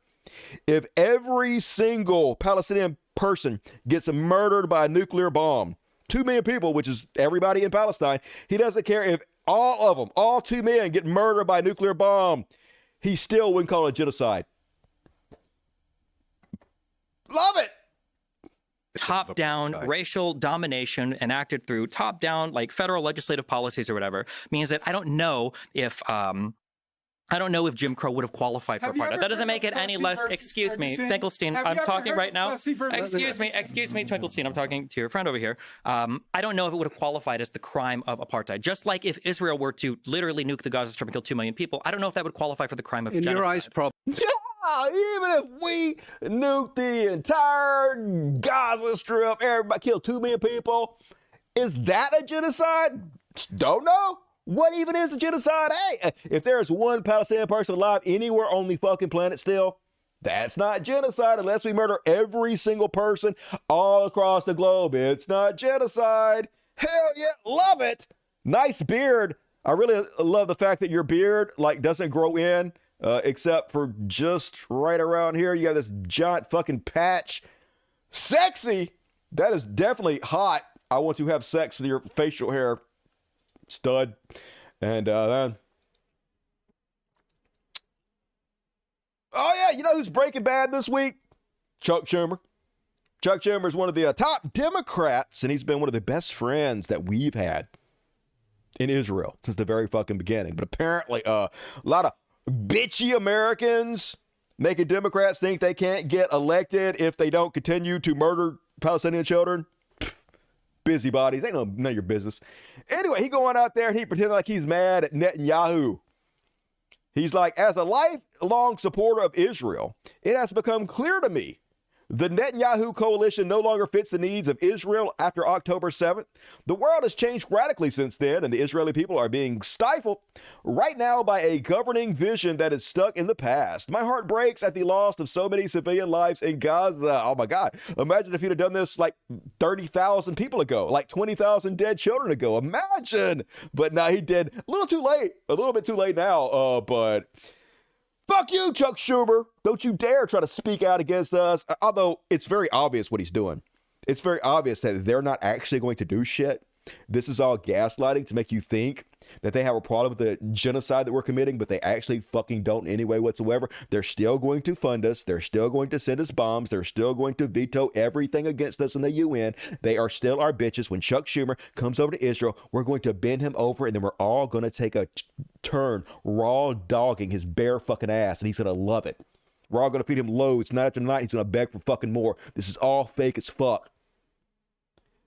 if every single Palestinian person gets murdered by a nuclear bomb. 2 million people, which is everybody in Palestine. He doesn't care if all of them, all 2 million get murdered by a nuclear bomb. He still wouldn't call it genocide. Love it. Top-down racial domination enacted through top-down, like federal legislative policies or whatever, means that I don't know if Jim Crow would have qualified for apartheid. That doesn't make it any less. Excuse me, Finkelstein. I'm talking right now. Excuse me, Finkelstein. I'm talking to your friend over here. I don't know if it would have qualified as the crime of apartheid. Just like if Israel were to literally nuke the Gaza Strip and kill 2 million people, I don't know if that would qualify for the crime of genocide. In your eyes, even if we nuke the entire Gaza Strip, everybody killed 2 million people, is that a genocide? Don't know. What even is a genocide? Hey, if there's one Palestinian person alive anywhere on the fucking planet still, that's not genocide unless we murder every single person all across the globe. It's not genocide. Hell yeah, love it. Nice beard. I really love the fact that your beard doesn't grow in. Except for just right around here. You got this giant fucking patch. Sexy. That is definitely hot. I want to have sex with your facial hair, stud. And then, oh yeah, you know who's breaking bad this week? Chuck Schumer. Chuck Schumer is one of the top Democrats, and he's been one of the best friends that we've had in Israel since the very fucking beginning. But apparently, a lot of bitchy Americans making Democrats think they can't get elected if they don't continue to murder Palestinian children. Busybodies. Ain't none of your business. Anyway, he going out there and he pretending like he's mad at Netanyahu. He's like, as a lifelong supporter of Israel, it has become clear to me the Netanyahu coalition no longer fits the needs of Israel after October 7th. The world has changed radically since then, and the Israeli people are being stifled right now by a governing vision that is stuck in the past. My heart breaks at the loss of so many civilian lives in Gaza. Oh my God. Imagine if he'd have done this like 30,000 people ago, like 20,000 dead children ago. Imagine. But now he did a little too late, a little bit too late now, but... Fuck you, Chuck Schumer. Don't you dare try to speak out against us. Although it's very obvious what he's doing. It's very obvious that they're not actually going to do shit. This is all gaslighting to make you think that they have a problem with the genocide that we're committing, but they actually fucking don't anyway whatsoever. They're still going to fund us. They're still going to send us bombs. They're still going to veto everything against us in the UN. They are still our bitches. When Chuck Schumer comes over to Israel, we're going to bend him over, and then we're all going to take a turn raw dogging his bare fucking ass, and he's going to love it. We're all going to feed him loads. Night after night, he's going to beg for fucking more. This is all fake as fuck.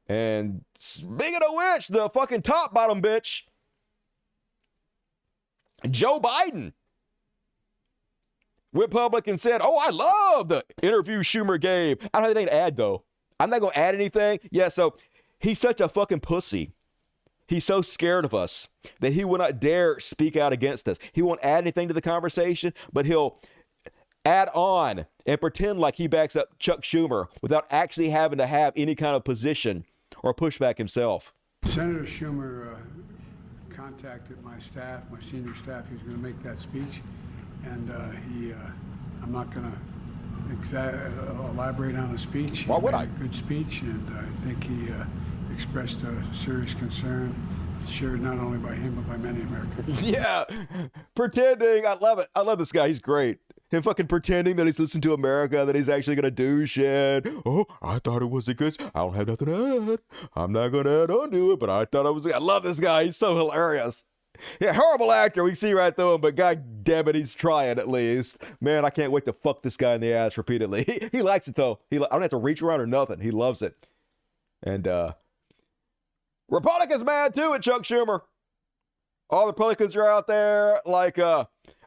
And speaking of which, the fucking top bottom bitch, Joe Biden, Republican, said, oh, I love the interview Schumer gave. I don't have anything to add, though. I'm not going to add anything. Yeah, so he's such a fucking pussy. He's so scared of us that he will not dare speak out against us. He won't add anything to the conversation, but he'll add on and pretend like he backs up Chuck Schumer without actually having to have any kind of position or pushback himself. Senator Schumer contacted my staff, my senior staff. He's going to make that speech, and I'm not going to elaborate on the speech. Why would I? Good speech, and I think he expressed a serious concern, shared not only by him but by many Americans. Yeah, pretending. I love it. I love this guy. He's great. Him fucking pretending that he's listening to America, that he's actually going to do shit. Oh, I thought it was a good... I don't have nothing to add. I'm not going to add on to it, but I thought it was... I love this guy. He's so hilarious. Yeah, horrible actor. We can see right through him, but god damn it, he's trying at least. Man, I can't wait to fuck this guy in the ass repeatedly. He likes it, though. I don't have to reach around or nothing. He loves it. And, Republicans mad, too, at Chuck Schumer. All the Republicans are out there like,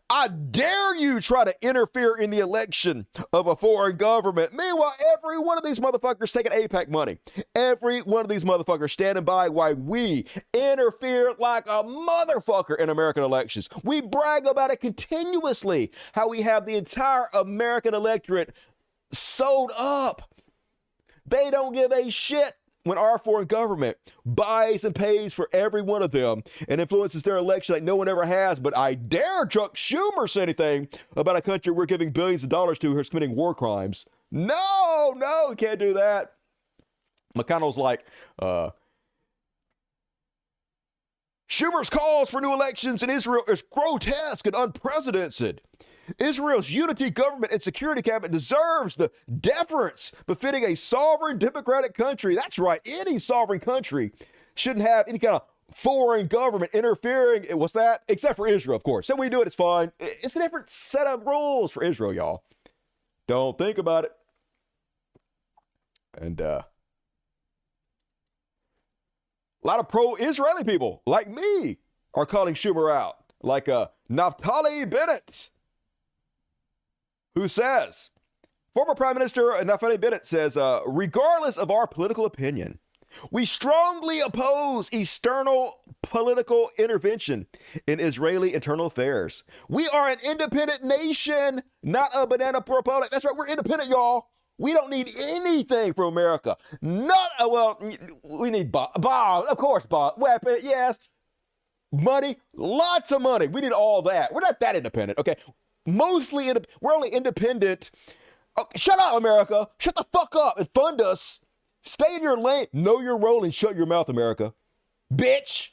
I dare you try to interfere in the election of a foreign government. Meanwhile, every one of these motherfuckers taking AIPAC money. Every one of these motherfuckers standing by while we interfere like a motherfucker in American elections. We brag about it continuously, how we have the entire American electorate sewed up. They don't give a shit when our foreign government buys and pays for every one of them and influences their election like no one ever has. But I dare Chuck Schumer say anything about a country we're giving billions of dollars to who's committing war crimes. No, we can't do that. McConnell's like, Schumer's calls for new elections in Israel is grotesque and unprecedented. Israel's unity government and security cabinet deserves the deference befitting a sovereign democratic country. That's right. Any sovereign country shouldn't have any kind of foreign government interfering. What's that? Except for Israel, of course. So we do it. It's fine. It's a different set of rules for Israel, y'all. Don't think about it. And a lot of pro-Israeli people like me are calling Schumer out, like Naftali Bennett, who says, former Prime Minister Naftali Bennett says, regardless of our political opinion, we strongly oppose external political intervention in Israeli internal affairs. We are an independent nation, not a banana republic. That's right, we're independent, y'all. We don't need anything from America. We need bombs, of course, weapons, yes. Money, lots of money. We need all that. We're not that independent, okay? Mostly, we're only independent. Oh, shut up, America. Shut the fuck up and fund us. Stay in your lane. Know your role and shut your mouth, America. Bitch.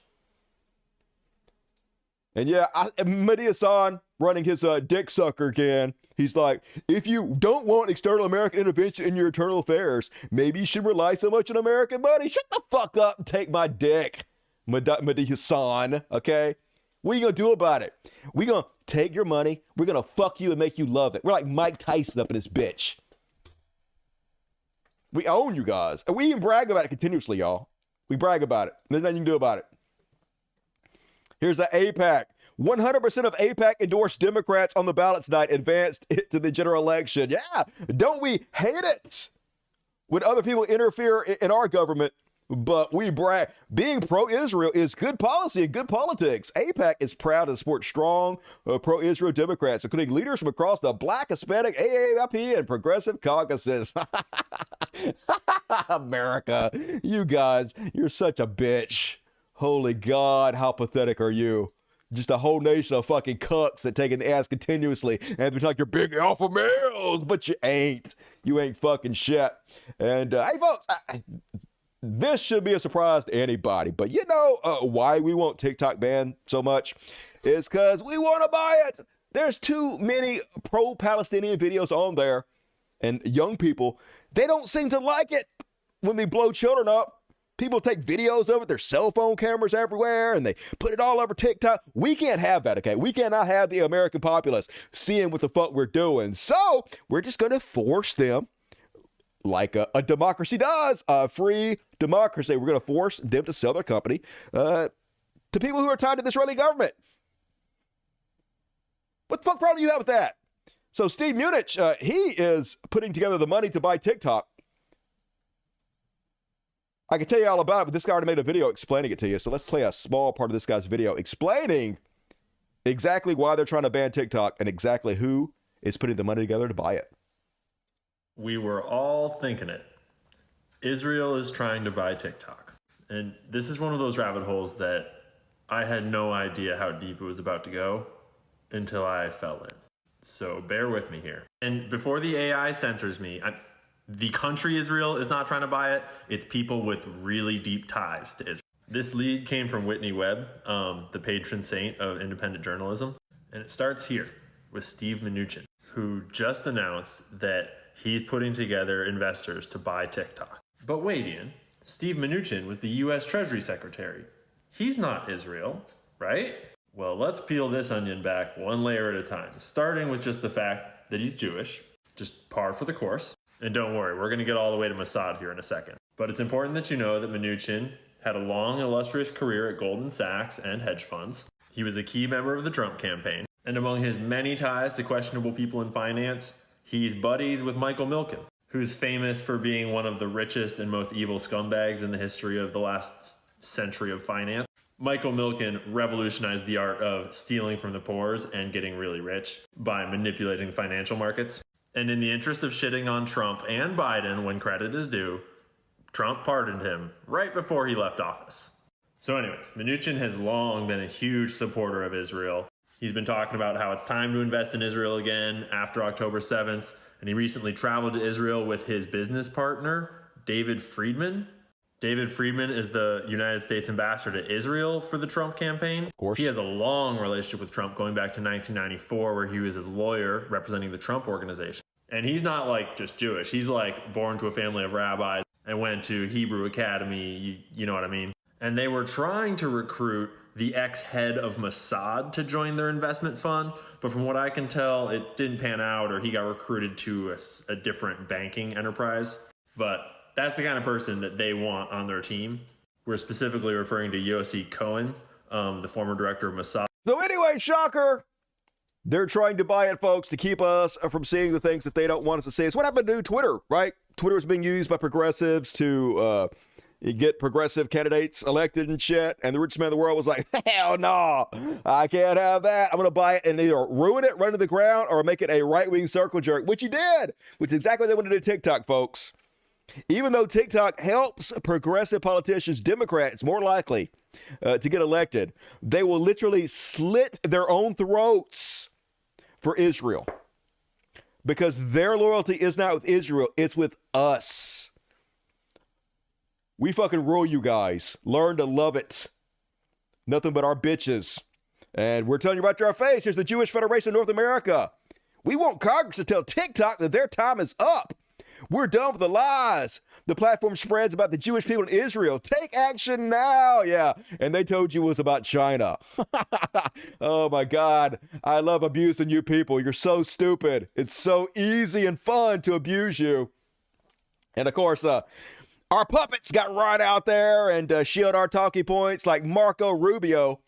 And yeah, Mehdi Hassan running his dick sucker again. He's like, if you don't want external American intervention in your internal affairs, maybe you should rely so much on American money. Shut the fuck up and take my dick, Mehdi Hassan, okay? What are you going to do about it? We're going to take your money. We're going to fuck you and make you love it. We're like Mike Tyson up in this bitch. We own you guys. And we even brag about it continuously, y'all. We brag about it. There's nothing you can do about it. Here's the AIPAC. 100% of AIPAC endorsed Democrats on the ballot tonight advanced it to the general election. Yeah, don't we hate it when other people interfere in our government? But we brag. Being pro-Israel is good policy and good politics. AIPAC is proud to support strong pro-Israel Democrats, including leaders from across the Black, Hispanic, AARP, and Progressive caucuses. America, you guys, you're such a bitch. Holy God, how pathetic are you? Just a whole nation of fucking cucks that take an ass continuously and be like you're big alpha males, but you ain't. You ain't fucking shit. And hey, folks, this should be a surprise to anybody. But you know why we want TikTok banned so much? It's because we want to buy it. There's too many pro-Palestinian videos on there. And young people, they don't seem to like it when we blow children up. People take videos of it, their cell phone cameras everywhere, and they put it all over TikTok. We can't have that, okay? We cannot have the American populace seeing what the fuck we're doing. So we're just going to force them, like a democracy does, a free democracy. We're going to force them to sell their company to people who are tied to the Israeli government. What the fuck problem do you have with that? So Steve Munich, he is putting together the money to buy TikTok. I can tell you all about it, but this guy already made a video explaining it to you. So let's play a small part of this guy's video explaining exactly why they're trying to ban TikTok and exactly who is putting the money together to buy it. We were all thinking it. Israel is trying to buy TikTok. And this is one of those rabbit holes that I had no idea how deep it was about to go until I fell in. So bear with me here. And before the AI censors me, the country Israel is not trying to buy it. It's people with really deep ties to Israel. This lead came from Whitney Webb, the patron saint of independent journalism. And it starts here with Steve Mnuchin, who just announced that he's putting together investors to buy TikTok. But wait, Ian, Steve Mnuchin was the US Treasury Secretary. He's not Israel, right? Well, let's peel this onion back one layer at a time, starting with just the fact that he's Jewish, just par for the course. And don't worry, we're going to get all the way to Mossad here in a second. But it's important that you know that Mnuchin had a long, illustrious career at Goldman Sachs and hedge funds. He was a key member of the Trump campaign. And among his many ties to questionable people in finance, he's buddies with Michael Milken, who's famous for being one of the richest and most evil scumbags in the history of the last century of finance. Michael Milken revolutionized the art of stealing from the poor and getting really rich by manipulating the financial markets. And in the interest of shitting on Trump and Biden when credit is due, Trump pardoned him right before he left office. So anyways, Mnuchin has long been a huge supporter of Israel. He's been talking about how it's time to invest in Israel again after October 7th. And he recently traveled to Israel with his business partner, David Friedman. David Friedman is the United States ambassador to Israel for the Trump campaign. Of course. He has a long relationship with Trump going back to 1994, where he was his lawyer representing the Trump organization. And he's not like just Jewish. He's like born to a family of rabbis and went to Hebrew Academy, you know what I mean? And they were trying to recruit the ex-head of Mossad to join their investment fund. But from what I can tell, it didn't pan out, or he got recruited to a different banking enterprise. But that's the kind of person that they want on their team. We're specifically referring to Yossi Cohen, the former director of Mossad. So anyway, shocker. They're trying to buy it, folks, to keep us from seeing the things that they don't want us to see. It's what happened to Twitter, right? Twitter is being used by progressives to get progressive candidates elected and shit. And the richest man in the world was like, hell no, I can't have that. I'm going to buy it and either ruin it, run to the ground, or make it a right-wing circle jerk, which he did, which is exactly what they wanted to do to TikTok, folks. Even though TikTok helps progressive politicians, Democrats, more likely to get elected, they will literally slit their own throats for Israel, because their loyalty is not with Israel, it's with us. We fucking rule, you guys. Learn to love it. Nothing but our bitches. And we're telling you right to our face, here's the Jewish Federation of North America. We want Congress to tell TikTok that their time is up. We're done with the lies the platform spreads about the Jewish people in Israel. Take action now. Yeah. And they told you it was about China. Oh my God. I love abusing you people. You're so stupid. It's so easy and fun to abuse you. And of course, our puppets got right out there and shielded our talking points, like Marco Rubio,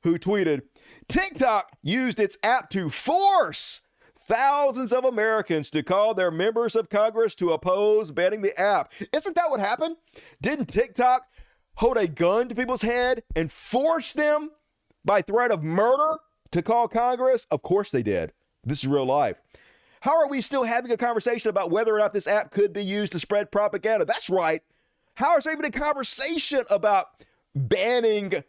who tweeted, TikTok used its app to force thousands of Americans to call their members of Congress to oppose banning the app. Isn't that what happened? Didn't TikTok hold a gun to people's head and force them by threat of murder to call Congress? Of course they did. This is real life. How are we still having a conversation about whether or not this app could be used to spread propaganda? That's right. How is there even a conversation about banning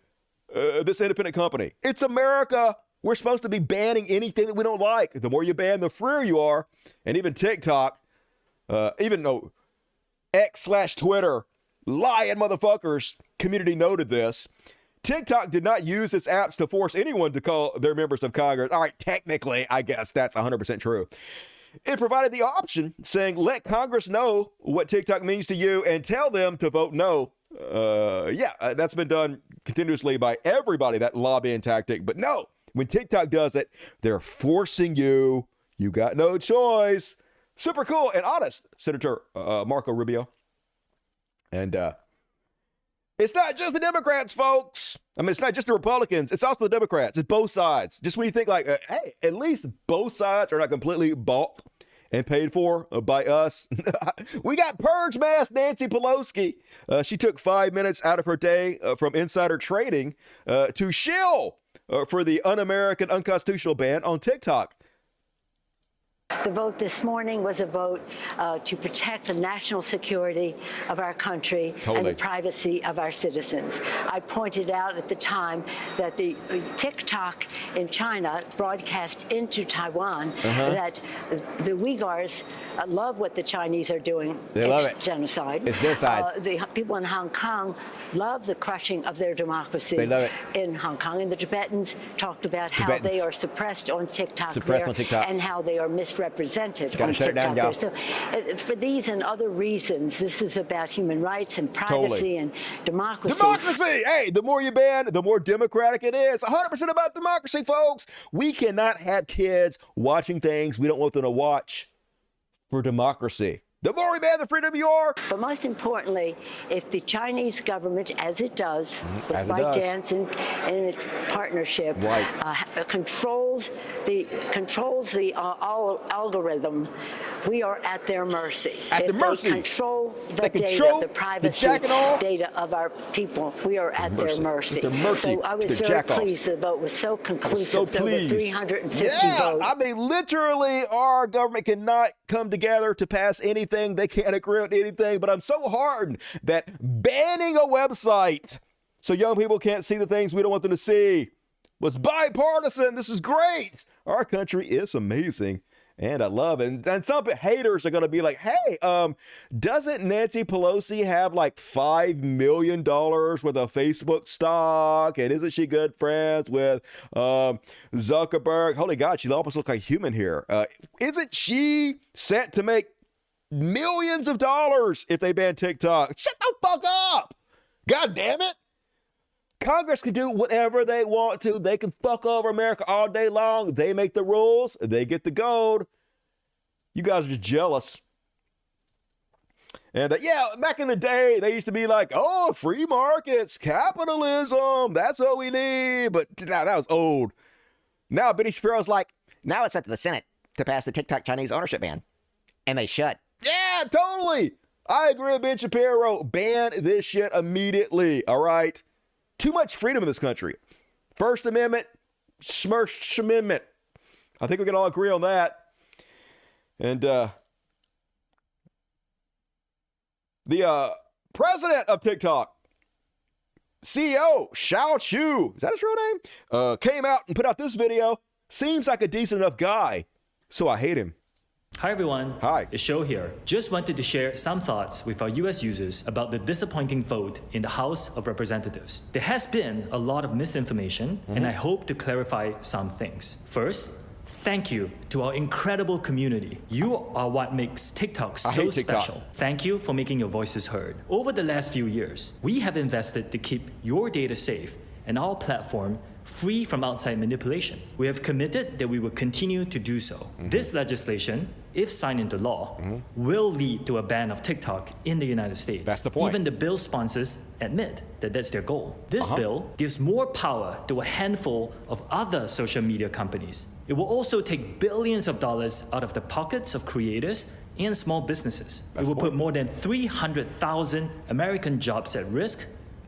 this independent company? It's America. We're supposed to be banning anything that we don't like. The more you ban, the freer you are. And even TikTok, even though X/Twitter lying motherfuckers community noted this. TikTok did not use its apps to force anyone to call their members of Congress. All right, technically, I guess that's 100% true. It provided the option saying, let Congress know what TikTok means to you and tell them to vote no. That's been done continuously by everybody, that lobbying tactic. But no, when TikTok does it, they're forcing you. You got no choice. Super cool and honest, Senator Marco Rubio. And it's not just the Democrats, folks. I mean, it's not just the Republicans. It's also the Democrats. It's both sides. Just when you think like, hey, at least both sides are not completely bought and paid for by us. We got purge mask Nancy Pelosi. She took 5 minutes out of her day from insider trading to shill for the un-American, unconstitutional ban on TikTok. The vote this morning was a vote to protect the national security of our country and the privacy of our citizens. I pointed out at the time that the TikTok in China broadcast into Taiwan that the Uyghurs love what the Chinese are doing. They love it. Genocide. It's their side. The people in Hong Kong love the crushing of their democracy. They love it. In Hong Kong. And the Tibetans talked about how they are suppressed on TikTok and how they are misrepresented on TikTok there. So for these and other reasons, this is about human rights and privacy and democracy. Democracy! Hey, the more you ban, the more democratic it is. 100% about democracy, folks. We cannot have kids watching things we don't want them to watch for democracy. The more we ban, the freedom you are. But most importantly, if the Chinese government, as it does, with ByteDance and its partnership, controls the algorithm, we are at their mercy. At the mercy. They control the data, the privacy data of our people. We are at their mercy. So I was very pleased the vote was so conclusive. There were 350 votes. I mean, literally, our government cannot come together to pass anything. They can't agree on anything, but I'm so heartened that banning a website so young people can't see the things we don't want them to see was bipartisan. This is great. Our country is amazing, and I love it. And some haters are going to be like, hey, doesn't Nancy Pelosi have like $5 million worth of Facebook stock? And isn't she good friends with Zuckerberg? Holy God, she almost looks like a human here. Isn't she set to make millions of dollars if they ban TikTok? Shut the fuck up! God damn it! Congress can do whatever they want to. They can fuck over America all day long. They make the rules. They get the gold. You guys are just jealous. And back in the day, they used to be like, oh, free markets, capitalism, that's what we need. But now that was old. Now Benny Shapiro's like, now it's up to the Senate to pass the TikTok Chinese ownership ban. And they should. Yeah, totally. I agree with Ben Shapiro. Ban this shit immediately, all right? Too much freedom in this country. First Amendment, Smirch Amendment. I think we can all agree on that. And the president of TikTok, CEO Shao Chu, is that his real name? Came out and put out this video. Seems like a decent enough guy, so I hate him. Hi everyone. Hi. It's Show here. Just wanted to share some thoughts with our US users about the disappointing vote in the House of Representatives. There has been a lot of misinformation, and I hope to clarify some things. First, thank you to our incredible community. You are what makes TikTok so special. Thank you for making your voices heard. Over the last few years, we have invested to keep your data safe and our platform free from outside manipulation. We have committed that we will continue to do so. This legislation, if signed into law, will lead to a ban of TikTok in the United States. That's the point. Even the bill sponsors admit that that's their goal. This bill gives more power to a handful of other social media companies. It will also take billions of dollars out of the pockets of creators and small businesses. It will put more than 300,000 American jobs at risk,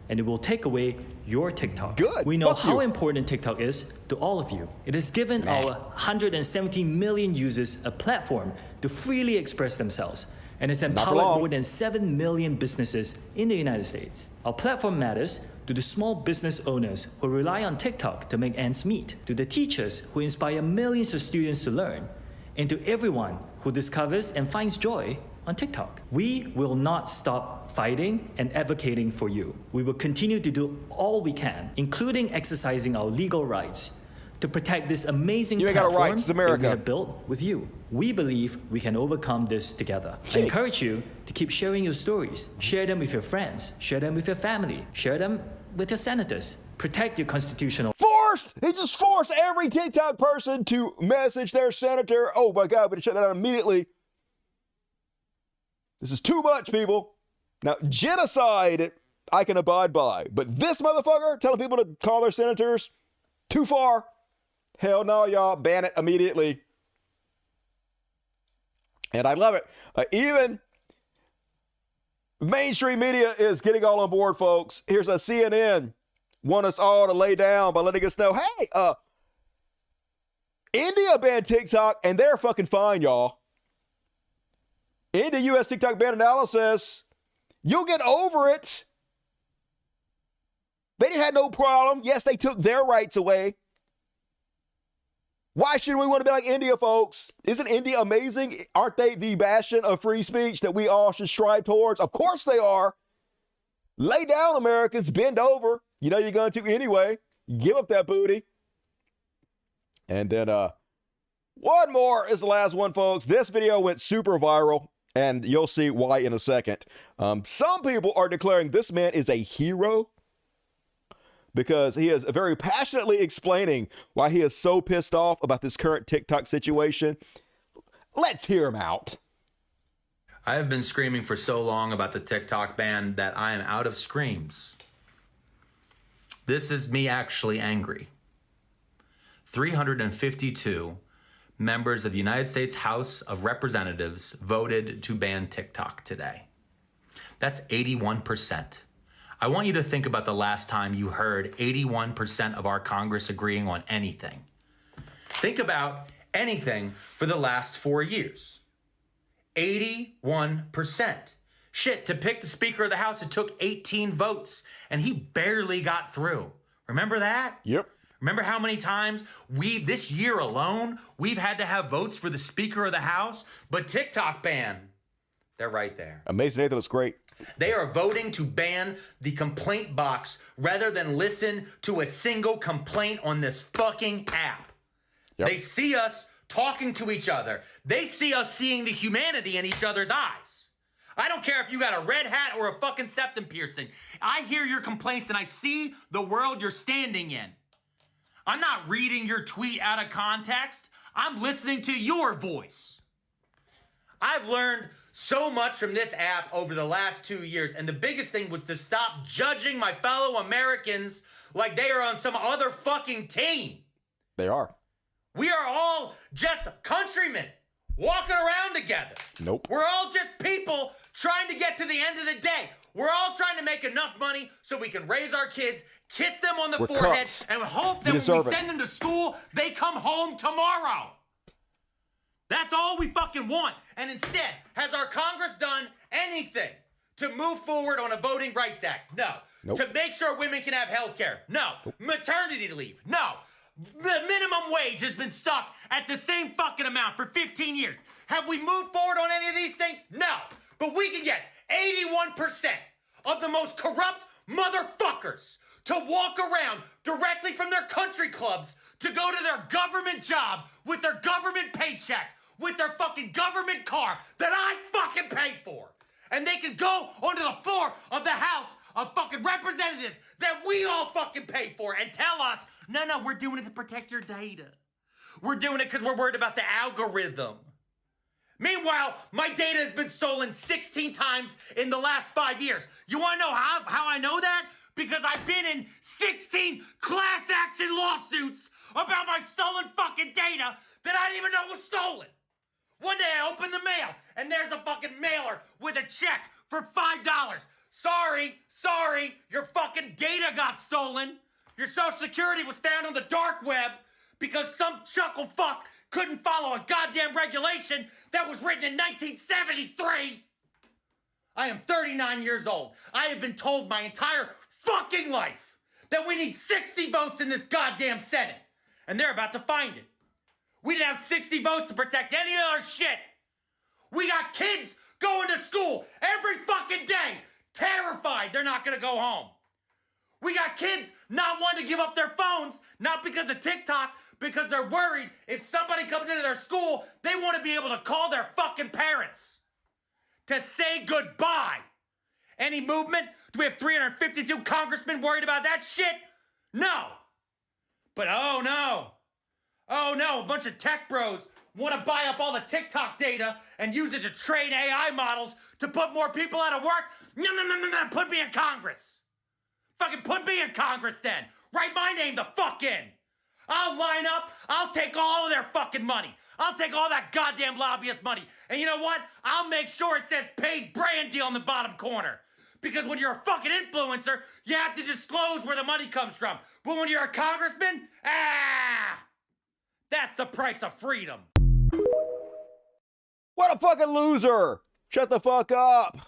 and it will take away your TikTok. Good. We know how important TikTok is to all of you. It has given our 170 million users a platform to freely express themselves, and has empowered more than 7 million businesses in the United States. Our platform matters to the small business owners who rely on TikTok to make ends meet, to the teachers who inspire millions of students to learn, and to everyone who discovers and finds joy on TikTok. We will not stop fighting and advocating for you. We will continue to do all we can, including exercising our legal rights to protect this amazing platform that we have built with you. We believe we can overcome this together. I encourage you to keep sharing your stories. Share them with your friends. Share them with your family. Share them with your senators. Protect your constitutional... Forced! He just forced every TikTok person to message their senator. Oh my God, we should shut that down immediately. This is too much, people. Now, genocide, I can abide by. But this motherfucker telling people to call their senators, too far. Hell no, y'all. Ban it immediately. And I love it. Even mainstream media is getting all on board, folks. Here's a CNN. Want us all to lay down by letting us know, hey, India banned TikTok, and they're fucking fine, y'all. India U.S. TikTok ban analysis. You'll get over it. They didn't have no problem. Yes, they took their rights away. Why shouldn't we want to be like India, folks? Isn't India amazing? Aren't they the bastion of free speech that we all should strive towards? Of course they are. Lay down, Americans. Bend over. You know you're going to anyway. Give up that booty. And then one more is the last one, folks. This video went super viral, and you'll see why in a second. Some people are declaring this man is a hero because he is very passionately explaining why he is so pissed off about this current TikTok situation. Let's hear him out. I have been screaming for so long about the TikTok ban that I am out of screams. This is me actually angry. 352 members of the United States House of Representatives voted to ban TikTok today. That's 81%. I want you to think about the last time you heard 81% of our Congress agreeing on anything. Think about anything for the last 4 years. 81%. Shit, to pick the Speaker of the House, it took 18 votes, and he barely got through. Remember that? Yep. Remember how many times this year alone, we've had to have votes for the Speaker of the House? But TikTok ban, they're right there. Amazing Nathan looks great. They are voting to ban the complaint box rather than listen to a single complaint on this fucking app. Yep. They see us talking to each other. They see us seeing the humanity in each other's eyes. I don't care if you got a red hat or a fucking septum piercing. I hear your complaints and I see the world you're standing in. I'm not reading your tweet out of context. I'm listening to your voice. I've learned so much from this app over the last 2 years, and the biggest thing was to stop judging my fellow Americans like they are on some other fucking team. They are. We are all just countrymen walking around together. Nope. We're all just people trying to get to the end of the day. We're all trying to make enough money so we can raise our kids, kiss them on the forehead, cucks. and hope that when we send them to school, they come home tomorrow. That's all we fucking want. And instead, has our Congress done anything to move forward on a Voting Rights Act? No. Nope. To make sure women can have health care? No. Nope. Maternity leave? No. The minimum wage has been stuck at the same fucking amount for 15 years. Have we moved forward on any of these things? No. But we can get 81% of the most corrupt motherfuckers to walk around directly from their country clubs to go to their government job with their government paycheck, with their fucking government car that I fucking paid for. And they can go onto the floor of the House of fucking Representatives that we all fucking pay for and tell us, no, we're doing it to protect your data. We're doing it because we're worried about the algorithm. Meanwhile, my data has been stolen 16 times in the last 5 years. You want to know how I know that? Because I've been in 16 class action lawsuits about my stolen fucking data that I didn't even know was stolen. One day I open the mail and there's a fucking mailer with a check for $5. Sorry, your fucking data got stolen. Your social security was found on the dark web because some chuckle fuck couldn't follow a goddamn regulation that was written in 1973. I am 39 years old. I have been told my entire fucking life that we need 60 votes in this goddamn Senate. And they're about to find it. We didn't have 60 votes to protect any other shit. We got kids going they're not going to go home. We got kids not wanting to give up their phones, not because of TikTok, because they're worried if somebody comes into their school, they want to be able to call their fucking parents to say goodbye. Any movement? Do we have 352 congressmen worried about that shit? No. But oh no, a bunch of tech bros want to buy up all the TikTok data and use it to train AI models to put more people out of work? No, put me in Congress. Fucking put me in Congress then. Write my name the fuck in. I'll line up, I'll take all of their fucking money. I'll take all that goddamn lobbyist money. And you know what? I'll make sure it says paid brand deal in the bottom corner. Because when you're a fucking influencer, you have to disclose where the money comes from. But when you're a congressman, that's the price of freedom. What a fucking loser! Shut the fuck up!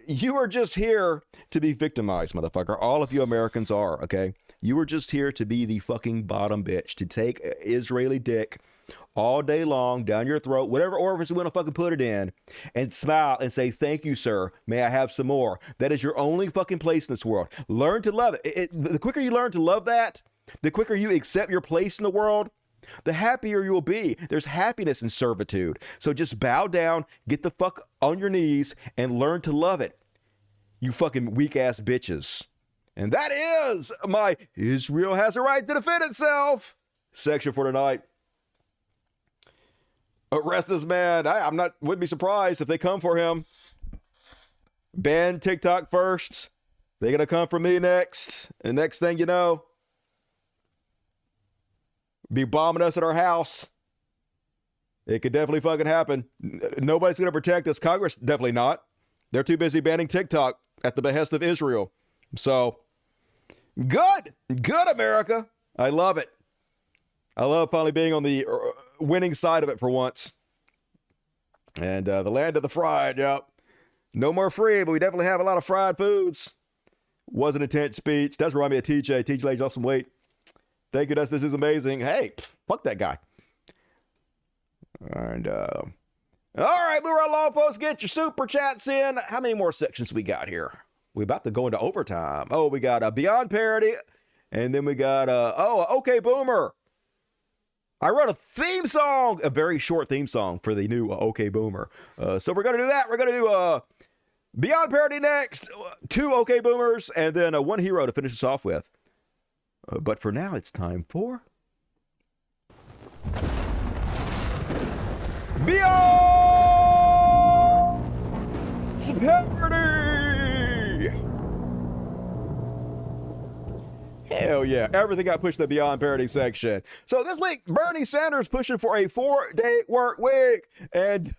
You are just here to be victimized, motherfucker. All of you Americans are, okay? You are just here to be the fucking bottom bitch, to take Israeli dick all day long down your throat, whatever orifice you want to fucking put it in, and smile and say, thank you, sir. May I have some more? That is your only fucking place in this world. Learn to love it. The quicker you learn to love that, the quicker you accept your place in the world, the happier you'll be. There's happiness in servitude. So just bow down, get the fuck on your knees, and learn to love it. You fucking weak ass bitches. And that is my Israel has a right to defend itself section for tonight. Arrest this man. Wouldn't be surprised if they come for him. Ban TikTok first. They're gonna come for me next. And next thing you know, be bombing us at our house. It could definitely fucking happen. Nobody's gonna protect us. Congress definitely not. They're too busy banning TikTok at the behest of Israel. So good America. I love it. I love finally being on the winning side of it for once. And the land of the fried, yep. No more free, but we definitely have a lot of fried foods. Was an intense speech. Does remind me of TJ. TJ lost some weight. Thank you, this is amazing. Hey, fuck that guy. And, all right, move right along, folks. Get your super chats in. How many more sections we got here? We're about to go into overtime. Oh, we got a Beyond Parody. And then we got, OK Boomer. I wrote a theme song, a very short theme song for the new OK Boomer. So we're going to do that. We're going to do Beyond Parody next, 2 OK Boomers, and then one hero to finish us off with. But for now, it's time for Beyond Parody! Hell yeah. Everything got pushed to the Beyond Parody section. So this week, Bernie Sanders pushing for a 4-day work week. And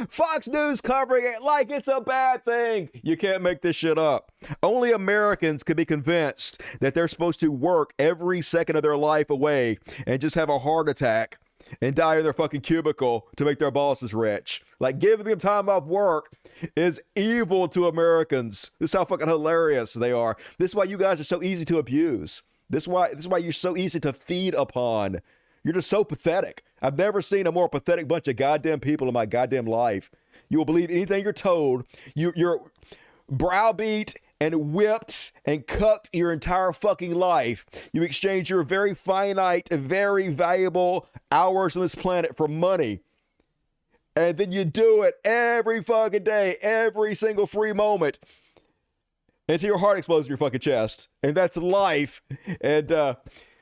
Fox News covering it like it's a bad thing. You can't make this shit up. Only Americans could be convinced that they're supposed to work every second of their life away and just have a heart attack and die in their fucking cubicle to make their bosses rich. Like, giving them time off work is evil to Americans. This is how fucking hilarious they are. This is why you guys are so easy to abuse. This is why you're so easy to feed upon. You're just so pathetic. I've never seen a more pathetic bunch of goddamn people in my goddamn life. You will believe anything you're told. You're browbeat and whipped and cucked your entire fucking life. You exchange your very finite and very valuable hours on this planet for money. And then you do it every fucking day, every single free moment, until your heart explodes in your fucking chest. And that's life. And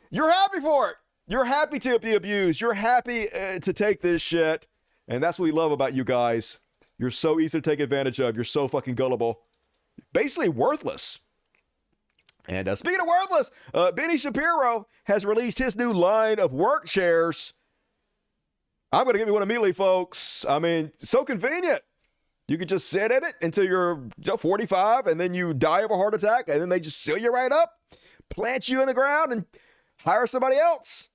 you're happy for it. You're happy to be abused. You're happy to take this shit. And that's what we love about you guys. You're so easy to take advantage of. You're so fucking gullible. Basically worthless. And speaking of worthless, Benny Shapiro has released his new line of work shares. I'm going to give you one immediately, folks. I mean, so convenient. You could just sit in it until you're 45, and then you die of a heart attack, and then they just seal you right up, plant you in the ground, and hire somebody else.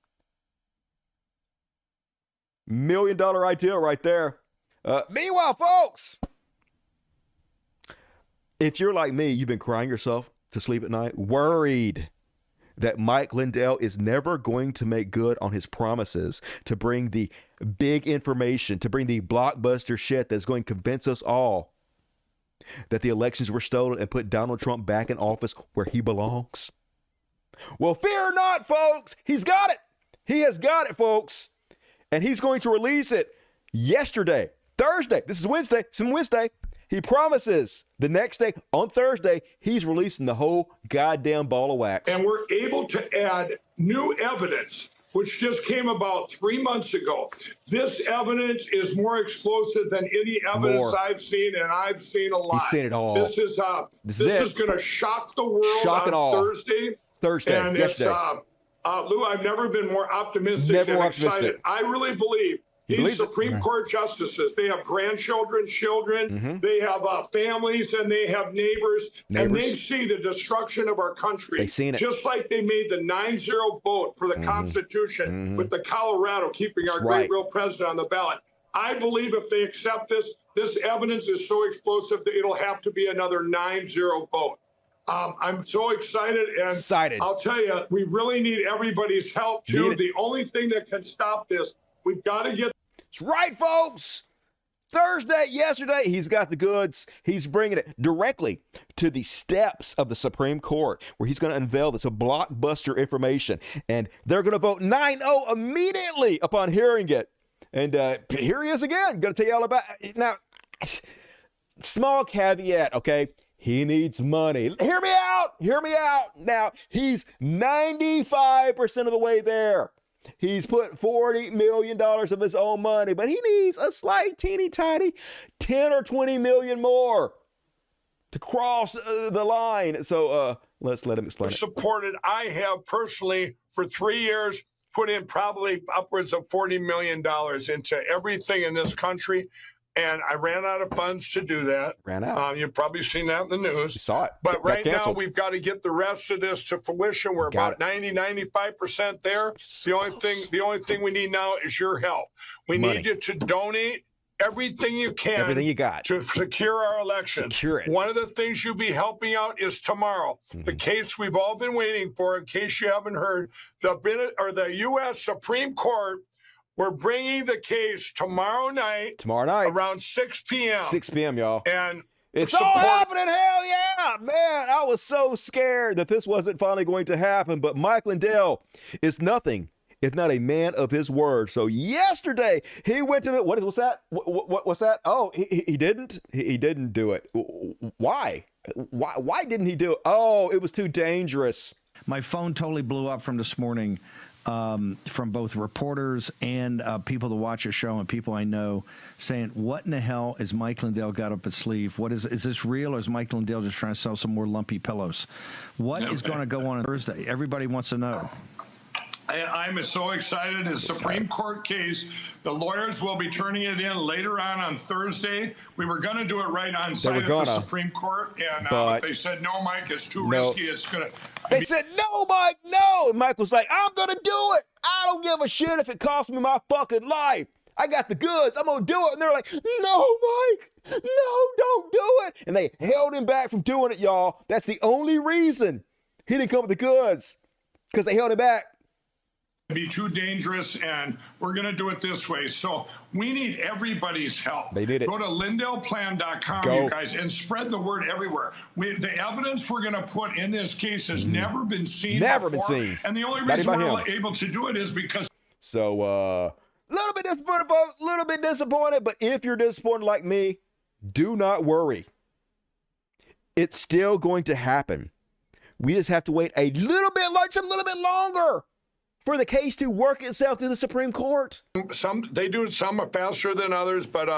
$1 million idea right there. Meanwhile, folks, if you're like me, you've been crying yourself to sleep at night, worried that Mike Lindell is never going to make good on his promises to bring the big information, to bring the blockbuster shit that's going to convince us all that the elections were stolen and put Donald Trump back in office where he belongs? Well, fear not, folks. He's got it. He has got it, folks. And he's going to release it yesterday, Thursday. This is Wednesday. It's Wednesday. He promises the next day, on Thursday, he's releasing the whole goddamn ball of wax. And we're able to add new evidence, which just came about 3 months ago. This evidence is more explosive than any evidence I've seen, and I've seen a lot. He's seen it all. This is going to shock the world on Thursday. And yesterday. Lou, I've never been more optimistic and excited. I really believe these Supreme Court justices, they have grandchildren, children, they have families, and they have neighbors, and they see the destruction of our country. They've seen it. Just like they made the 9-0 vote for the Constitution with the Colorado keeping our great real president on the ballot. I believe if they accept this evidence is so explosive that it'll have to be another 9-0 vote. I'm so excited, and I'll tell you, we really need everybody's help, too. The only thing that can stop this, we've got to get... That's right, folks. Yesterday, he's got the goods. He's bringing it directly to the steps of the Supreme Court, where he's going to unveil this blockbuster information. And they're going to vote 9-0 immediately upon hearing it. And here he is again. Going to tell you all about it. Now, small caveat, okay? He needs money. Hear me out. Hear me out. Now, he's 95% of the way there. He's put $40 million of his own money, but he needs a slight, teeny, tiny 10 or 20 million more to cross the line. So let's let him explain it. Supported. I have personally, for 3 years, put in probably upwards of $40 million into everything in this country. And I ran out of funds to do that. Ran out. You've probably seen that in the news. You saw it. But right now, we've got to get the rest of this to fruition. We're about 90-95% there. The only thing we need now is your help. We need you to donate everything you can. Everything you got. To secure our election. Secure it. One of the things you'll be helping out is tomorrow. The case we've all been waiting for, in case you haven't heard, the U.S. Supreme Court. We're bringing the case tomorrow night. Around 6 p.m. 6 p.m., y'all. And it's all happening. Hell yeah, man. I was so scared that this wasn't finally going to happen. But Mike Lindell is nothing if not a man of his word. So yesterday he went to the, what's that? What's that? Oh, he didn't. He didn't do it. Why? Why didn't he do it? Oh, it was too dangerous. My phone totally blew up from this morning. From both reporters and people that watch your show and people I know saying, what in the hell is Mike Lindell got up his sleeve? What is this real, or is Mike Lindell just trying to sell some more lumpy pillows? What is going to go on Thursday? Everybody wants to know. I'm so excited. The Supreme Court case, the lawyers will be turning it in later on Thursday. We were going to do it right on site at the Supreme Court, and they said, no, Mike, it's too risky. It's going to... They said, no, Mike, no. And Mike was like, I'm going to do it. I don't give a shit if it costs me my fucking life. I got the goods. I'm going to do it. And they're like, no, Mike, no, don't do it. And they held him back from doing it, y'all. That's the only reason he didn't come with the goods, because they held him back. Be too dangerous, and we're going to do it this way. So we need everybody's help. They did it. Go to lindellplan.com, you guys, and spread the word everywhere. The evidence we're going to put in this case has never been seen before. And the only reason we're able to do it is because... So, a little bit disappointed, folks. A little bit disappointed. But if you're disappointed like me, do not worry. It's still going to happen. We just have to wait a little bit longer for the case to work itself through the Supreme Court. They do some faster than others, but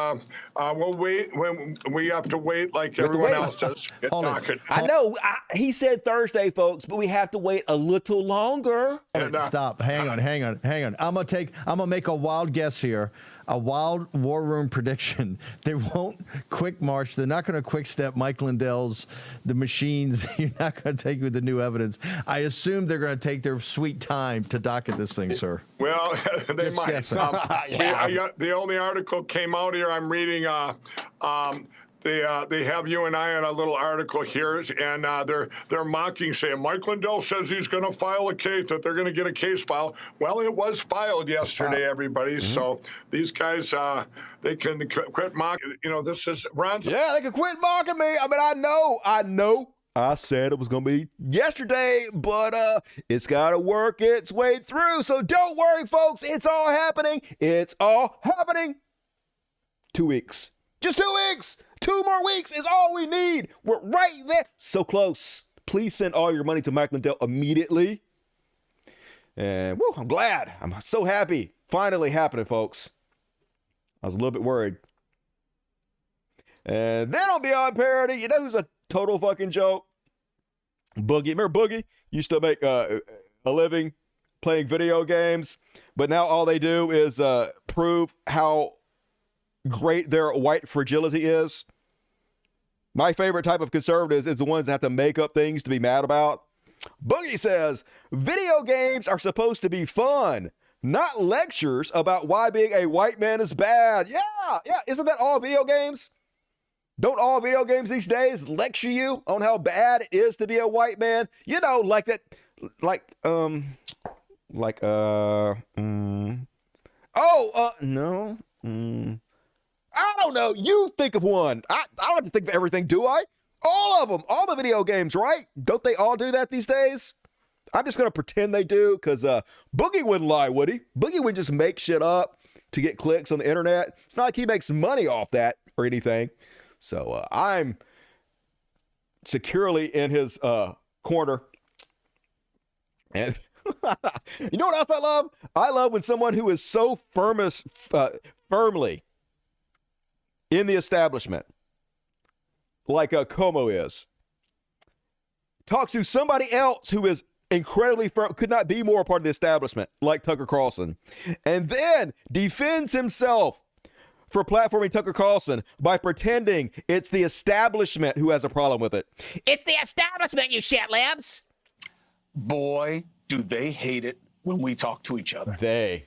we'll wait when we have to wait like everyone else does. I know he said Thursday, folks, but we have to wait a little longer. Stop. Hang on. I'm gonna make a wild guess here. A wild war room prediction. They won't quick march. They're not going to quick step Mike Lindell's, the machines. You're not going to take with the new evidence. I assume they're going to take their sweet time to docket this thing, sir. Well, they might. The only article came out here I'm reading. they have you and I in a little article here, and they're mocking, saying Mike Lindell says he's going to file a case, that they're going to get a case filed. Well, it was filed yesterday, everybody. Mm-hmm. So these guys, they can quit mocking. You know, this is Ron's. Yeah, they can quit mocking me. I mean, I know. I said it was going to be yesterday, but it's got to work its way through. So don't worry, folks. It's all happening. It's all happening. 2 weeks. Just 2 weeks. 2 more weeks is all we need. We're right there. So close. Please send all your money to Mike Lindell immediately. And woo, I'm glad. I'm so happy. Finally happening, folks. I was a little bit worried. And then on Beyond Parody, you know who's a total fucking joke? Boogie. Remember Boogie? Used to make a living playing video games, but now all they do is prove how great their white fragility is. My favorite type of conservatives is the ones that have to make up things to be mad about. Boogie says, video games are supposed to be fun, not lectures about why being a white man is bad. Yeah. Isn't that all video games? Don't all video games these days lecture you on how bad it is to be a white man? You know, like that, no. I don't know. You think of one. I don't have to think of everything, do I? All of them. All the video games, right? Don't they all do that these days? I'm just going to pretend they do because Boogie wouldn't lie, would he? Boogie would just make shit up to get clicks on the internet. It's not like he makes money off that or anything. So I'm securely in his corner. And you know what else I love? I love when someone who is so firmly in the establishment, like Como is, talks to somebody else who is incredibly firm, could not be more a part of the establishment, like Tucker Carlson, and then defends himself for platforming Tucker Carlson by pretending it's the establishment who has a problem with it. It's the establishment, you shitlibs. Boy, do they hate it when we talk to each other. They.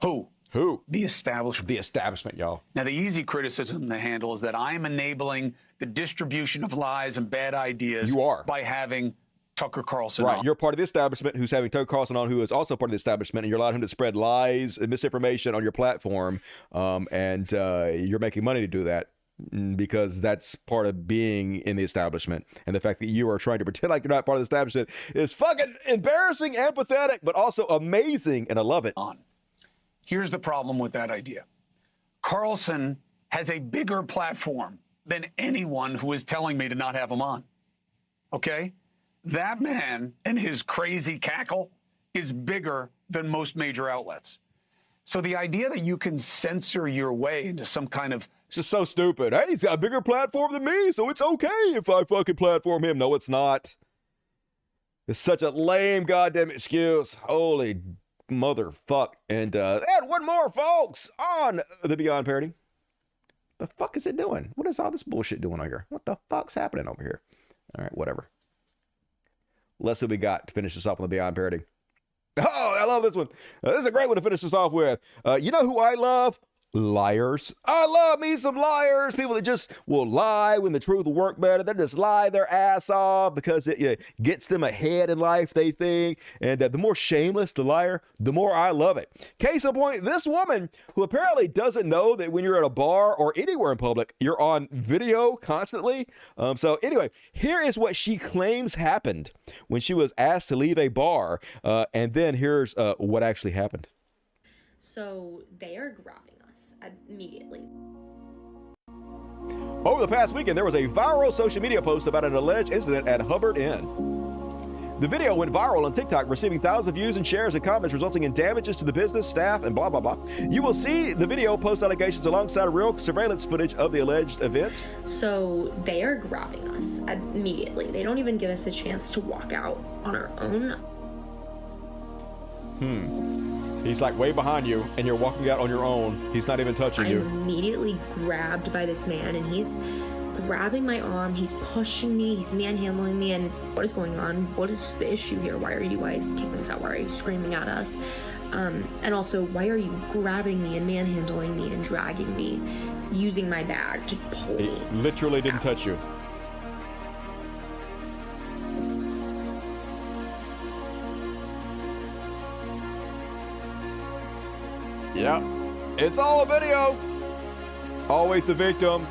Who? Who? The establishment. The establishment, y'all. Now, the easy criticism to handle is that I am enabling the distribution of lies and bad ideas. You are. By having Tucker Carlson on. Right, you're part of the establishment who's having Tucker Carlson on, who is also part of the establishment, and you're allowing him to spread lies and misinformation on your platform, and you're making money to do that because that's part of being in the establishment. And the fact that you are trying to pretend like you're not part of the establishment is fucking embarrassing and pathetic, but also amazing, and I love it. Here's the problem with that idea. Carlson has a bigger platform than anyone who is telling me to not have him on. Okay? That man and his crazy cackle is bigger than most major outlets. So the idea that you can censor your way into some kind of... Just so stupid. Hey, he's got a bigger platform than me, so it's okay if I fucking platform him. No, it's not. It's such a lame goddamn excuse. Holy motherfuck. And one more, folks, on the Beyond Parody. The fuck is it doing? What is all this bullshit doing over here? What the fuck's happening over here? All right, whatever. Let's see what we got to finish this off on the Beyond Parody. Oh, I love this one. This is a great one to finish this off with. You know who I love? Liars. I love me some liars. People that just will lie when the truth will work better. They just lie their ass off because it gets them ahead in life, they think. And the more shameless the liar, the more I love it. Case in point, this woman who apparently doesn't know that when you're at a bar or anywhere in public, you're on video constantly. So anyway, here is what she claims happened when she was asked to leave a bar. And then here's what actually happened. So they are grabbing us immediately. Over the past weekend, there was a viral social media post about an alleged incident at Hubbard Inn. The video went viral on TikTok, receiving thousands of views and shares and comments, resulting in damages to the business, staff, and blah, blah, blah. You will see the video post allegations alongside real surveillance footage of the alleged event. So they are grabbing us immediately. They don't even give us a chance to walk out on our own. He's like way behind you, and you're walking out on your own. He's not even touching you. I'm immediately grabbed by this man, and he's grabbing my arm. He's pushing me. He's manhandling me. And what is going on? What is the issue here? Why are you guys kicking us out? Why are you screaming at us? And also, why are you grabbing me and manhandling me and dragging me, using my bag to pull me? He literally didn't touch you. Yep, it's all a video. Always the victim.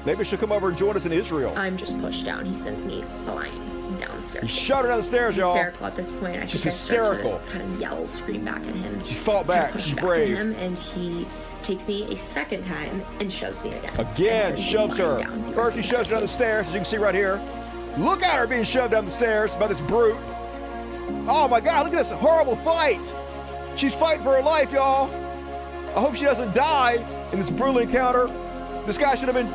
Maybe she'll come over and join us in Israel. I'm just pushed down. He sends me flying downstairs. He shot her down the stairs, y'all. Hysterical at this point. She's think hysterical. I start to kind of yell, scream back at him. She fought back. Push She's back at brave. him, and he takes me a second time and shoves me again. Again, shoves her. First, he shoves her down the stairs, as you can see right here. Look at her being shoved down the stairs by this brute. Oh my God, look at this horrible fight. She's fighting for her life, y'all. I hope she doesn't die in this brutal encounter. This guy should have been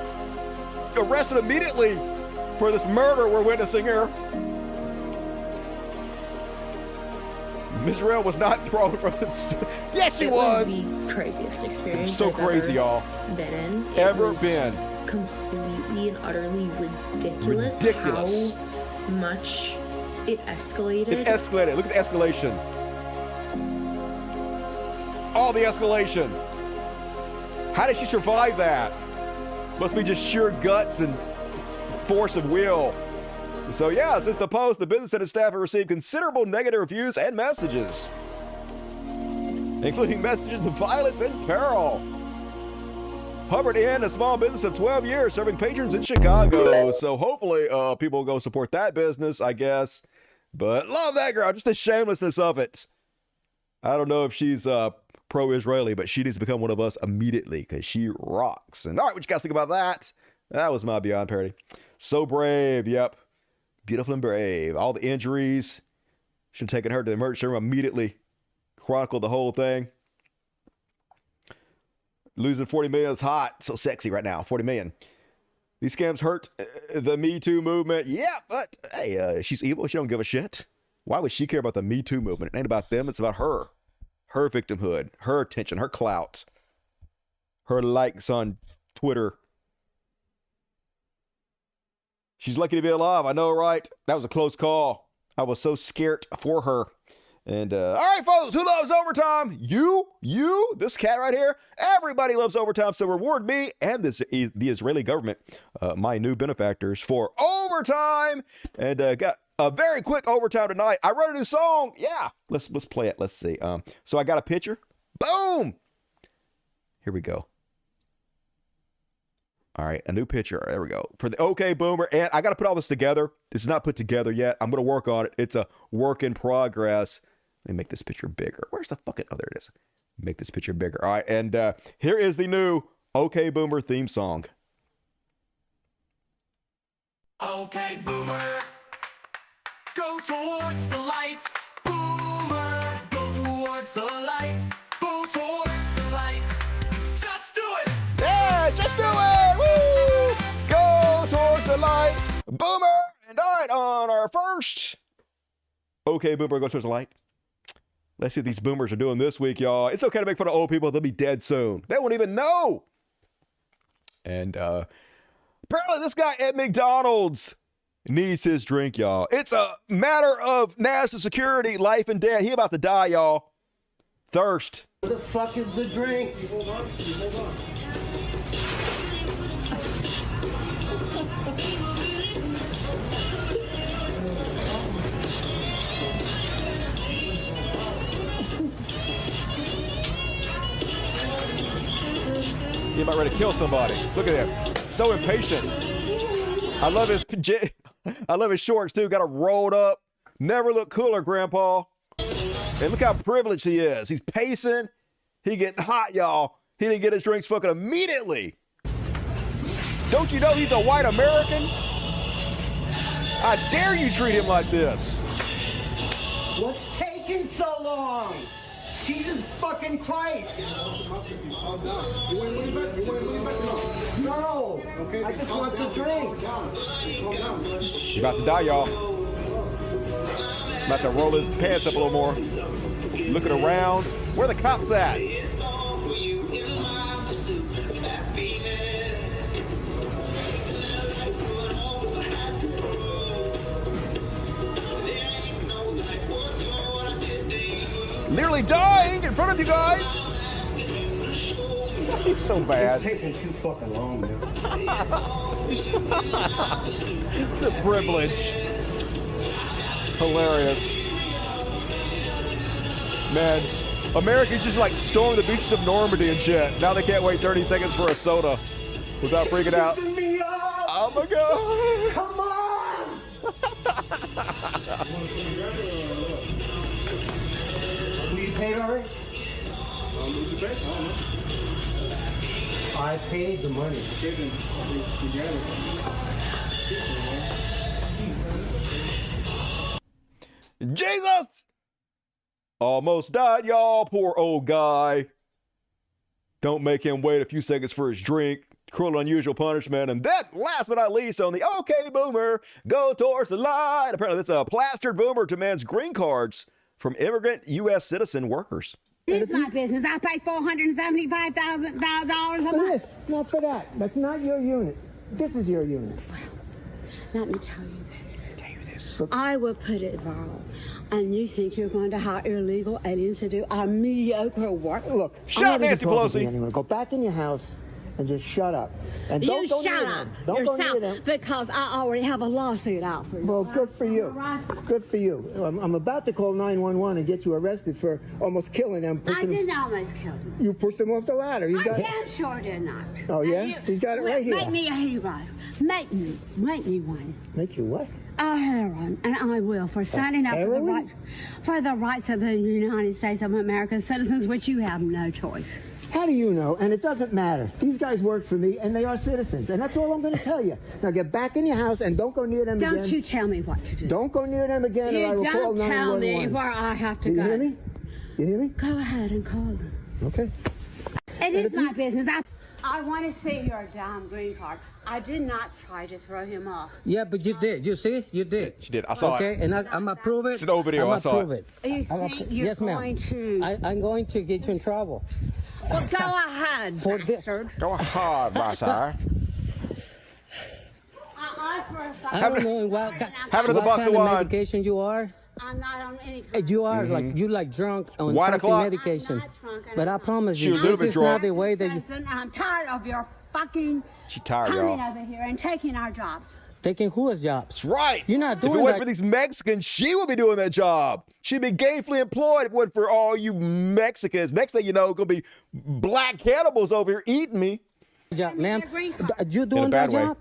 arrested immediately for this murder we're witnessing here. Israel was not thrown from the... Yes, she was. It was the craziest experience So I've crazy, y'all. Been in. Ever been. Completely and utterly ridiculous. Ridiculous. How much it escalated. It escalated. Look at the escalation. All the escalation. How did she survive that? Must be just sheer guts and force of will. So yeah, since the post, the business and its staff have received considerable negative reviews and messages, including messages of violence and peril. Hubbard Inn, a small business of 12 years serving patrons in Chicago. So hopefully people will go support that business, I guess. But love that girl, just the shamelessness of it. I don't know if she's pro-Israeli, but she needs to become one of us immediately because she rocks. And all right, what you guys think about that? That was my Beyond parody. So brave, yep. Beautiful and brave. All the injuries. Should have taken her to the emergency room immediately. Chronicled the whole thing. Losing 40 million is hot. So sexy right now. 40 million. These scams hurt the Me Too movement. Yeah, but hey, she's evil. She don't give a shit. Why would she care about the Me Too movement? It ain't about them. It's about her. Her victimhood. Her attention. Her clout. Her likes on Twitter. She's lucky to be alive. I know, right? That was a close call. I was so scared for her. And, all right, folks, who loves overtime? You, this cat right here. Everybody loves overtime, so reward me and the Israeli government, my new benefactors, for overtime. And got a very quick overtime tonight. I wrote a new song. Yeah, let's play it. Let's see. So I got a picture. Boom. Here we go. All right, a new picture. There we go. For the OK Boomer. And I got to put all this together. It's not put together yet. I'm going to work on it. It's a work in progress. Let me make this picture bigger. Where's the fucking... Oh, there it is. Make this picture bigger. All right, and here is the new OK Boomer theme song. OK Boomer, go towards the light. Boomer, go towards the light. Go towards the light. Just do it. Yeah, just do it. Woo! Go towards the light. Boomer. And all right, on our first OK Boomer, go towards the light. Let's see what these boomers are doing this week, y'all. It's okay to make fun of old people. They'll be dead soon. They won't even know. And apparently this guy at McDonald's needs his drink, y'all. It's a matter of national security, life and death. He about to die, y'all. Thirst. What the fuck is the drink? Hold on. He about ready to kill somebody. Look at him. So impatient. I love his shorts too. Got it rolled up. Never look cooler, Grandpa. And look how privileged he is. He's pacing. He getting hot, y'all. He didn't get his drinks fucking immediately. Don't you know he's a white American? How dare you treat him like this? What's taking so long? Jesus fucking Christ! No! I just want the drinks! He's about to die, y'all. About to roll his pants up a little more. Looking around. Where the cops at? Literally dying in front of you guys. He's so bad. It's taking too fucking long, man. The privilege. Hilarious. Man, America just like stormed the beaches of Normandy and shit. Now they can't wait 30 seconds for a soda without freaking out. Oh my God. Come on! You paid already? I paid the money. Jesus! Almost died, y'all. Poor old guy. Don't make him wait a few seconds for his drink. Cruel and unusual punishment. And then, last but not least, on the OK Boomer, go towards the light. Apparently, that's a plastered boomer demands green cards from immigrant U.S. citizen workers. It's my business. I pay $475,000 a month. Not for that. That's not your unit. This is your unit. Let me tell you this. I will put it viral. And you think you're going to hire illegal aliens to do our mediocre work? Look, shut up, Nancy Pelosi. Anymore. Go back in your house and just shut up. And don't go shut near up them. Don't go near them. because I already have a lawsuit out for you. Well, good for you. Good for you. I'm about to call 911 and get you arrested for almost killing them. I didn't almost kill him. You pushed him off the ladder. He's got. I damn sure did not. Oh yeah, he's got it right here. Make me a hero. Make me one. Make you what? A heroine, and I will, for standing up for the rights of the United States of America's citizens, which you have no choice. How do you know? And it doesn't matter. These guys work for me, and they are citizens, and that's all I'm going to tell you. Now get back in your house and don't go near them again. Don't you tell me what to do. Don't go near them again, or I will call 911. You don't tell me where I have to go. You hear me? You hear me? Go ahead and call them. Okay. It is my business. I want to see your damn green card. I did not try to throw him off. Yeah, but you did. You see? You did. She did. I saw it. Okay, and I'm going to prove it. It's an old video. I saw it. You think you're going to... I'm going to get you in trouble. Well, go ahead, bastard. Go ahead, bastard. I don't know what Have it in the box of wine. medication you are. I'm not on any kind You are like drunk on 1 something o'clock. medication. But I promise She you, was a little this bit is drunk. not the way that you I'm tired of your fucking She tired, coming y'all. over here and taking our jobs. taking who's jobs. That's right. You're not If doing it wasn't that. for these Mexicans, she would be doing that job. She'd be gainfully employed if it wasn't for all you Mexicans. Next thing you know, gonna be black cannibals over here eating me. Job, ma'am. Are you In a doing bad that way. job?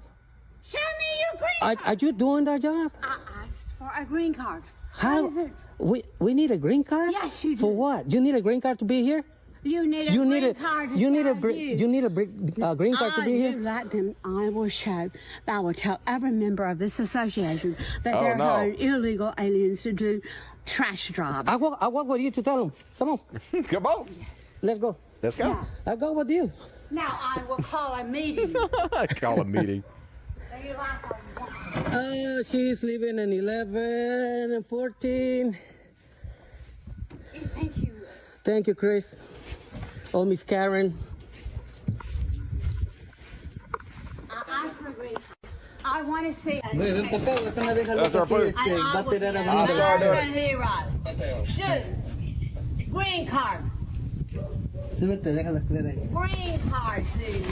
Show me your green card. Are you doing that job? I asked for a green card. How? What is it? We need a green card? Yes, you do. For what? You need a green card to be here? You need a You green need a card. you need a green card to be You here? let them. I will show. I will tell every member of this association that Oh, they're no. hiring illegal aliens to do trash jobs. I walk with you to tell them. Come on. Come on. Let's go. Let's go. Yeah. I'll go with you. Now I will call a meeting. Call a meeting. So you like She's leaving in 11 and 14. Thank you. Thank you, Chris. Oh, Miss Karen. I asked for a green card. I want to see. That's our food. I'm a hero. Dude, green card. Green card, please.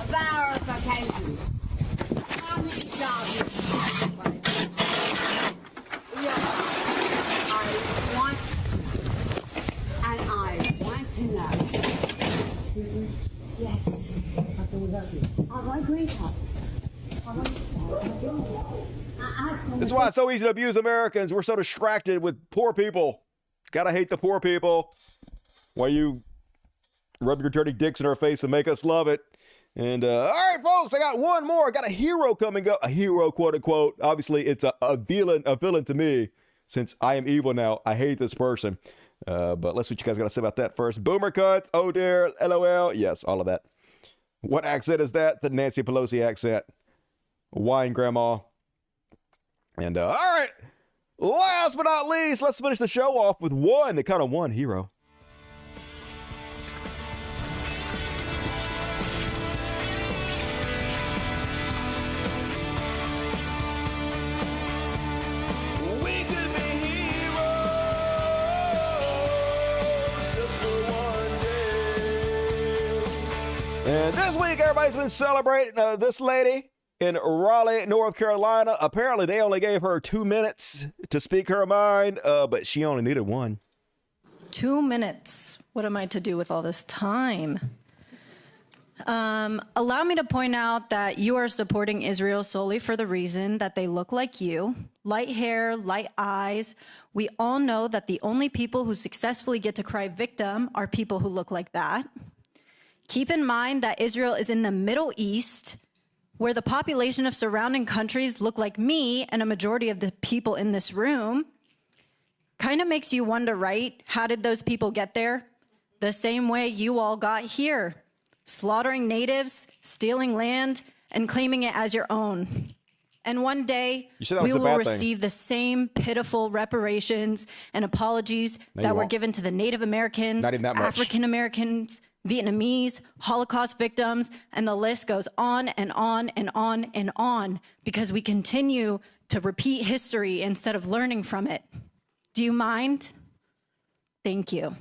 Verification. How many jobs you have? Yes. I want to know. Yes. I want green card. This is why it's so easy to abuse Americans. We're so distracted with poor people. Gotta hate the poor people. Why you rub your dirty dicks in our face and make us love it. And all right, folks, I got one more. I got a hero coming up. A hero, quote unquote. Obviously, it's a villain to me. Since I am evil now, I hate this person. But let's see what you guys got to say about that first. Boomer cuts. Oh dear. LOL. Yes, all of that. What accent is that? The Nancy Pelosi accent. Wine grandma. And all right. Last but not least, let's finish the show off with the kind of one hero. This week, everybody's been celebrating this lady in Raleigh, North Carolina. Apparently, they only gave her 2 minutes to speak her mind, but she only needed 1. 2 minutes. What am I to do with all this time? Allow me to point out that you are supporting Israel solely for the reason that they look like you. Light hair, light eyes. We all know that the only people who successfully get to cry victim are people who look like that. Keep in mind that Israel is in the Middle East, where the population of surrounding countries look like me and a majority of the people in this room. Kind of makes you wonder, right? How did those people get there? The same way you all got here. Slaughtering natives, stealing land, and claiming it as your own. And one day, we will receive the same pitiful reparations and apologies that were given to the Native Americans, African Americans, Vietnamese, Holocaust victims, and the list goes on and on and on and on because we continue to repeat history instead of learning from it. Do you mind? Thank you.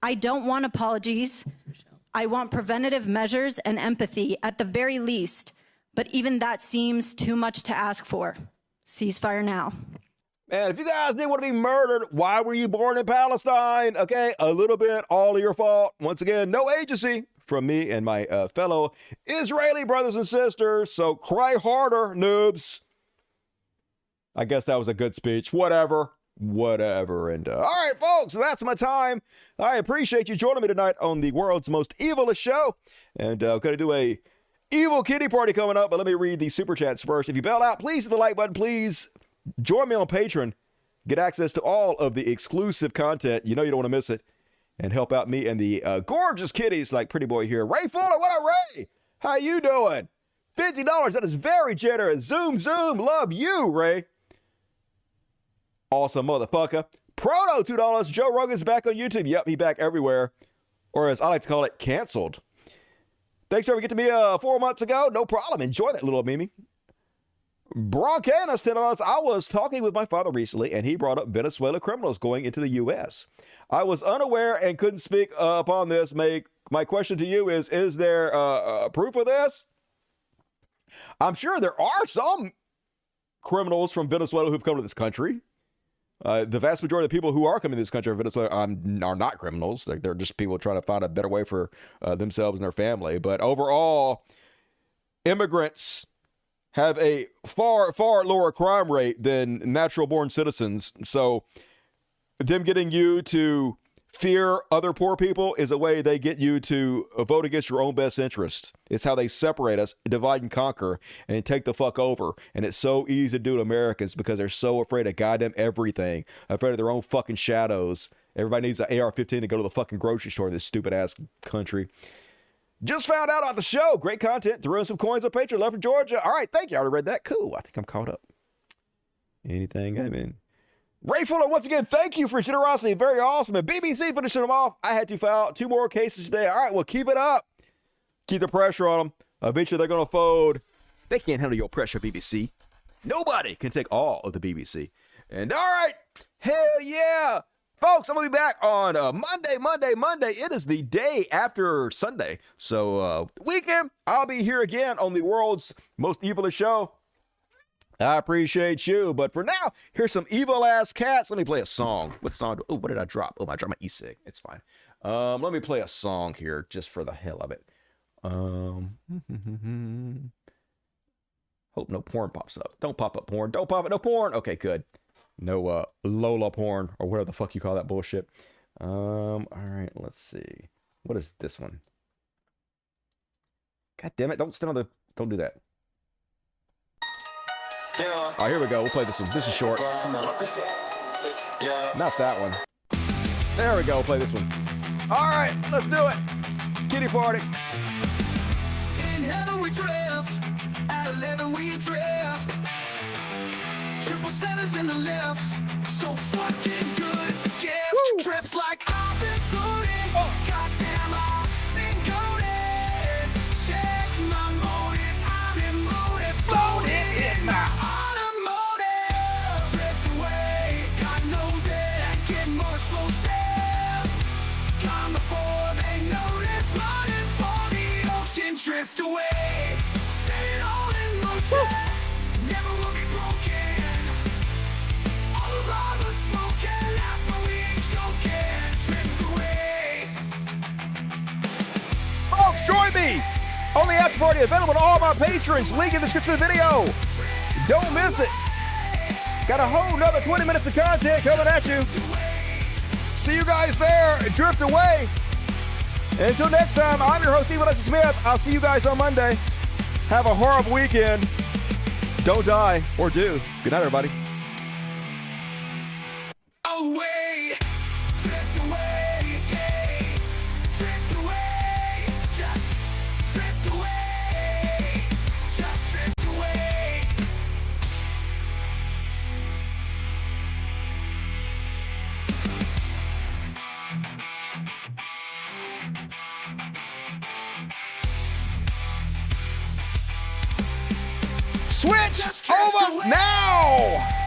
I don't want apologies. I want preventative measures and empathy at the very least, but even that seems too much to ask for. Ceasefire now. Man, if you guys didn't want to be murdered, why were you born in Palestine? Okay, a little bit, all of your fault. Once again, no agency from me and my fellow Israeli brothers and sisters, so cry harder, noobs. I guess that was a good speech. Whatever. And all right, folks, that's my time. I appreciate you joining me tonight on the world's most evilest show. And I'm going to do a evil kitty party coming up, but let me read the super chats first. If you bail out, please hit the like button. Please join me on Patreon. Get access to all of the exclusive content. You know you don't want to miss it. And help out me and the gorgeous kitties like Pretty Boy here. Ray Fuller, what up, Ray? How you doing? $50, that is very generous. Zoom, love you, Ray. Awesome motherfucker. Proto, $2. Joe Rogan's back on YouTube. Yep, he back everywhere. Or as I like to call it, canceled. Thanks for getting to me 4 months ago. No problem. Enjoy that little Mimi. Broncanos, $10. I was talking with my father recently, and he brought up Venezuela criminals going into the U.S. I was unaware and couldn't speak upon this. My question to you is there proof of this? I'm sure there are some criminals from Venezuela who've come to this country. The vast majority of the people who are coming to this country of Venezuela are not criminals. They're just people trying to find a better way for themselves and their family. But overall, immigrants have a far, far lower crime rate than natural-born citizens. So them getting you to fear other poor people is a way they get you to vote against your own best interest. It's how they separate us, divide and conquer, and take the fuck over. And it's so easy to do to Americans because they're so afraid of goddamn everything, afraid of their own fucking shadows. Everybody needs an AR-15 to go to the fucking grocery store in this stupid-ass country. Just found out about the show. Great content. Threw in some coins on Patreon. Love from Georgia. All right, thank you. I already read that. Cool. I think I'm caught up. Anything I'm in. Ray Fuller, once again, thank you for your generosity. Very awesome. And BBC finishing them off. I had to file 2 more cases today. All right, well, keep it up. Keep the pressure on them. Eventually, they're going to fold. They can't handle your pressure, BBC. Nobody can take all of the BBC. And all right, hell yeah. Folks, I'm going to be back on Monday. It is the day after Sunday. So, weekend, I'll be here again on the world's most evilest show. I appreciate you, but for now, here's some evil-ass cats. Let me play a song. What song? Oh, what did I drop? Oh, I dropped my e-cig. It's fine. Let me play a song here just for the hell of it. Hope no porn pops up. Don't pop up porn. Don't pop up no porn. Okay, good. No Lola porn or whatever the fuck you call that bullshit. All right, let's see. What is this one? God damn it! Don't do that. All right, here we go. We'll play this one. This is short. Not that one. There we go. We'll play this one. All right, let's do it. Kitty party. In heaven we drift, at 11 we drift. 777's in the left, so fucking good to give. Drift like I've been floating. Goddamn, I've been goated. Check my motive, I'm in motive, floating in my automotive. Drift away, God knows it, get more explosive. Gone before they notice, running for the drift away. Set it all in motion. Never will be broken. All around us smoking, laugh but we ain't joking. Drift away. Folks, join me on the after party available to all my patrons. Link in the description of the video. Don't miss it. Got a whole nother 20 minutes of content coming at you. See you guys there. Drift away. Until next time, I'm your host, Evil Dusty Smith. I'll see you guys on Monday. Have a horrible weekend. Don't die, or do. Good night, everybody. Away, drift away, drift away, just drift away, just drift away. Switch over now!